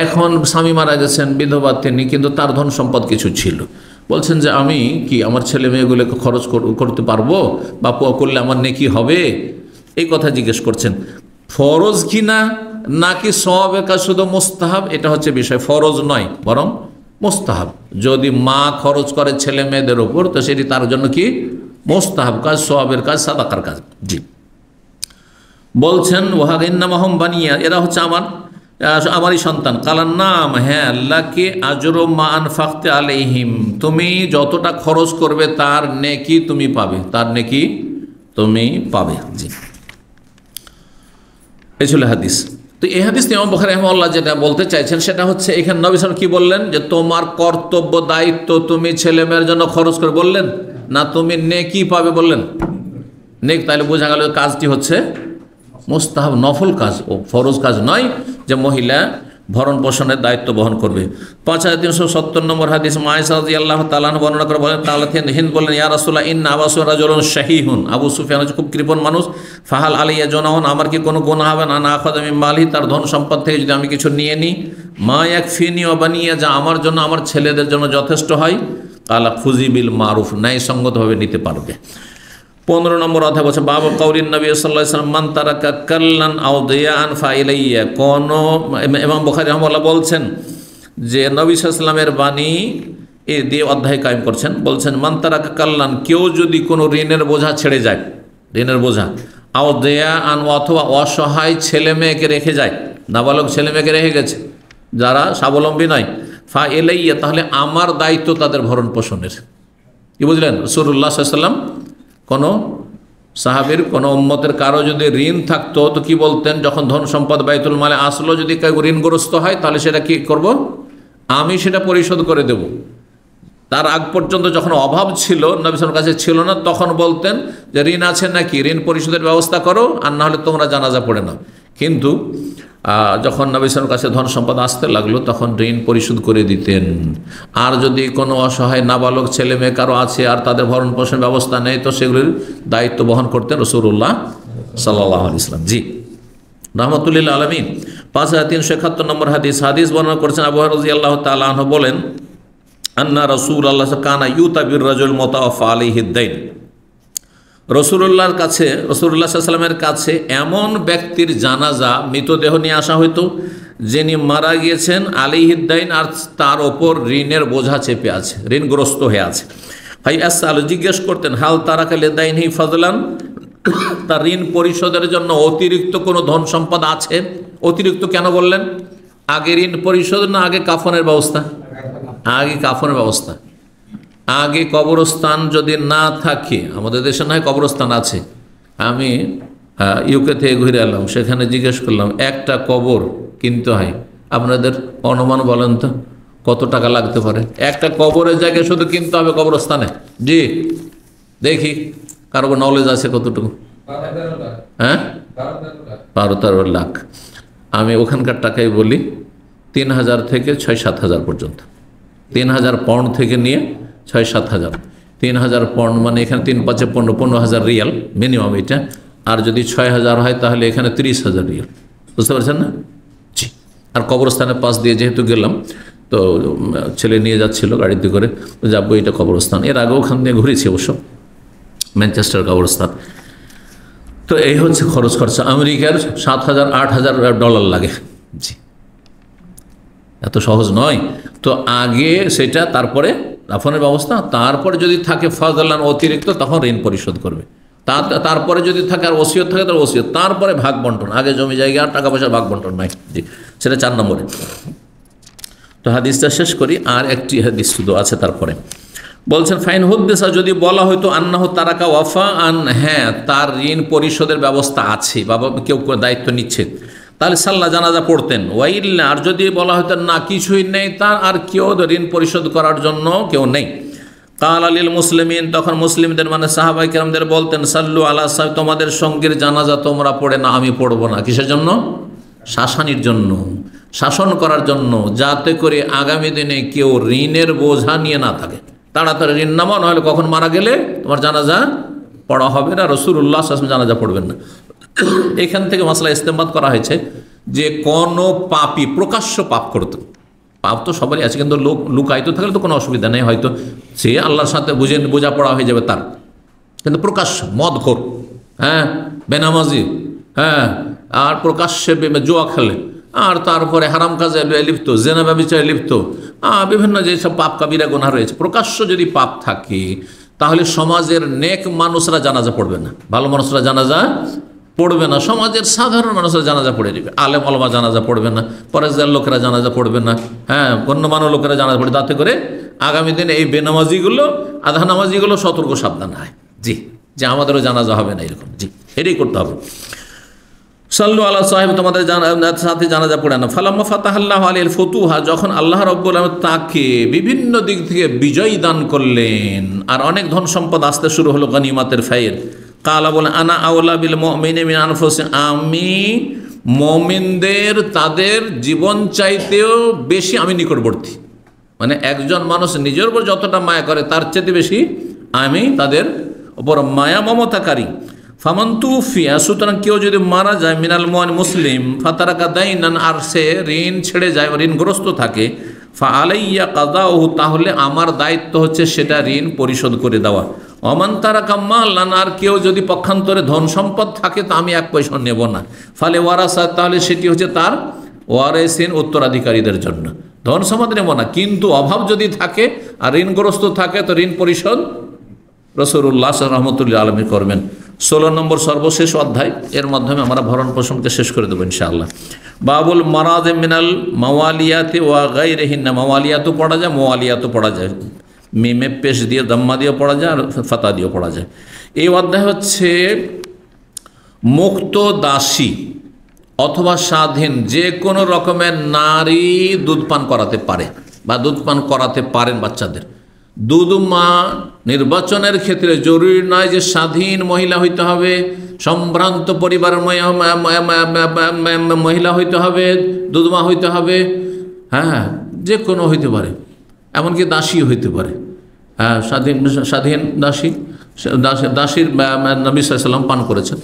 এখন স্বামী মারা গেছেন, বিধবা তিনি, কিন্তু তার ধন সম্পদ কিছু ছিল। বলছেন যে আমি কি আমার ছেলে মেয়েগুলোকে খরচ করতে পারবো, বা করলে আমার নেকি হবে? এই কথা জিজ্ঞেস করছেন। ফরজ কি না নাকি সওয়াবের কাজ শুধু মুস্তাহাব, এটা হচ্ছে বিষয়। ফরজ নয় বরং মুস্তাহাব। যদি মা খরচ করে ছেলে মেয়েদের উপর, তো সেটি তার জন্য কি মুস্তাহাব কাজ, সওয়াবের কাজ, সাদাকার কাজ। জি, বলছেন ওয়াহাদিন্নামাহম বানিয়া, এরা হচ্ছে আমারই সন্তান। কালার নাম, হ্যাঁ, আল্লাহকে আজরু মা আনফাকতে আলাইহিম, তুমি যতটা খরচ করবে তার নেকি তুমি পাবে, তার নেকি তুমি পাবে। জি, এই ছিল হাদিস। তো এই হাদিস ইমাম বুখারী রাহিমাহুল্লাহ যেটা বলতে চাইছেন সেটা হচ্ছে, এখানে নবী সাল্লাল্লাহু আলাইহি ওয়াসাল্লাম কি বললেন? যে তোমার কর্তব্য দায়িত্ব তুমি ছেলে মেয়ের জন্য খরচ করে, বললেন না তুমি নেকি পাবে বললেন? নেক, তাহলে বোঝা গেল কাজটি হচ্ছে মুস্তাহাব, নফল কাজ, ও ফরজ কাজ নয় যে মহিলা ভরণ পোষণের দায়িত্ব বহন করবে। 5370 নম্বর হাদিস, আয়েশা রাদিয়াল্লাহু তাআলা আনহা বর্ণনা করে বলেন, তাআলা হিন্দ বললেন, ইয়া রাসূলুল্লাহ ইন্না আবা সুফিয়ান রাজুলুন শাহীহুন, আবু সুফিয়ান হচ্ছে খুব কৃপণ মানুষ। ফাহাল আলাইয়া জুনাহুন, আমার কি কোনো গুনাহ হবে না, না আখাযা মিন মালিহি, তার ধন সম্পদ থেকে যদি আমি কিছু নিয়ে নিই, মা ইয়াকফিনি ওয়া বানিয়া, যা আমার জন্য আমার ছেলেদের জন্য যথেষ্ট হয়। কালা খুজি বিল মারুফ, ন্যায়সঙ্গতভাবে নিতে পারবে। 15 নম্বর অধ্যায় বলছে, বাবু কাউলিন নবী সাল্লাল্লাহু আলাইহি ওয়াসাল্লাম মান তারাকা কাল্লান আও দিয়ান ফাইলাইয়া। কোন ইমাম বুখারী রাহিমাহুল্লাহ বলছেন যে নবী সাল্লাল্লাহু আলাইহি ওয়াসাল্লামের বাণী এ দিয়ে অধ্যায় কায়েম করছেন। বলছেন মান তারাকা কাল্লান, কেউ যদি কোনো ঋণের বোঝা ছেড়ে যায়, ঋণের বোঝা, আও দিয়ান, অথবা অসহায় ছেলে মেয়েকে রেখে যায়, নাবালক ছেলে মেয়েকে রেখে গেছে যারা স্বাবলম্বী নয়, ফাইলাইয়া, তাহলে আমার দায়িত্ব তাদের ভরণ পোষণের। কি বুঝলেন? রাসূলুল্লাহ সাল্লাল্লাহু আলাইহি ওয়াসাল্লাম কোনো সাহাবীর কোনো উম্মতের কারো যদি ঋণ থাকতো তো কি বলতেন? যখন ধন সম্পদ বাইতুল মালে আসলো, যদি কেউ ঋণগ্রস্ত হয় তাহলে সেটা কি করব? আমি সেটা পরিশোধ করে দেব। তার আগ পর্যন্ত যখন অভাব ছিল, নবী সাল্লাল্লাহু আলাইহি ওয়াসাল্লামের কাছে ছিল না, তখন বলতেন যে ঋণ আছে নাকি, ঋণ পরিশোধের ব্যবস্থা করো, আর না হলে তোমরা জানাজা পড়ে নাও। কিন্তু যখন নবী সাল্লাল্লাহু আলাইহি ওয়াসাল্লামের কাছে ধন সম্পদ আসতে লাগলো, তখন ঋণ পরিশোধ করে দিতেন। আর যদি কোনো অসহায় নাবালক ছেলে মেয়ে কারো আছে আর তাদের ভরণ পোষণের ব্যবস্থা নেই, তো সেগুলির দায়িত্ব বহন করতেন রাসূলুল্লাহ সাল্লাল্লাহু আলাইহি ওয়াসাল্লাম। জি, রাহমাতুল আলামিন। 5371 নম্বর হাদিস বর্ণনা করেছেন আবু হুরায়রা রাদিয়াল্লাহু তাআলা আনহু বলেন, আন্না রাসূলুল্লাহ কানা ইউতাবির রাজুল মুতাওয়াফা আলাইহি দাইন, রাসূলুল্লাহর কাছে, রাসূলুল্লাহ সাল্লাল্লাহু আলাইহি ওয়াসাল্লামের কাছে এমন ব্যক্তির জানাজা, মৃতদেহ নিয়ে আসা হইতো যিনি মারা গিয়েছেন, আলাইহিদ দাইন, আর তার ওপর ঋণের বোঝা চেপে আছে, ঋণগ্রস্ত হয়ে আছে। ভাই আসসালাম জিজ্ঞেস করতেন, হাল তারাকা লিদাইনহি ফাজলান, তার ঋণ পরিশোধের জন্য অতিরিক্ত কোনো ধন সম্পদ আছে? অতিরিক্ত কেন বললেন? আগে ঋণ পরিশোধ না আগে কাফনের ব্যবস্থা? আগে কাফনের ব্যবস্থা। আগে কবরস্থান যদি না থাকে, আমাদের দেশে নয় কবরস্থান আছে, আমি ইউকে থেকে ঘুরে এলাম, সেখানে জিজ্ঞেস করলাম একটা কবর কিনতে হয়, আপনাদের অনুমান বলেন তো কত টাকা লাগতে পারে? একটা কবরের জায়গায় শুধু কিনতে হবে কবরস্থানে। জি, দেখি কারো নলেজ আছে কতটুকু? হ্যাঁ, 12-13 লাখ। আমি ওখানকার টাকাই বলি 3,000 থেকে 6-7,000 পর্যন্ত। 3,000 পাউন্ড থেকে নিয়ে 6-7,000। 3,000 পাউন্ড মানে এখানে 3-5 15,000 রিয়াল মিনিমাম এটা। আর যদি 6,000 হয় তাহলে এখানে 30,000 রিয়াল। বুঝতে পারছেন না? জি। আর কবরস্থানের পাশ দিয়ে যেহেতু গেলাম, তো ছেলে নিয়ে যাচ্ছিল গাড়িতে করে, যাবো এটা কবরস্থান। এর আগে ওখান দিয়ে ঘুরেছি অবশ্য, ম্যানচেস্টার কবরস্থান। তো এই হচ্ছে খরচ খরচা। আমেরিকার 7,000-8,000 ডলার লাগে। জি, এত সহজ নয়। তো আগে সেটা, তারপরে দাফনের ব্যবস্থা, তারপরে যদি থাকে ফাজলান অতিরিক্ত, তখন ঋণ পরিশোধ করবে। তারপরে যদি থাকে আর ওসিয়ত থাকে তার ওসিয়ত, তারপরে ভাগ বন্টন। আগে জমি জায়গা আর টাকা পয়সার ভাগ বন্টন নাই। জি, সেটা 4 নম্বরে। তো হাদিসটা শেষ করি, আর একটি হাদিস শুধু আছে তারপরে। বলছেন ফাইন হুদ্দেসা, যদি বলা হয়তো আন্নাহু তারাকা ওয়াফা আন, হ্যাঁ তার ঋণ পরিশোধের ব্যবস্থা আছে, বাবা কেউ দায়িত্ব নিচ্ছে, তাহলে সাল্লাহ জানাজা পড়তেন। ওয়াইল্লা, আর যদি বলা হয়তো না কিছুই নেই তার, আর কেউ ঋণ পরিশোধ করার জন্য কেউ নেই, কাল আলিল মুসলিমিন, তখন মুসলিমদের মানে সাহাবাই কেরামদের বলতেন, সাল্লু আলা সাহেব, তোমাদের সঙ্গীর জানাজা তোমরা পড়ে না, আমি পড়বো না। কিসের জন্য? শাসানির জন্য। শাসন করার জন্য, যাতে করে আগামী দিনে কেউ ঋণের বোঝা নিয়ে না থাকে। তাড়াতাড়ি ঋণ নামাও, নাহলে কখন মারা গেলে তোমার জানাজা পড়া হবে না, রাসূলুল্লাহ সাল্লাল্লাহু আলাইহি ওয়াসাল্লাম জানাজা পড়বেন না। এখান থেকে মাসলা ইস্তেমবাদ করা হয়েছে যে কোনো পাপী প্রকাশ্য পাপ করত, পাপ তো সবারই আছে, কিন্তু লুকায়িত থাকলে তো কোনো অসুবিধা নেই, হয়তো সে আল্লাহর সাথে বোঝাপড়া হয়ে যাবে তার, কিন্তু প্রকাশ্য মদখোর, হ্যাঁ, বেনামাজি, হ্যাঁ, আর প্রকাশ্যে জুয়া খেলে, আর তারপরে হারাম কাজে লিপ্ত, জেনা ব্যভিচারে লিপ্ত, বিভিন্ন যেসব পাপ কাবিরা গুনাহ রয়েছে, প্রকাশ্য যদি পাপ থাকে তাহলে সমাজের নেক মানুষরা জানাজা পড়বে না, ভালো মানুষরা জানাজা পড়বে না, সমাজের সাধারণ মানুষরা জানাজা পড়ে দিবে, আলেম ওলামা জানাজা পড়বে না, পরেশগার লোকেরা জানাজা পড়বে না, হ্যাঁ, গণ্যমান্য লোকেরা জানাজা পড়বে, তাতে করে আগামী দিনে এই বেনামাজিগুলো, আধা নামাজিগুলো সতর্ক সাবধান হয়, জি, যে আমাদেরও জানাজা হবে না এরকম, জি, এটাই করতে হবে। সাল্লু আলা সাহেব, তোমাদের সাথে জানাজা পড়ে না। ফালাম্মা ফাতাহাল্লাহু আলাইহিল ফুতুহা, যখন আল্লাহ রাব্বুল আলামিন তাকে বিভিন্ন দিক থেকে বিজয় দান করলেন আর অনেক ধন সম্পদ আসতে শুরু হলো, গনিমতের ফায়ের, কালা বলে আনা আওলা বিল মুমিনিনা মিন আনফুসিহিম, আমি মুমিনদের তাদের জীবন চাইতেও বেশি আমি নিকটবর্তী, মানে একজন মানুষ নিজের উপর যতটা মায়া করে তার চেয়ে বেশি আমি তাদের উপর মায়া মমতাকারী। ফামান্তু ফিয়া, সুতরাং কেউ যদি মারা যায়, মিনাল মুসলিম ফাতারাকা দাইনান, আর সে ঋণ ছেড়ে যায়, ঋণগ্রস্ত থাকে, ফা আলাইয়া কাযাউহু, তাহলে আমার দায়িত্ব হচ্ছে সেটা ঋণ পরিশোধ করে দেওয়া। অমান তারাকা মালান, আর কেউ যদি পক্ষান্তরে ধন সম্পদ থাকে তা আমি এক পয়সা নেব না, ফলে ওয়ারাসা, তাহলে সেটি হচ্ছে তার ওয়ারিসিন, উত্তরাধিকারীদের জন্য, ধন সম্পদ নেব না, কিন্তু অভাব যদি থাকে আর ঋণগ্রস্ত থাকে তো ঋণ পরিশোধ রাসূলুল্লাহ রাহমাতুল্লাহি আলাইহি করবেন। 16 নম্বর সর্বশেষ অধ্যায়, এর মাধ্যমে আমরা ভরণ পোষণকে শেষ করে দেবো ইনশাআল্লাহ। বাবুল মারাদে মিনাল মাওয়ালিয়াতে ওয়া গায়রিহিন্না, মাওয়ালিয়াতও পড়া যায়, মাওয়ালিয়াতও পড়া যায়, মিমে পেশ দিয়ে দাম্মা দিয়ে পড়া যায় আর ফাতা দিয়ে পড়া যায়। এই অধ্যায় হচ্ছে মুক্ত দাসী অথবা স্বাধীন যে কোনো রকমের নারী দুধ পান করাতে পারে বা দুধ পান করাতে পারেন বাচ্চাদের। দুধ মা নির্বাচনের ক্ষেত্রে জরুরি নয় যে স্বাধীন মহিলা হইতে হবে, সম্ভ্রান্ত পরিবারের মহিলা হইতে হবে, দুধমা হইতে হবে, হ্যাঁ, যে কোনো হইতে পারে, এমনকি দাসী হইতে পারে, হ্যাঁ, স্বাধীন দাসী, দাসীর নবী সাল্লাল্লাহু আলাইহি ওয়াসাল্লাম পান করেছেন,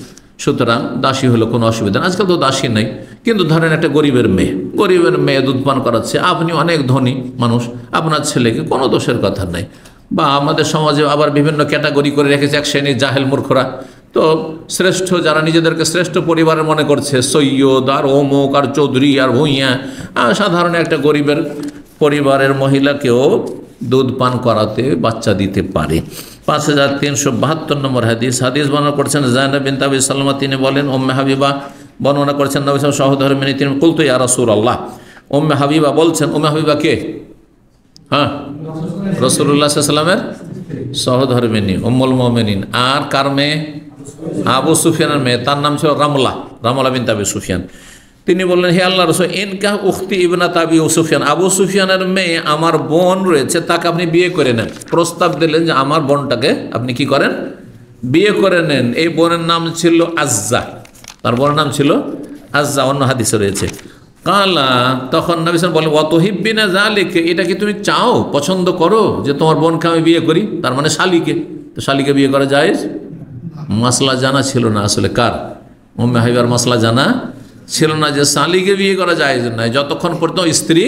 সুতরাং দাসী হলো কোনো অসুবিধা না। আজকাল তো দাসী নেই, কিন্তু ধরেন একটা গরিবের মেয়ে দুধ পান করাচ্ছে, আপনি অনেক ধনী মানুষ, আপনার ছেলেকে কোনো দোষের কথা নেই। বা আমাদের সমাজে আবার বিভিন্ন ক্যাটাগরি করে রেখেছে, এক শ্রেণীর জাহেল মূর্খরা, তো শ্রেষ্ঠ যারা নিজেদেরকে শ্রেষ্ঠ পরিবারের মনে করছে, সৈয়দ আর অমুক আর চৌধুরী আর ভূঁইয়া, আর সাধারণ একটা গরিবের পরিবারের মহিলাকেও দুধ পান করাতে বাচ্চা দিতে পারে। 5372 নম্বর হাদিস বর্ণনা করেছেন যায়েনব বিনত আবি সালমা, তিনি বলেন, উম্মে হাবিবা বর্ণনা করেছেন নবী সাল্লাল্লাহু আলাইহি ওয়াসাল্লাম সহধর্মিণী, তিনি কুলতু ইয়া রাসূলুল্লাহ, উম্মে হাবিবা বলছেন, উম্মে হাবিবা কে? হ্যাঁ, রাসূলুল্লাহ সাল্লাল্লাহু আলাইহি ওয়াসাল্লামের সহধর্মিণী উম্মুল মুমিনিন। আর কার মেয়ে? আবু সুফিয়ানের মেয়ে, তার নাম ছিল রামলা বিনত আবি সুফিয়ান। তিনি বললেন, হে আল্লাহর রাসূল, ইনকা উখতি ইবনাত আবি সুফিয়ান, আবু সুফিয়ানের মেয়ে আমার বোন রয়েছে, তাকে আপনি বিয়ে করে নেন। প্রস্তাব দিলেন যে আমার বোনটাকে আপনি কি করেন? বিয়ে করে নেন। এই বোনের নাম ছিল আজ্জা, তার বোনের নাম ছিল আজ্জা, অন্য হাদিসে রয়েছে। কালা, তখন নবী সাল্লাল্লাহু আলাইহি ওয়াসাল্লাম বলেন, ওয়াতুহিব্বিনা যালিকা, এটা কি তুমি চাও, পছন্দ করো যে তোমার বোনকে আমি বিয়ে করি? তার মানে শালীকে। তো শালীকে বিয়ে করা জায়েজ? মাসলা জানা ছিল না আসলে কার? উম্মে হাবিবার মাসলা জানা ছিল না যে শালীকে বিয়ে করা জায়েজ নয় যতক্ষণ পর্যন্ত স্ত্রী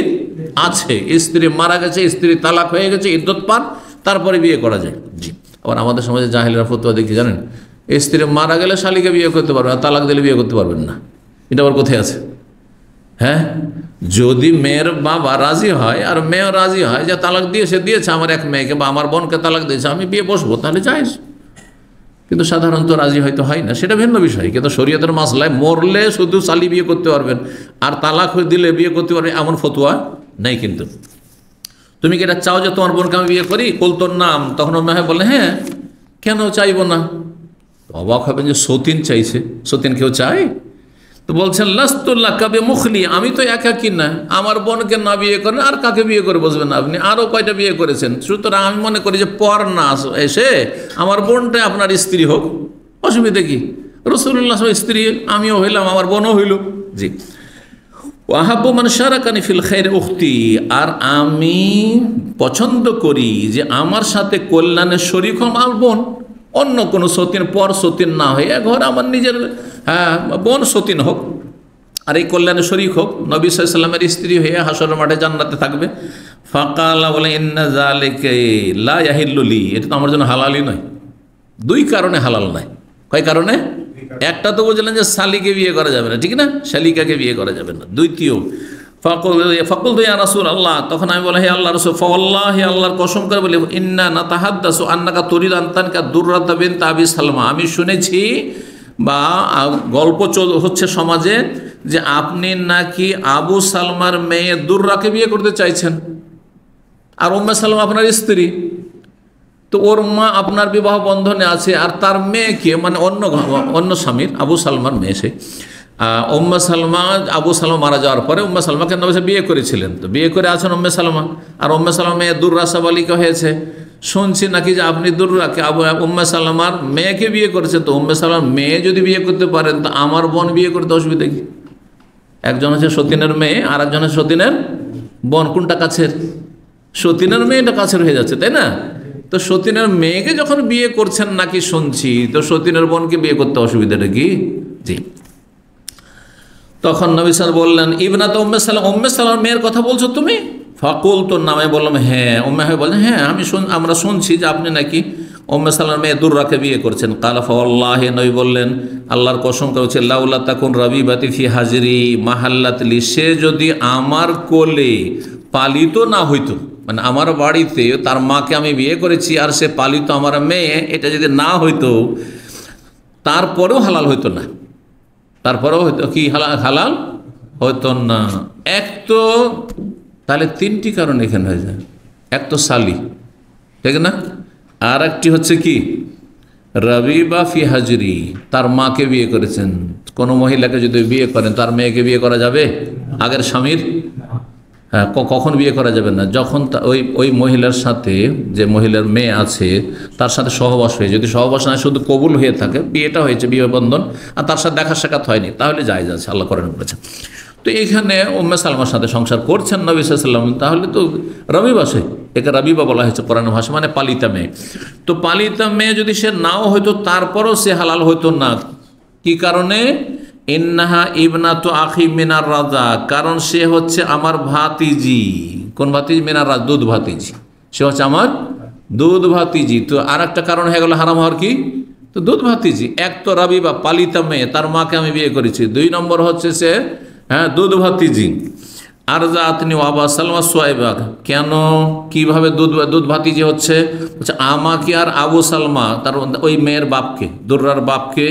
আছে, স্ত্রী মারা গেছে, স্ত্রী তালাক হয়ে গেছে, ইদ্যত পান, তারপরে বিয়ে করা যায়। জি, আবার আমাদের সমাজে জাহেলরা ফতোয়া দেখি জানেন, স্ত্রী মারা গেলে শালীকে বিয়ে করতে পারবেন, আর তালাক দিলে বিয়ে করতে পারবেন না। এটা আবার কোথায় আছে? হ্যাঁ, যদি মেয়ের বাবা রাজি হয় আর মেয়েও রাজি হয় যে তালাক দিয়েছে আমার এক মেয়েকে বা আমার বোনকে তালাক দিয়েছে, আমি বিয়ে বসবো, তাহলে জায়েজ। কিন্তু সাধারণত রাজি হয়তো হয় না, সেটা ভিন্ন বিষয়। কিন্তু শরীয়তের মাসলায় মরলে শুধু শালী বিয়ে করতে পারবেন আর তালাক দিলে বিয়ে করতে পারবেন এমন ফতোয়া নেই। কিন্তু তুমি কি এটা চাও যে তোমার বোনকে আমি বিয়ে করি? তোর নাম। তখন মেয়ে বললে, হ্যাঁ, কেন চাইবো না? অবাক হবেন যে সতীন চাইছে। সতীন কেউ চায়? তো বলছেন, লাস্তুল্লাহ কাবে মুখলি, আমি তো একাকী না, আমার বোনকে না বিয়ে করেন আর কাকে বিয়ে করে বসবেন আপনি? আরও কয়টা বিয়ে করেছেন, সুতরাং আমি মনে করি যে পর না এসে আমার বোনটা আপনার স্ত্রী হোক, অসুবিধা কি? রাসূলুল্লাহ স্ত্রী, আমিও হইলাম, আমার বোনও হইল। জি, ওয়াহাব্বু মান শারাকানি ফিল খাইর উখতি, আর আমি পছন্দ করি যে আমার সাথে কল্যাণের শরীক হোক আমার বোন, অন্য কোনো সতীন পর সতীন না হয়ে ঘর আমার নিজের বোন সতীন হোক, আর এই কল্যাণে শরীক হোক, নবী সাল্লাল্লাহু আলাইহি ওয়াসাল্লামের স্ত্রী হয়ে হাসরের মাঠে জান্নাতে থাকবে। ফাকালা বলে ইন্না যালিকা লা ইয়াহিল্লু লি, এটা তো আমার জন্য হালালই নয়। দুই কারণে হালাল নয়। কয় কারণে? একটা তো বুঝলেন যে শালিকে বিয়ে করা যাবে না, ঠিক না, শালিকাকে বিয়ে করা যাবে না। দ্বিতীয় ফাকুলতু ইয়া রাসূলুল্লাহ, তখন আমি বলি হে আল্লাহর রাসূল, ফাওয়াল্লাহি, আল্লাহর কসম করে বলি, ইন্না নাতাহাদ্দাসু আন্নাকা তুরিদু আন তানকা দুররাতা বিনত আবি সালমা, আমি শুনেছি বা গল্প হচ্ছে সমাজে যে আপনি নাকি আবু সালমার মেয়ে দুররাকে বিয়ে করতে চাইছেন, আর উম্মে সালমা আপনার স্ত্রী, তো ওর মা আপনার বিবাহ বন্ধনে আছে, আর তার মেয়েকে মানে অন্য স্বামীর আবু সালমার মেয়ে সে উম্মে সালমা, আবু সালমা মারা যাওয়ার পরে উম্মে সালমাকে নবী বিয়ে করেছিলেন, তো বিয়ে করে আছেন উম্মে সালমা, আর উম্মে সালমা মেয়ে দুররা সাবালিকা হয়েছে। শুনছি নাকি যে আপনি দুররাকে উম্মে সালমার মেয়েকে বিয়ে করেছেন, তো উম্মে সালমার মেয়ে যদি বিয়ে করতে পারেন তো আমার বোন বিয়ে করতে অসুবিধা কি? একজন হচ্ছে সতীনের মেয়ে আর একজন হচ্ছে সতীনের বোন, কোনটা কাছের? সতীনের মেয়েটা কাছের হয়ে যাচ্ছে, তাই না? তো সতীনের মেয়েকে যখন বিয়ে করছেন নাকি শুনছি, তো সতীনের বোনকে বিয়ে করতে অসুবিধাটা কি? জি। তখন নবী সাল্লাল্লাহু আলাইহি ওয়াসাল্লাম বললেন ইবনাত উম্মে সালাম, উম্মে সালামের মেয়ের কথা বলছো তুমি? ফাকুল, তোর নামে বললাম হ্যাঁ। উম্মে হয়ে বললেন হ্যাঁ আমরা শুনছি যে আপনি নাকি উম্মে সালামের মেয়ে দুররাকে বিয়ে করছেন। কালা ফাওয়াল্লাহি, নবী বললেন আল্লাহর কসম করেছে, লাউলা তাকুন রাবিবাতি ফি হাজরি মাহাল্লাতলি, সে যদি আমার কোলে পালিত না হইতো, মানে আমার বাড়িতে তার মাকে আমি বিয়ে করেছি আর সে পালিত আমার মেয়ে, এটা যদি না হইতো তারপরেও হালাল হইতো না, তারপরেও হয়তো কি হালাল হইতো না। এক তো তাহলে তিনটি কারণ এখানে হয়ে যায়, এক তো সালি, ঠিক না, আর একটি হচ্ছে কি রাবিবা ফি হাজরি, তার মাকে বিয়ে করেছেন। কোনো মহিলাকে যদি বিয়ে করেন তার মেয়েকে বিয়ে করা যাবে আগের স্বামীর? হ্যাঁ, কখন বিয়ে করা যাবে না? যখন ওই মহিলার সাথে, যে মহিলার মেয়ে আছে তার সাথে সহবাস হয়ে, যদি সহবাস না শুধু কবুল হয়ে থাকে, বিয়েটা হয়েছে বিবাহ বন্ধন, আর তার সাথে দেখা সাক্ষাৎ হয়নি, তাহলে জায়েজ আছে, আল্লাহ করেন বলেছেন। তো এইখানে উম্মে সালমার সাথে সংসার করছেন নবী সাল্লাল্লাহু আলাইহি ওয়াসাল্লাম, তাহলে তো রবিবা, সে একে রবিবা বলা হয়েছে কোরআন ভাষা, মানে পালিতা মেয়ে। তো পালিতা মেয়ে যদি সে নাও হয়তো তারপরও সে হালাল হইতো না। কি কারণে? ইন্নাহা ইবনাতু আখি মিনার রাজা, কারণ সে হচ্ছে আমার ভাতিজি। কোন ভাতিজি? মিনার রাজা, দুধ ভাতিজি, সে হচ্ছে আমার দুধ ভাতিজি। তো আর একটা কারণ হয়ে গেল হারাম হওয়ার, কি? তো দুধ ভাতিজি। এক তো রাবিবা পালিতা মেয়ে, তার মাকে আমি বিয়ে করেছি। দুই নম্বর হচ্ছে সে দুধ ভাতিজি। আর জাতনি আবা সালমা সোয়াইবা, কেন কিভাবে দুধ ভাতিজি হচ্ছে? আমাকে আর আবু সালমা, তার ওই মেয়ের বাপকে, দুর্রার বাপকে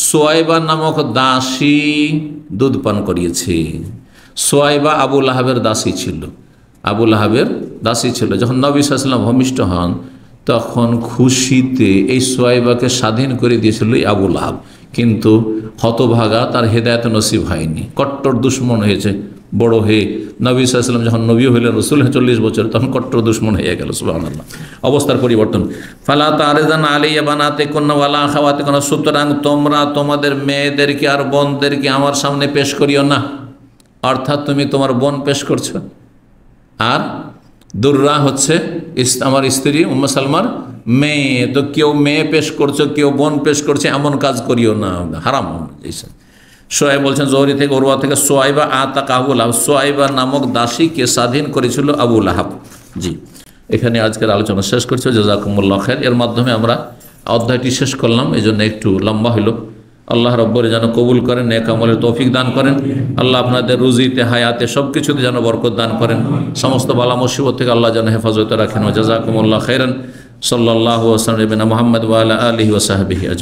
সোয়াইবা নামক দাসী দুধ পান করিয়েছে। সোয়াইবা আবু লাহাবের দাসী ছিল, আবু লাহাবের দাসী ছিল। যখন নবী সাল্লাল্লাহু আলাইহি ওয়াসাল্লাম ভূমিষ্ঠ হন তখন খুশিতে এই সোয়াইবাকে স্বাধীন করে দিয়েছিল আবু লাহাব, কিন্তু হতভাগা, তার হেদায়েত নসিব হয়নি, কট্টর দুশ্মন হয়েছে বড় হয়ে। নবী সাল্লাল্লাহু আলাইহি ওয়াসাল্লাম যখন নবী হইলেন, রাসূল 40 বছর, তখন কট্টর দুশ্মন হয়ে গেল। সুবহানাল্লাহ, অবস্থার পরিবর্তন। ফালা তারিজান আলাইয়া বানাতিকুন্না ওয়ালা আখাওয়াতিকুন্না, সুতরাং তোমরা তোমাদের মেয়েদেরকে আর বোনদেরকে আমার সামনে পেশ করিও না। অর্থাৎ তুমি তোমার বোন পেশ করছো, আর দুররা হচ্ছে আমার স্ত্রী উম্মে সালমার মেয়ে। তো কেউ মেয়ে পেশ করছো, কেউ বোন পেশ করছে, এমন কাজ করিও না, হারাম। সোয়াইব বলছেন জোহরি থেকে, ওরওয়া থেকে, সোয়াইবা আতাকা আবু লাহাব, সোয়াইবা নামক দাসীকে স্বাধীন করেছিল আবু লাহাব। জি, এখানে আজকের আলোচনা শেষ করছি। জাযাকুমুল্লাহ খাইর। এর মাধ্যমে আমরা অধ্যায়টি শেষ করলাম, এই জন্য একটু লম্বা হইল। আল্লাহ রব্বুল যেন কবুল করেন, নেক আমলের তৌফিক দান করেন। আল্লাহ আপনাদের রুজিতে, হায়াতে, সব কিছুতে যেন বরকত দান করেন। সমস্ত বালা মুসিবত থেকে আল্লাহ যেন হেফাজতে রাখেন। জাযাকুমুল্লাহ খাইরান। সাল্লাল্লাহু আলাইহি ওয়া সাল্লাম মুহাম্মদ ওয়া আলা আলিহি ওয়া সাহবিহি আজমাইন।